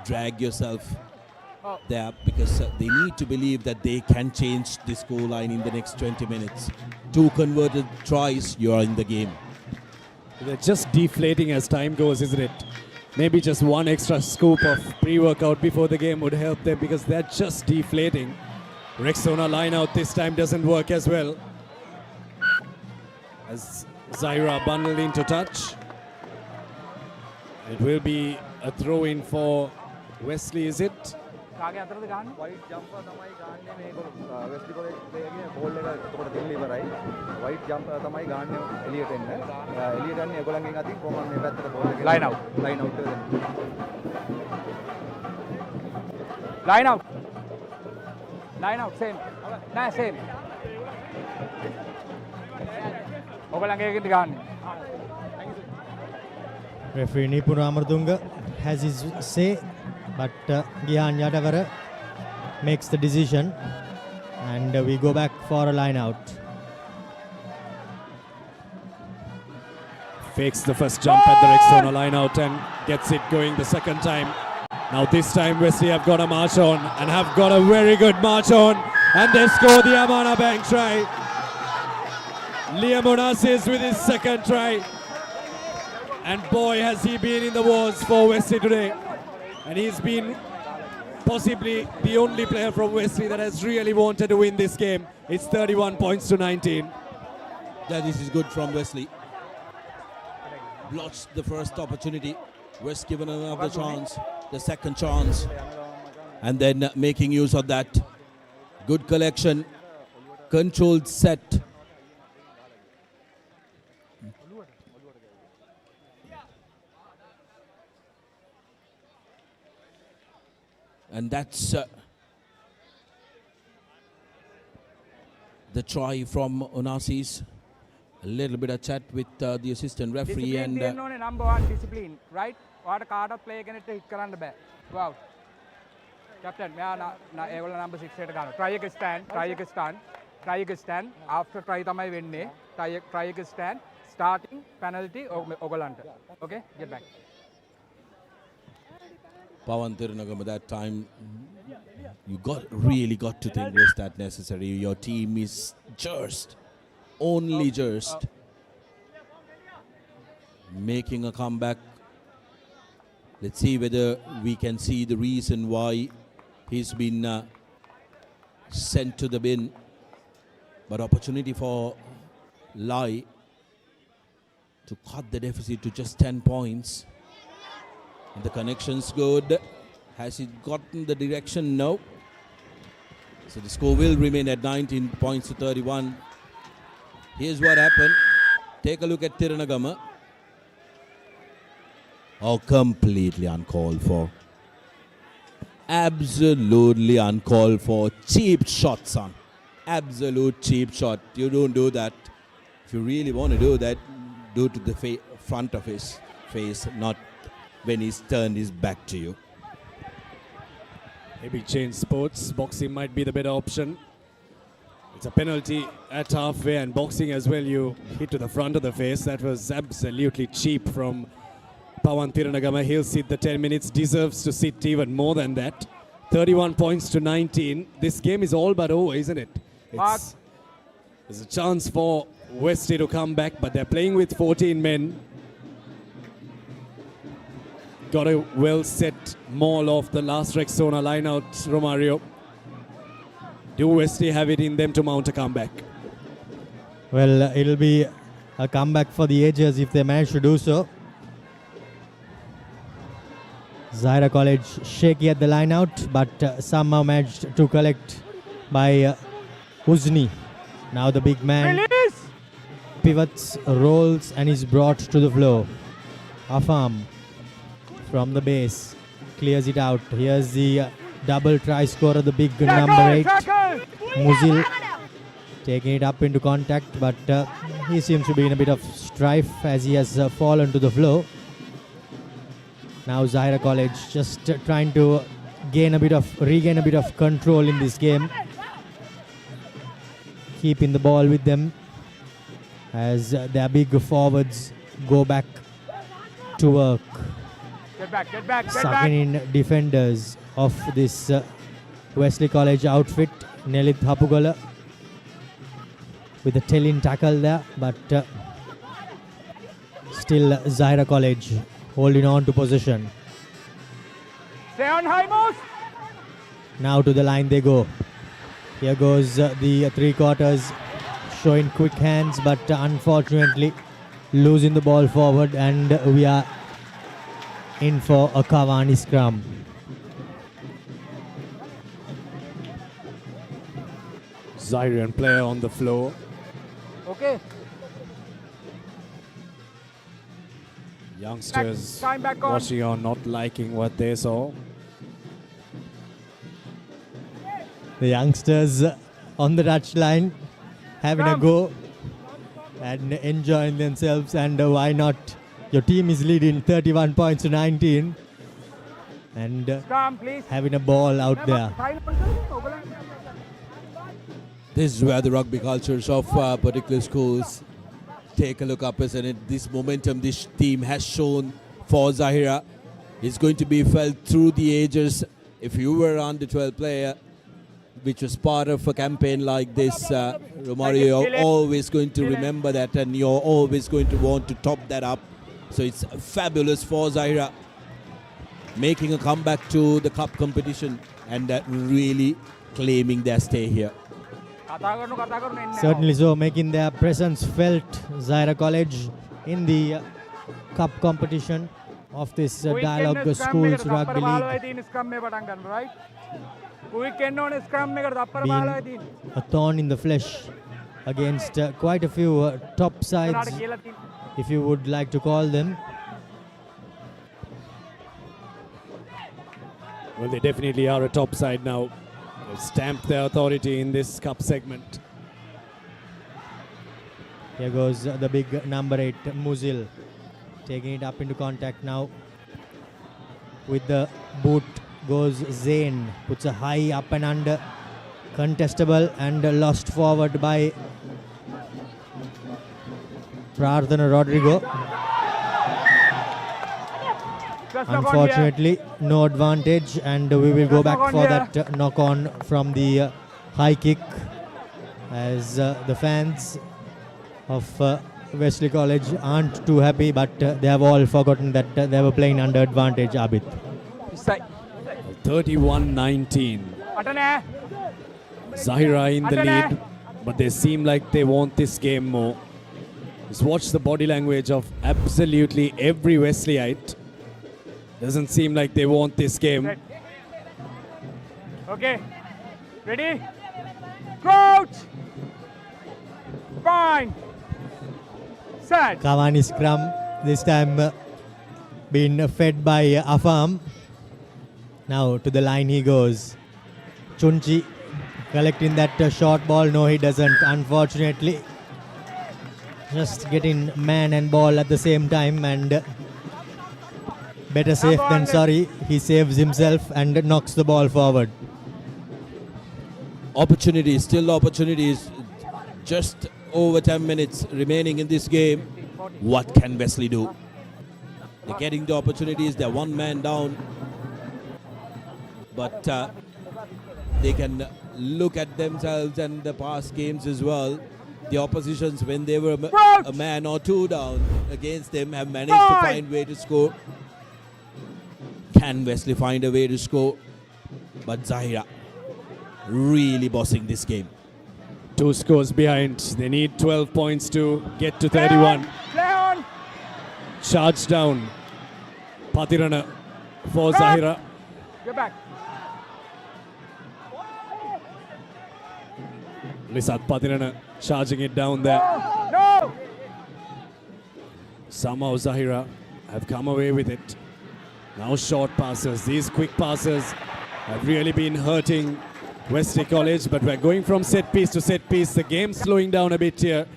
drag yourself there, because they need to believe that they can change the score line in the next 20 minutes. 2 converted tries, you are in the game. They're just deflating as time goes, isn't it? Maybe just one extra scoop of pre-workout before the game would help them, because they're just deflating. Rexona line out this time doesn't work as well. As Zahira bundled into touch. It will be a throw-in for Wesley, is it? කාගේ අතරද ගහන්නේ? White ජම්පර් තමයි ගහන්නේ මේගොල්ලෝ Wesley college ප්ලේයර්ගේ ball එක එතකොට දෙන්න ඉවරයි. White ජම්පර් තමයි ගහන්නේ එළියට එන්න. එළියට යන්නේ ඒගොල්ලන්ගෙන් අතින් කොහොමද මේ පැත්තට බෝල් එක ලයින් අවුට්. ලයින් අවුට් එක දෙන්න. Line out. Line out same. නෑ සේම්. ඔයගොල්ලන්ගේ එකකින්ද ගහන්නේ. Referee Nipun Amartunga has his say, but Gihan Yadavara makes the decision, and we go back for a line out. Fakes the first jump at the Rexona line out and gets it going the second time. Now this time Wesley have got a march on and have got a very good march on, and they score the Amana Bank try. Liam Onassis with his second try. And boy, has he been in the wars for Wesley today. And he's been possibly the only player from Wesley that has really wanted to win this game. It's 31 points to 19. Yeah, this is good from Wesley. Blotched the first opportunity. West given another chance, the second chance. And then making use of that. Good collection, controlled set. And that's the try from Onassis. A little bit of chat with the assistant referee. Discipline And තියෙන්න number 1 discipline, right? ඔයාට කාටවත් play කෙනෙක්ට hit කරන්න බෑ. Go out. Captain, මෙයා ඒගොල්ලෝ number 6 එකට ගන්නවා. Try එක stand, try එක stand, try එක stand. After try තමයි වෙන්නේ. Try එක stand. Starting penalty ඔයගොල්ලන්ට. Okay? Get back. Pawan Tirunagama, that time you really got to think, was that necessary? Your team is just, only just making a comeback. Let's see whether we can see the reason why he's been sent to the bin. But opportunity for Lai to cut the deficit to just 10 points. The connection's good. Has it gotten the direction? No. So the score will remain at 19 points to 31. Here's what happened. Take a look at Tirunagama. Oh, completely uncalled for. Absolutely uncalled for. Cheap shot, son. Absolute cheap shot. You don't do that. If you really want to do that, do it to the front of his face, not when he's turned his back to you. Maybe change sports. Boxing might be the better option. It's a penalty at halfway, and boxing as well. You hit to the front of the face. That was absolutely cheap from Pawan Tirunagama. He'll sit the 10 minutes. Deserves to sit even more than that. 31 points to 19. This game is all but over, isn't it? There's a chance for Wesley to come back, but they're playing with 14 men. Got a well-set maul off the last Rexona line out, Romario. Do Wesley have it in them to mount a comeback? Well, it'll be a comeback for the Edgers if they manage to do so. Zahira College shaky at the line out, but somehow managed to collect by Uzni. Now the big man pivots, rolls, and is brought to the floor. Afam from the base clears it out. Here's the double try scorer, the big number 8, Muzil, taking it up into contact, but he seems to be in a bit of strife as he has fallen to the floor. Now Zahira College just trying to regain a bit of control in this game, keeping the ball with them as their big forwards go back to work. Get back. Sucking in defenders of this Wesley College outfit. Nelith Hapugala with a telling tackle there, but still Zahira College holding on to possession. Stay on high, Moose. Now to the line they go. Here goes the three quarters, showing quick hands, but unfortunately losing the ball forward, and we are in for a Cavani scrum. Zahirian player on the floor. Okay. Youngsters Time back on. watching on, not liking what they saw. The youngsters on the touchline having a go and enjoying themselves, and why not? Your team is leading 31 points to 19 and having a ball out there. This is where the rugby cultures of particular schools take a look up, isn't it? This momentum this team has shown for Zahira is going to be felt through the ages. If you were under 12 player, which was part of a campaign like this, Romario, you're always going to remember that, and you're always going to want to top that up. So it's fabulous for Zahira, making a comeback to the cup competition and really claiming their stay here. Certainly so, making their presence felt, Zahira College, in the cup competition of this Dialog Schools Rugby League. Being a thorn in the flesh against quite a few top sides, if you would like to call them. Well, they definitely are a top side now. They've stamped their authority in this cup segment. Here goes the big number 8, Muzil, taking it up into contact now. With the boot goes Zain, puts a high up and under, contestable and lost forward by Prarthana Rodrigo. Unfortunately, no advantage, and we will go back for that knock on from the high kick, as the fans of Wesley College aren't too happy, but they have all forgotten that they were playing under advantage, Abid. 31-19. Zahira in the lead, but they seem like they want this game more. Just watch the body language of absolutely every Wesleyite. Doesn't seem like they want this game. Okay. Ready? Crouch! Fine. Set. Cavani scrum, this time being fed by Afam. Now to the line he goes. Chunchi collecting that short ball. No, he doesn't, unfortunately. Just getting man and ball at the same time, and better safe than sorry. He saves himself and knocks the ball forward. Opportunities, still opportunities. Just over 10 minutes remaining in this game. What can Wesley do? They're getting the opportunities. They're one man down. But they can look at themselves and the past games as well. The oppositions, when they were a man or two down against them, have managed to find a way to score. Can Wesley find a way to score? But Zahira really bossing this game. 2 scores behind. They need 12 points to get to 31. Charge down. Patirana for Zahira. Get back. Lisat Patirana charging it down there. No! Somehow Zahira have come away with it. Now short passes. These quick passes have really been hurting Wesley College, but we're going from set piece to set piece. The game's slowing down a bit here.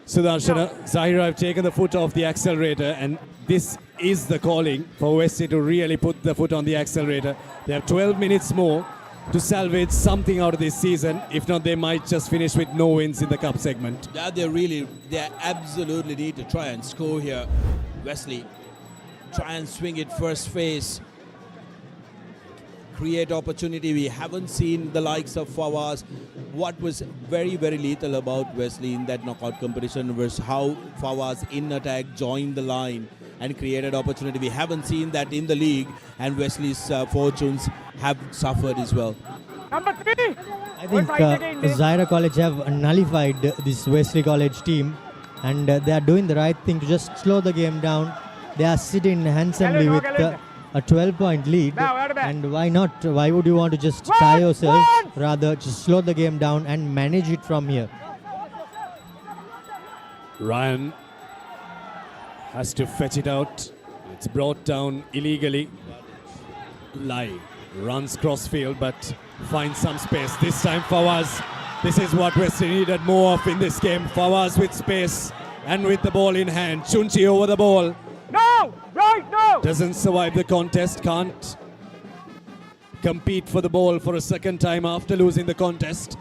Sudarshana, Zahira have taken the foot off the accelerator, and this is the calling for Wesley to really put the foot on the accelerator. They have 12 minutes more to salvage something out of this season. If not, they might just finish with no wins in the cup segment. Yeah, they absolutely need to try and score here. Wesley, try and swing it first phase. Create opportunity. We haven't seen the likes of Fawaz. What was very, very lethal about Wesley in that knockout competition was how Fawaz in attack joined the line and created opportunity. We haven't seen that in the league, and Wesley's fortunes have suffered as well. Number 3. I think Zahira College have nullified this Wesley College team, and they are doing the right thing to just slow the game down. They are sitting handsomely with a 12-point lead, And why not? Why would you want to just tie yourself? Rather, just slow the game down and manage it from here. Ryan has to fetch it out. It's brought down illegally. Lai runs crossfield but finds some space. This time Fawaz. This is what Wesley needed more of in this game. Fawaz with space and with the ball in hand. Chunchi over the ball. No! Right, no! Doesn't survive the contest. Can't compete for the ball for a second time after losing the contest.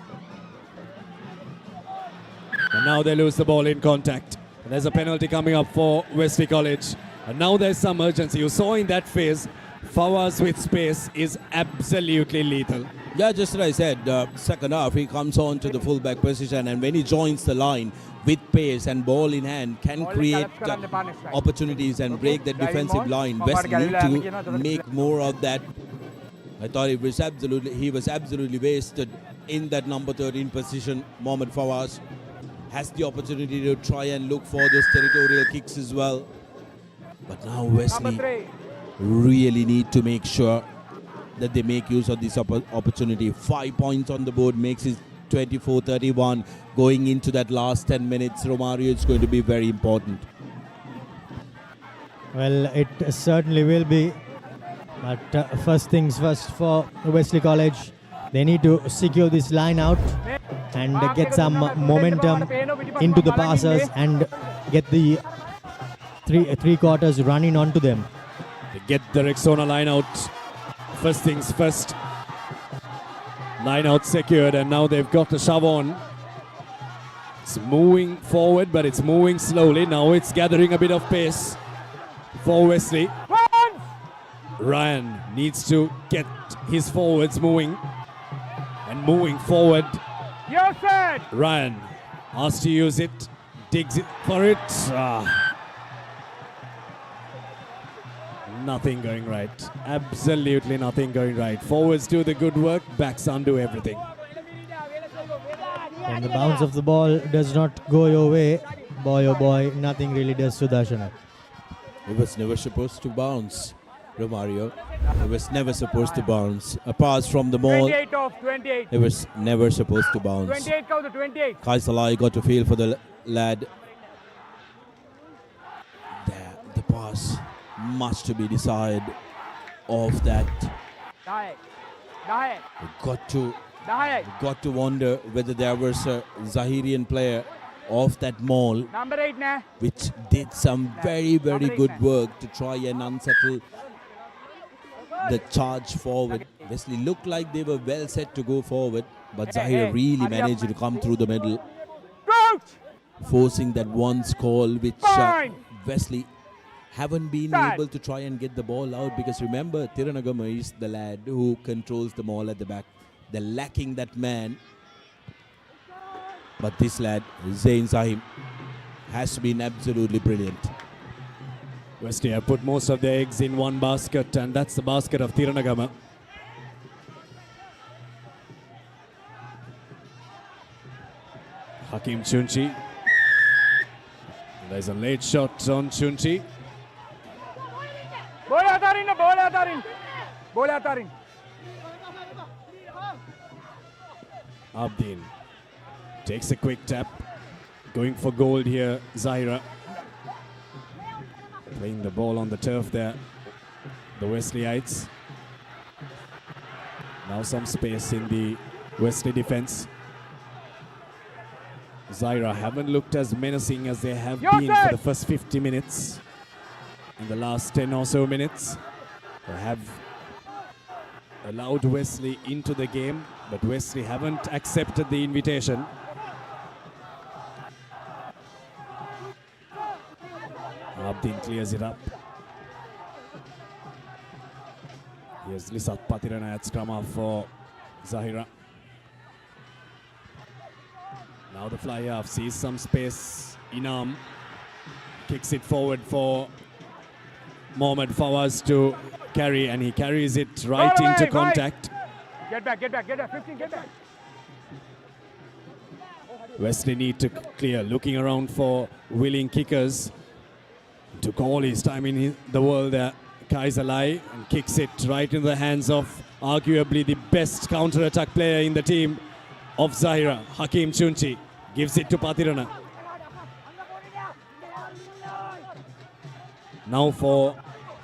And now they lose the ball in contact. And there's a penalty coming up for Wesley College. And now there's some urgency. You saw in that phase, Fawaz with space is absolutely lethal. Yeah, just as I said, second half he comes on to the fullback position, and when he joins the line with pace and ball in hand, can create opportunities and break the defensive line. Wesley need to make more of that. I thought he was absolutely wasted in that number 13 position. Mohamed Fawaz has the opportunity to try and look for those territorial kicks as well. But now Wesley really need to make sure that they make use of this opportunity. 5 points on the board makes it 24-31. Going into that last 10 minutes, Romario, is going to be very important. Well, it certainly will be. But first things first for Wesley College. They need to secure this line out and get some momentum into the passers and get the three quarters running onto them. They get the Rexona line out. First things first. Line out secured, and now they've got the shove on. It's moving forward, but it's moving slowly. Now it's gathering a bit of pace for Wesley. Ryan needs to get his forwards moving and moving forward. Ryan has to use it, digs it for it. Nothing going right. Absolutely nothing going right. Forwards do the good work, backs undo everything. When the bounce of the ball does not go your way, boy oh boy, nothing really does, Sudarshana. It was never supposed to bounce, Romario. It was never supposed to bounce. A pass from the ball. 28 off, 28. It was never supposed to bounce. 28 counter, 28. Kaisalai got to feel for the lad. There, the pass. Much to be decided of that. Got to wonder whether there was a Zahirian player off that mall, Number 8 na. which did some very good work to try and unsettle the charge forward. Wesley looked like they were well set to go forward, but Zahira really managed to come through the middle, forcing that once call, which Wesley haven't been able to try and get the ball out, because remember, Tiranagama is the lad who controls the ball at the back. They're lacking that man. But this lad, Zain Sahim, has been absolutely brilliant. Wesley have put most of their eggs in one basket, and that's the basket of Tiranagama. Hakim Chunchi. There's a late shot on Chunchi. Abdin takes a quick tap. Going for gold here, Zahira. Playing the ball on the turf there, the Wesleyites. Now some space in the Wesley defense. Zahira haven't looked as menacing as they have been for the first 50 minutes. In the last 10 or so minutes, they have allowed Wesley into the game, but Wesley haven't accepted the invitation. Abdin clears it up. Here's Lisat Patirana at scrum half for Zahira. Now the fly half sees some space. Inam kicks it forward for Mohamed Fawaz to carry, and he carries it right into contact. Get back, 15, get back. Wesley need to clear, looking around for willing kickers. Took all his time in the world there. Kaisalai and kicks it right into the hands of arguably the best counter-attack player in the team of Zahira, Hakim Chunchi. Gives it to Patirana. Now for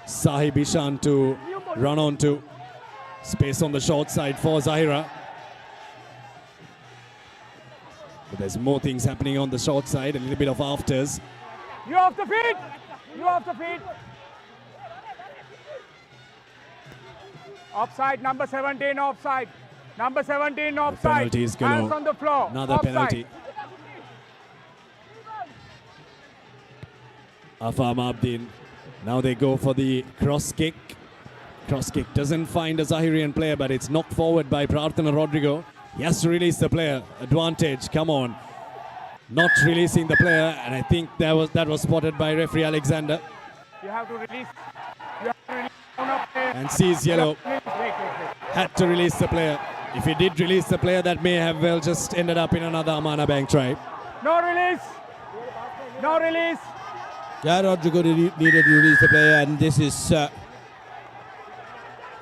Sahib Ishan to run on to. Space on the short side for Zahira. But there's more things happening on the short side, a little bit of afters. You off the feet! You off the feet! Offside, number 17 offside. Number 17 offside. Penalty is going Hands on the floor. Another offside. penalty. Afam Abdin. Now they go for the cross kick. Cross kick doesn't find a Zahirian player, but it's knocked forward by Prarthana Rodrigo. He has to release the player. Advantage, come on. Not releasing the player, and I think that was spotted by referee Alexander. You have to release. You have to release one of the- And sees yellow. Wait. Had to release the player. If he did release the player, that may have well just ended up in another Amana Bank try. No release. No release. Yeah, Rodrigo needed to release the player, and this is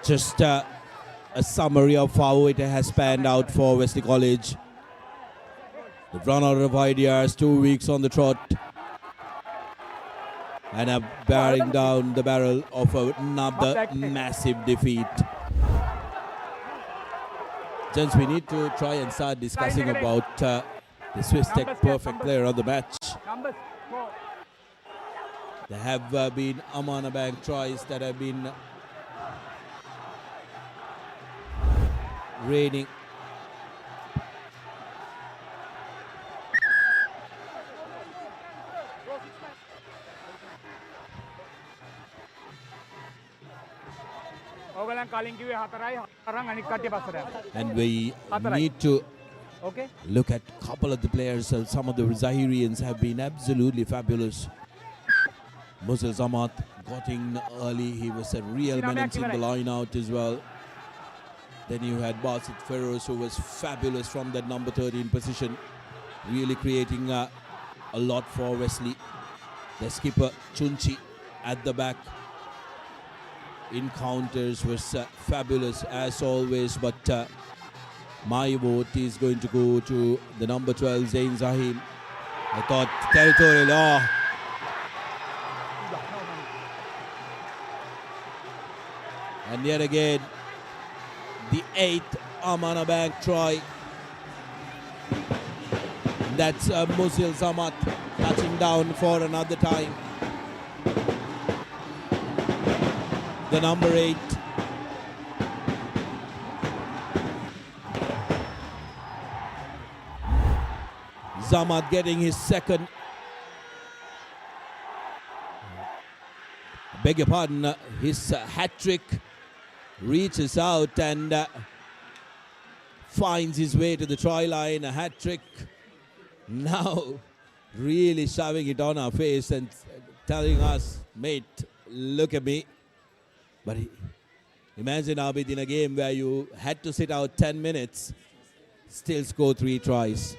just a summary of how it has panned out for Wesley College. They've run out of ideas, 2 weeks on the trot, and are bearing down the barrel of another massive defeat. Gents, we need to try and start discussing about the Swiss Tech perfect player of the match. Number 4. There have been Amana Bank tries that have been raining. And we need to look at a couple of the players. Some of the Zahirians have been absolutely fabulous. Musil Zamat got in early. He was a real menace in the line out as well. Then you had Basit Feroz, who was fabulous from that number 13 position, really creating a lot for Wesley. The skipper Chunchi at the back encounters was fabulous as always, but my vote is going to go to the number 12 Zain Zahim. I thought territorial. And yet again, the 8th Amana Bank try. That's Musil Zamat touching down for another time. The number 8. Zamat getting his second. Beg your pardon, his hat trick. Reaches out and finds his way to the try line. A hat trick. Now really shoving it on our face and telling us, mate, look at me. But imagine Abid in a game where you had to sit out 10 minutes, still score 3 tries.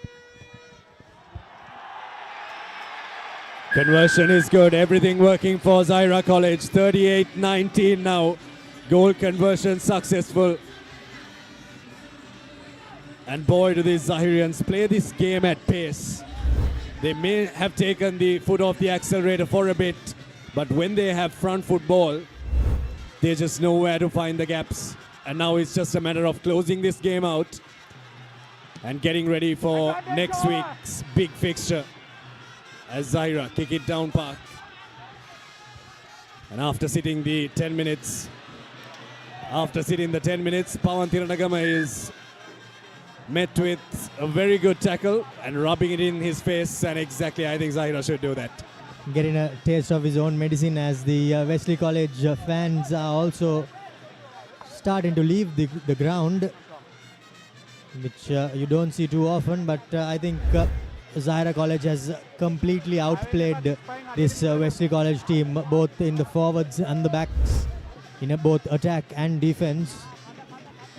Conversion is good. Everything working for Zahira College. 38-19 now. Goal conversion successful. And boy, do these Zahirians play this game at pace. They may have taken the foot off the accelerator for a bit, but when they have front foot ball, they just know where to find the gaps. And now it's just a matter of closing this game out and getting ready for next week's big fixture. As Zahira kick it down park. And after sitting the 10 minutes, Pawan Tiranagama is met with a very good tackle and rubbing it in his face, and exactly I think Zahira should do that. Getting a taste of his own medicine, as the Wesley College fans are also starting to leave the ground, which you don't see too often, but I think Zahira College has completely outplayed this Wesley College team, both in the forwards and the backs, in both attack and defense.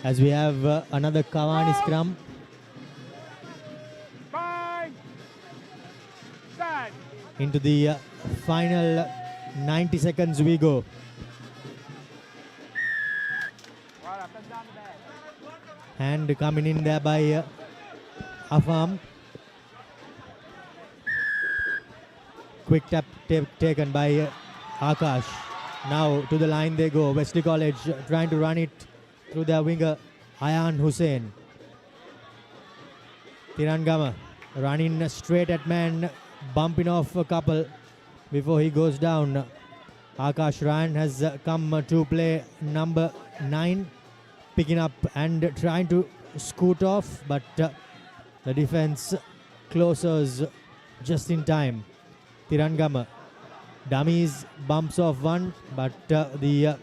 As we have another Kawani scrum. Into the final 90 seconds we go. Hand coming in there by Afam. Quick tap taken by Akash. Now to the line they go. Wesley College trying to run it through their winger Ayan Hussain. Tirangama running straight at man, bumping off a couple before he goes down. Akash Ryan has come to play number 9, picking up and trying to scoot off, but the defense closes just in time. Tirangama dummies, bumps off one, but the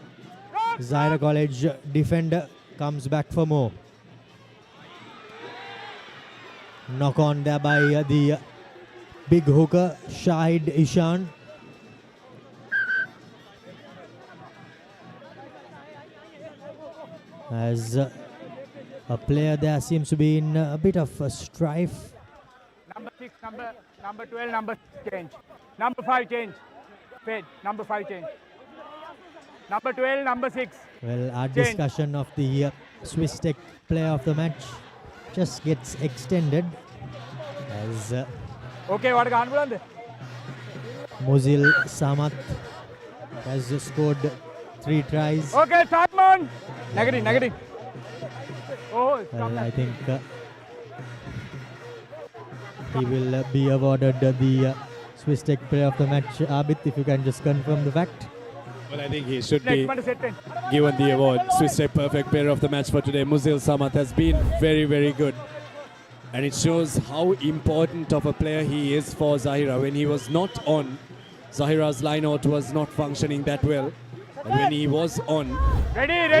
Zahira College defender comes back for more. Knock on there by the big hooker Shahid Ishan. As a player there seems to be in a bit of a strife. Number 6, number 12, number 6 change. Number 5 change. Fed, number 5 change. Number 12, number 6. Well, our change. discussion of the Swiss Tech player of the match just gets extended as Okay, what ගන්න බලන්න? Muzil Samat has scored 3 tries. Okay, time on. Negative. Oh, Well, I think he will be awarded the Swiss Tech player of the match. Abid, if you can just confirm the fact. Well, I think he should be given the award. Swiss Tech perfect player of the match for today. Muzil Samat has been very, very good. And it shows how important of a player he is for Zahira. When he was not on, Zahira's line-out was not functioning that well. But when he was on, he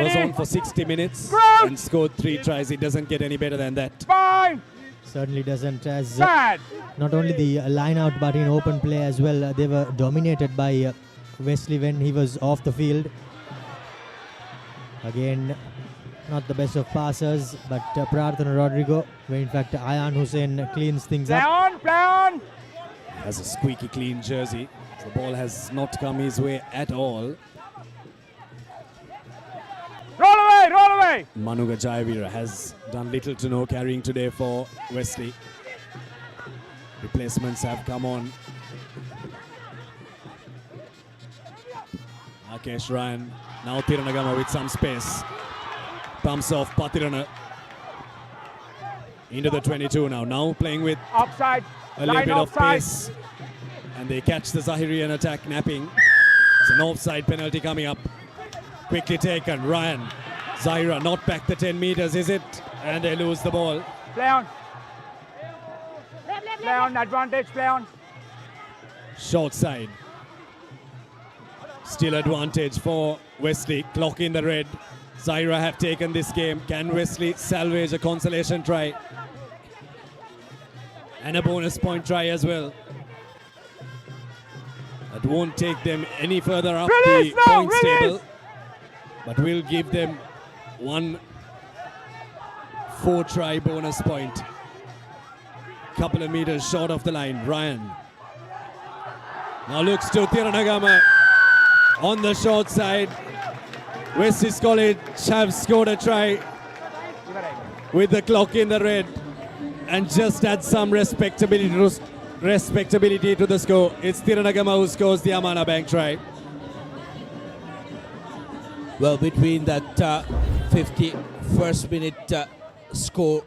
was on for 60 minutes and scored 3 tries. It doesn't get any better than that. Fine. Certainly doesn't, as not only the line-out but in open play as well. They were dominated by Wesley when he was off the field. Again, not the best of passers, but Prarthana Rodrigo, where in fact Ayan Hussain cleans things up. Play on! Has a squeaky clean jersey. The ball has not come his way at all. Roll away! Manuga Jayavira has done little to no carrying today for Wesley. Replacements have come on. Akesh Ryan, now Tiranagama with some space. Pumps off Patirana. Into the 22 now. Now playing with offside. A little bit of pace. And they catch the Zahirian attack napping. It's an offside penalty coming up. Quickly taken. Ryan. Zahira not back the 10 meters, is it? And they lose the ball. Play on. Play on. Advantage. Play on. Short side. Still advantage for Wesley. Clock in the red. Zahira have taken this game. Can Wesley salvage a consolation try? And a bonus point try as well. That won't take them any further up the points table. But will give them 1 4-try bonus point. Couple of meters short of the line. Ryan. Now looks to Tiranagama on the short side. Wesley College have scored a try with the clock in the red and just add some respectability to the score. It's Tiranagama who scores the Amana Bank try. Well, between that 51st minute score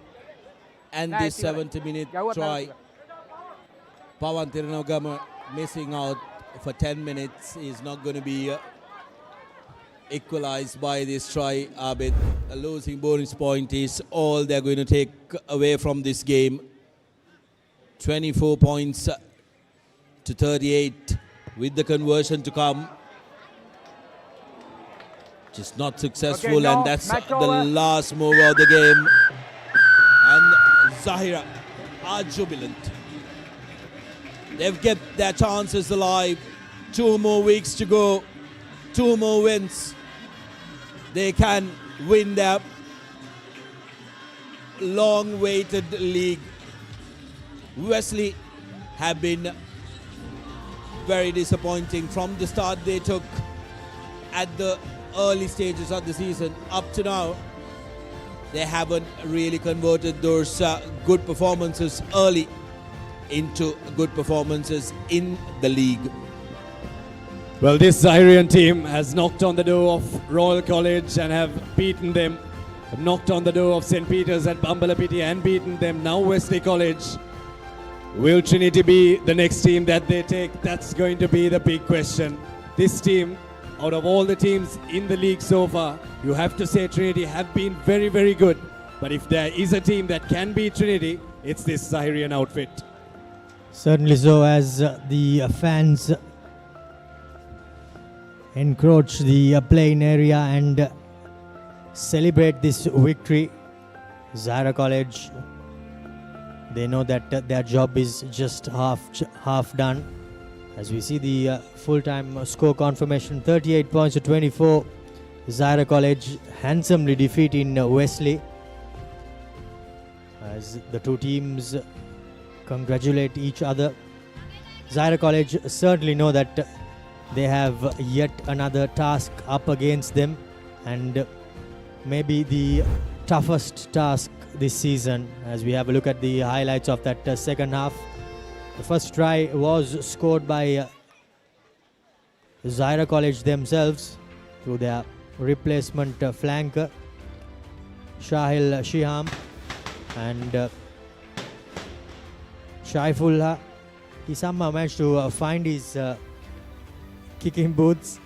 and this 70-minute try, Pawan Tiranagama missing out for 10 minutes is not going to be equalized by this try. Abid, a losing bonus point is all they're going to take away from this game. 24 points to 38 with the conversion to come. Just not successful, Okay, and that's the last move of the game. And Zahira are jubilant. They've kept their chances alive. 2 more weeks to go. 2 more wins. They can win their long-awaited league. Wesley have been very disappointing from the start they took at the early stages of the season up to now. they haven't really converted those good performances early into good performances in the league. Well, this Zahirian team has knocked on the door of Royal College and have beaten them. Have knocked on the door of St. Peter's at Bambalapiti and beaten them. Now Wesley College. Will Trinity be the next team that they take? That's going to be the big question. This team, out of all the teams in the league so far, you have to say Trinity have been very, very good. But if there is a team that can beat Trinity, it's this Zahirian outfit. Certainly so, as the fans encroach the playing area and celebrate this victory. Zahira College, they know that their job is just half done. As we see the full-time score confirmation, 38 points to 24. Zahira College handsomely defeating Wesley. As the two teams congratulate each other. Zahira College certainly know that they have yet another task up against them, and maybe the toughest task this season. As we have a look at the highlights of that second half, the first try was scored by Zahira College themselves through their replacement flanker Shahil Shiham, and Shaifullah, he somehow managed to find his kicking boots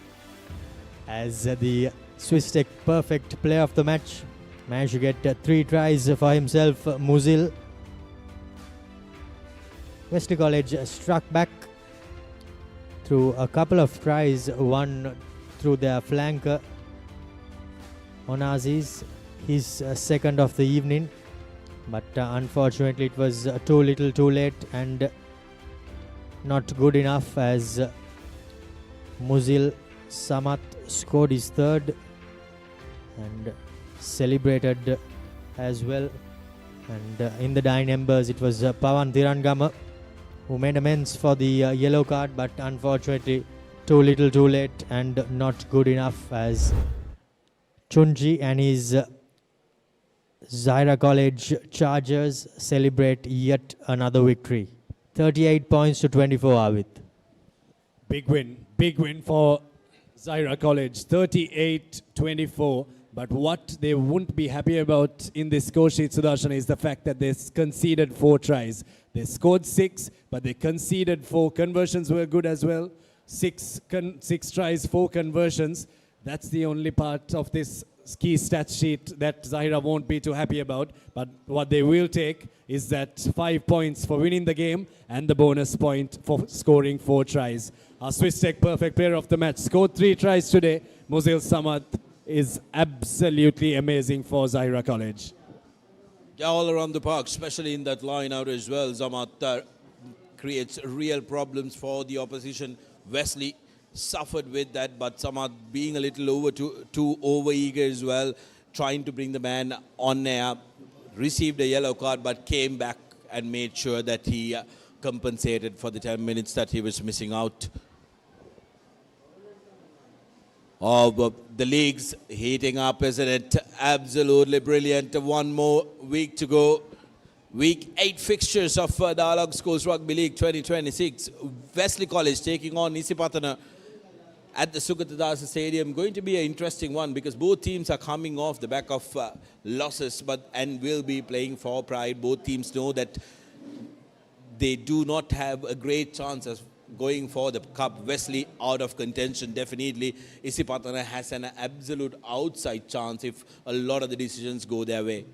as the Swiss Tech perfect player of the match. Managed to get 3 tries for himself, Muzil. Wesley College struck back through a couple of tries, one through their flanker Onaziz, his second of the evening, but unfortunately it was too little too late and not good enough, as Muzil Samat scored his third and celebrated as well. And in the dying embers, it was Pawan Thirangama who made amends for the yellow card, but unfortunately too little too late and not good enough, as Chunji and his Zahira College Chargers celebrate yet another victory. 38 points to 24, Avit. Big win for Zahira College, 38-24. But what they won't be happy about in this score sheet, Sudarshan, is the fact that they conceded 4 tries. They scored 6, but they conceded 4. Conversions were good as well. 6 tries, 4 conversions. That's the only part of this key stat sheet that Zahira won't be too happy about. But what they will take is that 5 points for winning the game and the bonus point for scoring 4 tries. Our Swiss Tech perfect player of the match scored 3 tries today. Muzil Samad is absolutely amazing for Zahira College. Yeah, all around the park, especially in that line out as well. Zamat creates real problems for the opposition. Wesley suffered with that, but Samad being a little too over-eager as well, trying to bring the man on air, received a yellow card, but came back and made sure that he compensated for the 10 minutes that he was missing out. Oh, the league's heating up, isn't it? Absolutely brilliant. One more week to go. Week 8 fixtures of Dialog Schools Rugby League 2026. Wesley College taking on Isipatana at the Sugatadasa Stadium. Going to be an interesting one because both teams are coming off the back of losses and will be playing for pride. Both teams know that they do not have a great chance of going for the cup. Wesley out of contention, definitely. Isipatana has an absolute outside chance if a lot of the decisions go their way.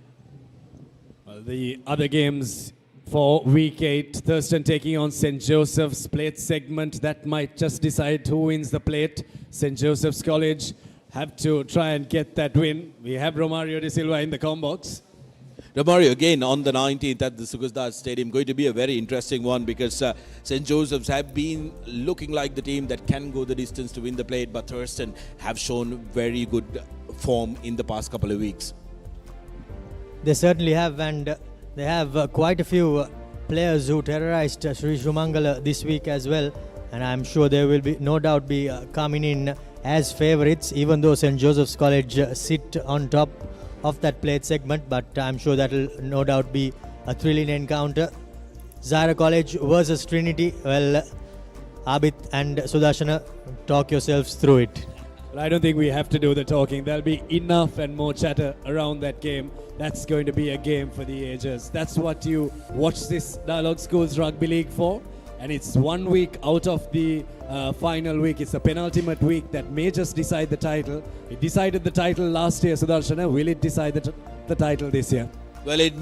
Well, the other games for week 8, Thurston taking on St. Joseph's plate segment. That might just decide who wins the plate. St. Joseph's College have to try and get that win. We have Romario de Silva in the combox. Romario again on the 19th at the Sugatadasa Stadium. Going to be a very interesting one because St. Joseph's have been looking like the team that can go the distance to win the plate, but Thurston have shown very good form in the past couple of weeks. They certainly have, and they have quite a few players who terrorized Sri Shumangala this week as well, and I'm sure they will be no doubt be coming in as favourites, even though St. Joseph's College sit on top of that plate segment, but I'm sure that will no doubt be a thrilling encounter. Zahira College versus Trinity. Well, Abid and Sudarshana, talk yourselves through it. Well, I don't think we have to do the talking. There'll be enough and more chatter around that game. That's going to be a game for the ages. That's what you watch this Dialog Schools Rugby League for. And it's 1 week out of the final week. It's a penultimate week that may just decide the title. It decided the title last year, Sudarshana. Will it decide the title this year? Well, it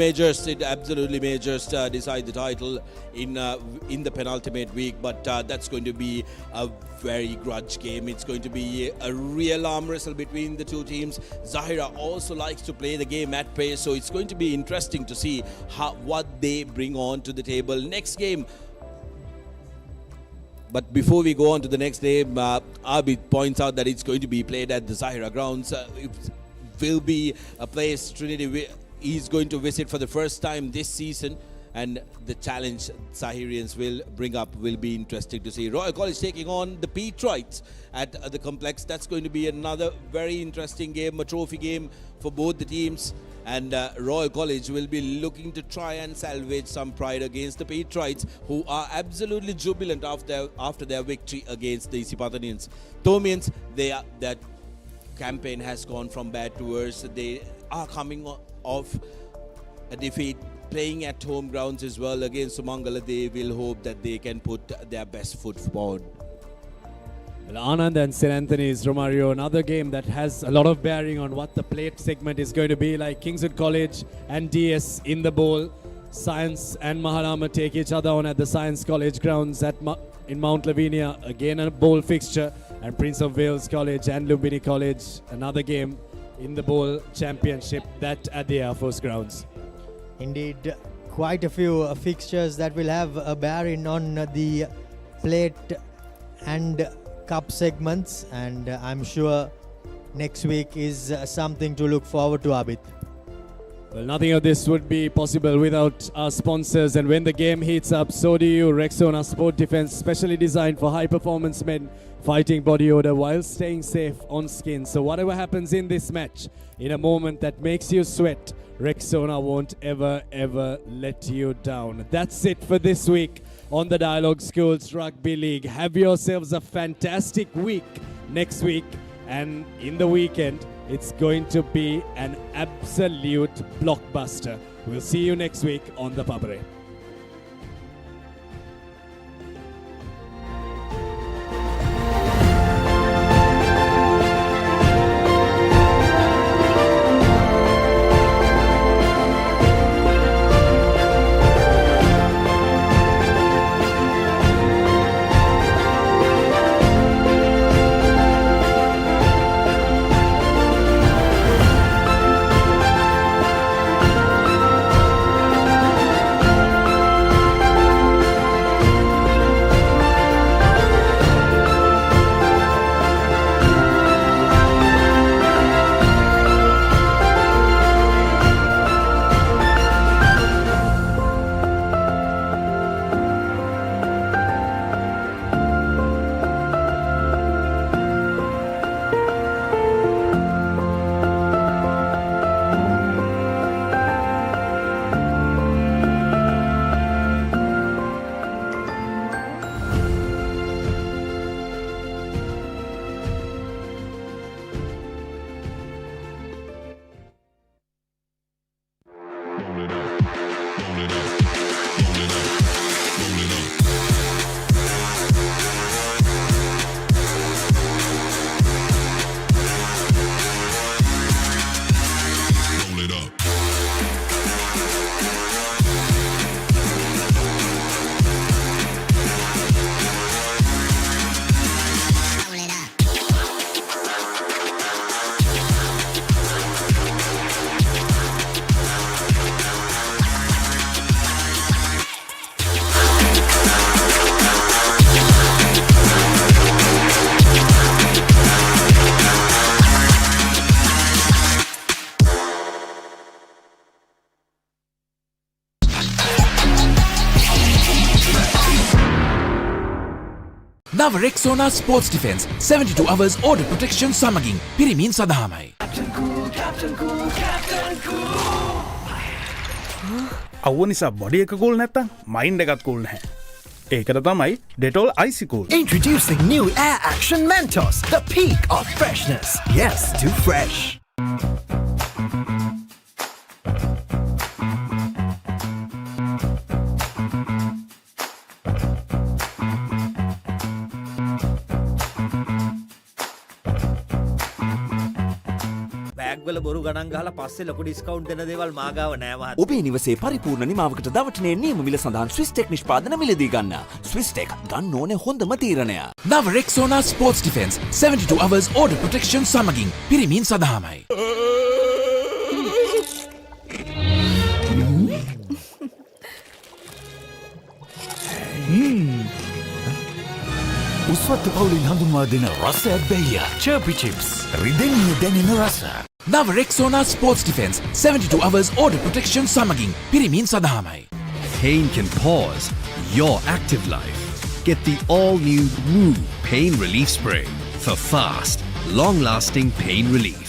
absolutely may just decide the title in the penultimate week, but that's going to be a very grudge game. It's going to be a real arm wrestle between the two teams. Zahira also likes to play the game at pace, so it's going to be interesting to see what they bring on to the table. Next game. But before we go on to the next game, Abid points out that it's going to be played at the Zahira grounds. It will be a place Trinity is going to visit for the first time this season, and the challenge Zahirians will bring up will be interesting to see. Royal College taking on the Patrites at the complex. That's going to be another very interesting game, a trophy game for both the teams, and Royal College will be looking to try and salvage some pride against the Patrites, who are absolutely jubilant after their victory against the Isipathanians. Thomians, that campaign has gone from bad to worse. They are coming off a defeat, playing at home grounds as well against Sumangala. They will hope that they can put their best foot forward. Well, Anand and St. Anthony's, Romario, another game that has a lot of bearing on what the plate segment is going to be like. Kingswood College and DS in the bowl. Science and Maharama take each other on at the Science College grounds in Mount Lavinia. Again, a bowl fixture. And Prince of Wales College and Lumbini College, another game in the bowl championship, that at the Air Force grounds. Indeed, quite a few fixtures that will have a bearing on the plate and cup segments, and I'm sure next week is something to look forward to, Abid. Well, nothing of this would be possible without our sponsors, and when the game heats up, so do you. Rexona Sport Defense, specially designed for high-performance men fighting body odor while staying safe on skin. So whatever happens in this match, in a moment that makes you sweat, Rexona won't ever let you down. That's it for this week on the Dialog Schools Rugby League. Have yourselves a fantastic week next week, and in the weekend, it's going to be an absolute blockbuster. We'll see you next week on the Papare. නව Rexona sports defence 72 hours order protection සමගින් පිරිමින් සඳහාමයි. අවුව නිසා body එක cool නැත්තම් mind එකත් cool නැහැ. ඒකට තමයි Dettol Icy Cool. Introducing new Air Action Mentos, the peak of freshness. Yes, too fresh. බෑග්වල බොරු ගණන් ගහලා පස්සේ ලොකු ඩිස්කවුන්ට් දෙන දේවල් මාගාව නෑ මහත්තයා. ඔබේ නිවසේ පරිපූර්ණ නිමාවකට දවටනේ නියම මිල සඳහන් ස්විස්ටෙක් නිෂ්පාදන මිලදී ගන්න. ස්විස්ටෙක් ගන්න ඕනේ හොඳම තීරණය. නව Rexona sports defence 72 hours order protection සමගින් පිරිමින් සඳහාමයි. උස්වත්ත පවුලින් හඳුන්වා දෙන රසයක් බැයිය. Chirpy Chips. රිදෙන්නේ දැනෙන රස. නව Rexona sports defence 72 hours order protection සමගින් පිරිමින් සඳහාමයි. Pain can pause your active life. Get the all-new Woo Pain Relief Spray for fast, long-lasting pain relief.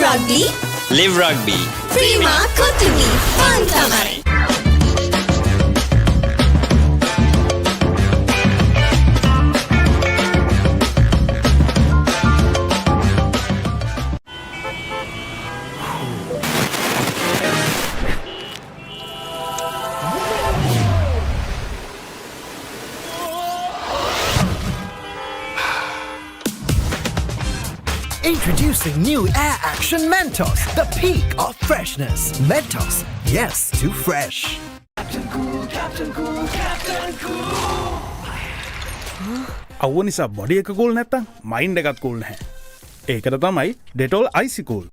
Rugby. Live Rugby. Prima Kotumi. Fun Tamari. Introducing new Air Action Mentos, the peak of freshness. Mentos, yes, too fresh. Captain Cool, Captain Cool, Captain Cool. අවුව නිසා body එක cool නැත්තම් mind එකත් cool නැහැ. ඒකට තමයි Dettol Icy Cool.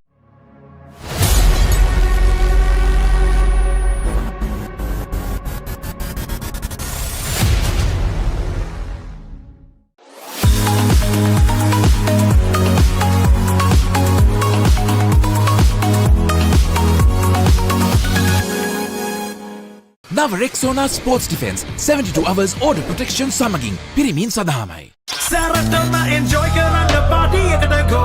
නව Rexona sports defence 72 hours order protection සමගින් පිරිමින් සඳහාමයි. සැරටම enjoy කරන්න party එකට go.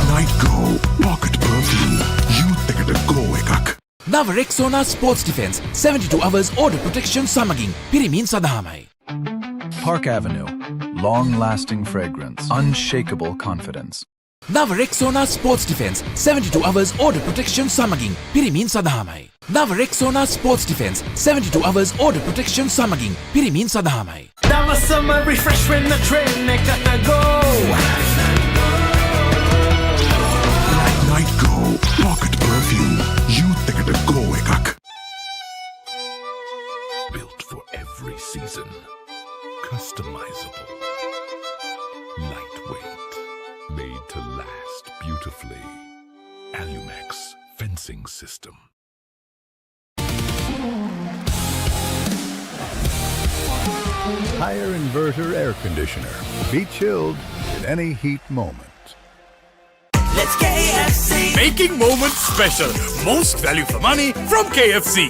Night Go Pocket Perfume Youth එකට go එකක්. නව Rexona sports defence 72 hours order protection සමගින් පිරිමින් සඳහාමයි. Park Avenue. Long-lasting fragrance. Unshakable confidence. නව Rexona sports defence 72 hours order protection සමගින් පිරිමින් සඳහාමයි. නව Rexona sports defence 72 hours order protection සමගින් පිරිමින් සඳහාමයි. දවසම refresh වෙන්න train එකට go. Night Go Pocket Perfume Youth එකට go එකක්. Built for every season. Customizable. Lightweight. Made to last beautifully. Alumex fencing system. Higher inverter air conditioner. Be chilled in any heat moment. Let's KFC. Making moments special. Most value for money from KFC.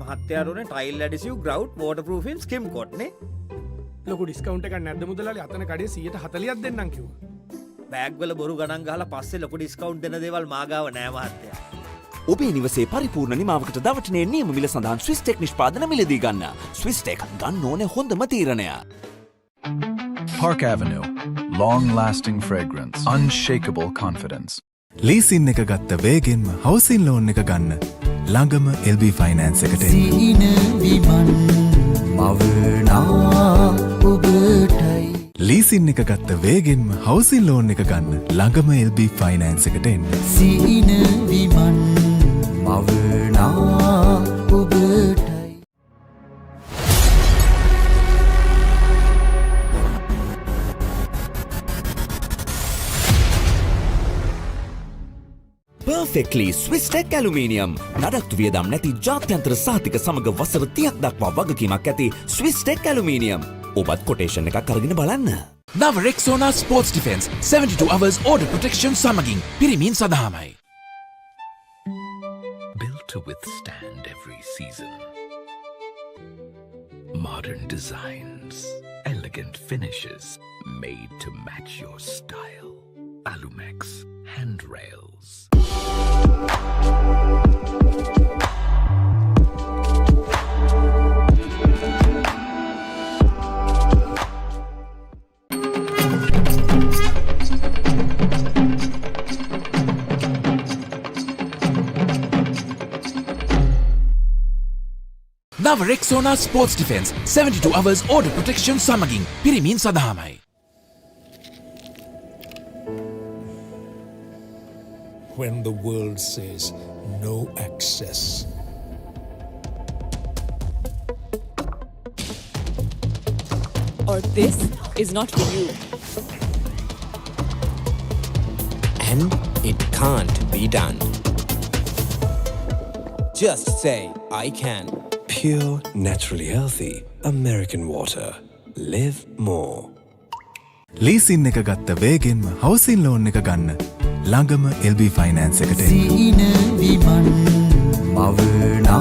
මහත්තයාරුනේ tile adhesive grout waterproofing skim coat නේ. ලොකු discount එකක් නැද්ද මුදලාලි? අතන කඩේ 140ක් දෙන්නම් කිව්වා. බෑග්වල බොරු ගණන් ගහලා පස්සේ ලොකු ඩිස්කවුන්ට් දෙන දේවල් මාගාව නෑ මහත්තයා. ඔබේ නිවසේ පරිපූර්ණ නිමාවකට දවටනේ නියම මිල සඳහන් ස්විස්ටෙක් නිෂ්පාදන මිලදී ගන්න. ස්විස්ටෙක් ගන්න ඕනේ හොඳම තීරණය. Park Avenue. Long-lasting fragrance. Unshakable confidence. Leasing එක ගත්ත වේගෙන්ම හවසින් ලෝන් එක ගන්න ළඟම LB ෆයිනෑන්ස් එකට එන්න. සීන විමන් මවනා ඔබටයි ලීසින් එක ගත්ත වේගෙන්ම හවුසින් ලෝන් එක ගන්න ළඟම LB ෆයිනෑන්ස් එකට එන්න. සීන විමන් මවනා ඔබටයි Perfectly Swiss Tech Aluminium නඩත්තු වියදම් නැති ජාත්‍යන්තර සහතික සමග වසර 30ක් දක්වා වගකීමක් ඇති Swiss Tech Aluminium ඔබත් කොටේෂන් එකක් අරගෙන බලන්න. නව Rexona Sports Defense 72 hours order protection සමගින් පිරිමින් සඳහාමයි. Built to withstand every season. Modern designs, elegant finishes, made to match your style. Alumex handrails. නව Rexona Sports Defense 72 hours order protection සමගින් පිරිමින් සඳහාමයි. When the world says no access. Or this is not for you. And it can't be done. Just say, I can. Pure, naturally healthy American water. Live more. Leasing එක ගත්ත වේගෙන්ම housing loan එක ගන්න ළඟම LB finance එකට එන්න. සීන විමන් මවනා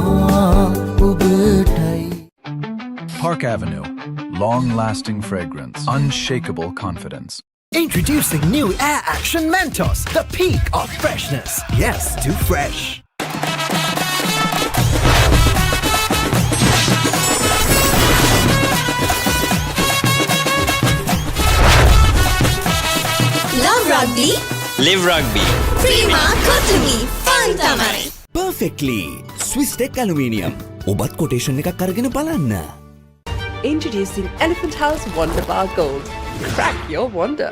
ඔබටයි Park Avenue. Long-lasting fragrance. Unshakable confidence. Introducing new Air Action Mentos, the peak of freshness. Yes, too fresh. Love Rugby. Live Rugby. Prima Kotumi. Fun තමයි. Perfectly Swiss Tech Aluminium ඔබත් quotation එකක් අරගෙන බලන්න. Introducing Elephant House Wonder Bar Gold. Crack your wonder.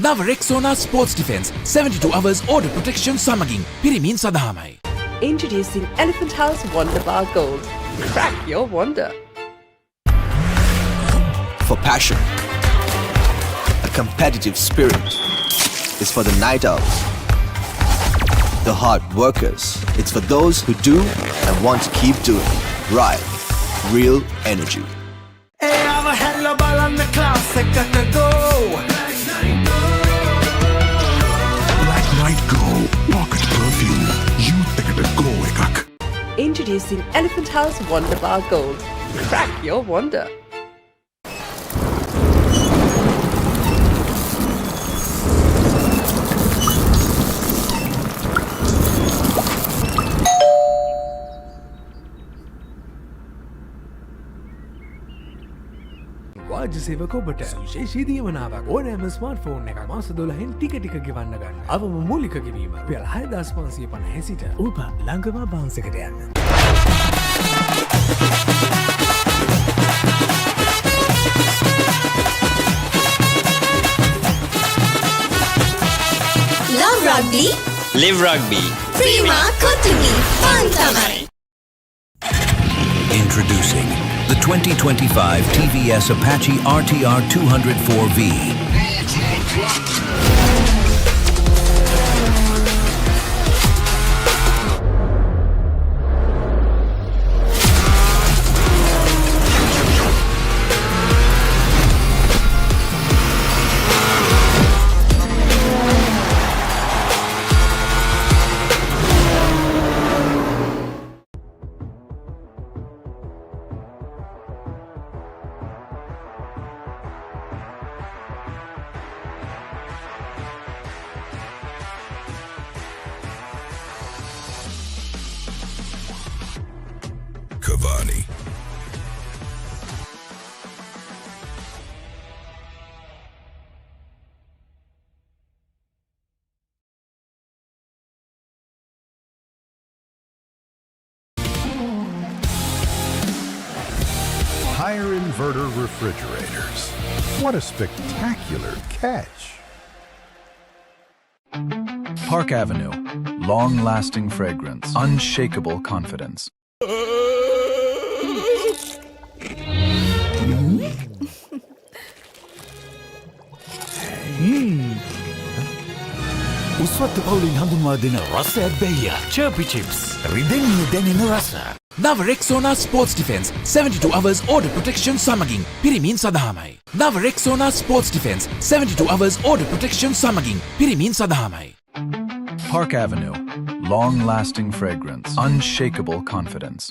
නව Rexona Sports Defense 72 hours order protection සමගින් පිරිමින් සඳහාමයි. Introducing Elephant House Wonder Bar Gold. Crack your wonder. For passion, a competitive spirit is for the night owls, the hard workers. It's for those who do and want to keep doing. Right, real energy. Black Night Go Pocket Perfume. Youth එකට go එකක්. Introducing Elephant House Wonder Bar Gold. Crack your wonder. වාජ්‍ය සේවක ඔබට විශේෂී දීමනාවක් ඕනෑම smartphone එකක් මාස 12න් ටික ටික ගෙවන්න ගන්න. අවම මූලික ගෙවීම රුපියල් 6550 සිට ඔබ ළඟම බාන්ස් එකට යන්න. Love Rugby. Live Rugby. Prima Kotumi. Fun තමයි. Introducing the 2025 TVS Apache RTR 204V. tire inverter refrigerators. What a spectacular catch! Park Avenue. Long-lasting fragrance. Unshakable confidence. උස්වත්ත පවුලින් හඳුන්වා දෙන රසයක් බැයිය චර්පි චිප්ස් රිදෙන්නේ දැනෙන රස නව Rexona sports defence 72 hours order protection සමගින් පිරිමින් සඳහාමයි. නව Rexona sports defence 72 hours order protection සමගින් පිරිමින් සඳහාමයි. Park Avenue. Long-lasting fragrance. Unshakable confidence.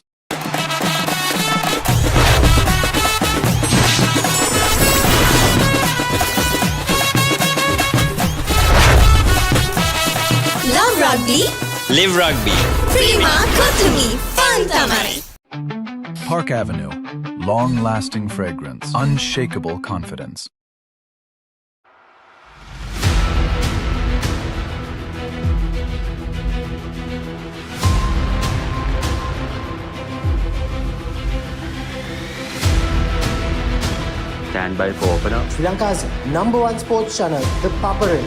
Love Rugby. Live Rugby. Prima Kotumi. Fun Tamari. Park Avenue. Long-lasting fragrance. Unshakable confidence. Stand by for opener. Sri Lanka's #1 sports channel, ThePapare.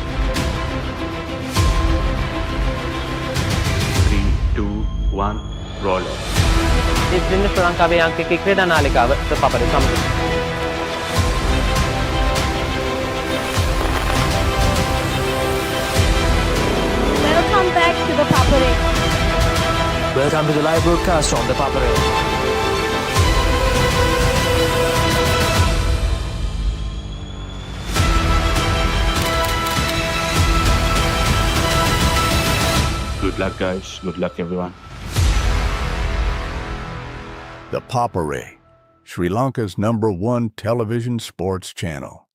3, 2, 1, roll off. ඉතින් ශ්‍රී ලංකාවේ අංකික ක්‍රීඩා නාලිකාව ThePapare සමග. Welcome back to ThePapare. Welcome to the live broadcast from ThePapare. Good luck, guys. Good luck, everyone. The Papare, Sri Lanka's #1 television sports channel.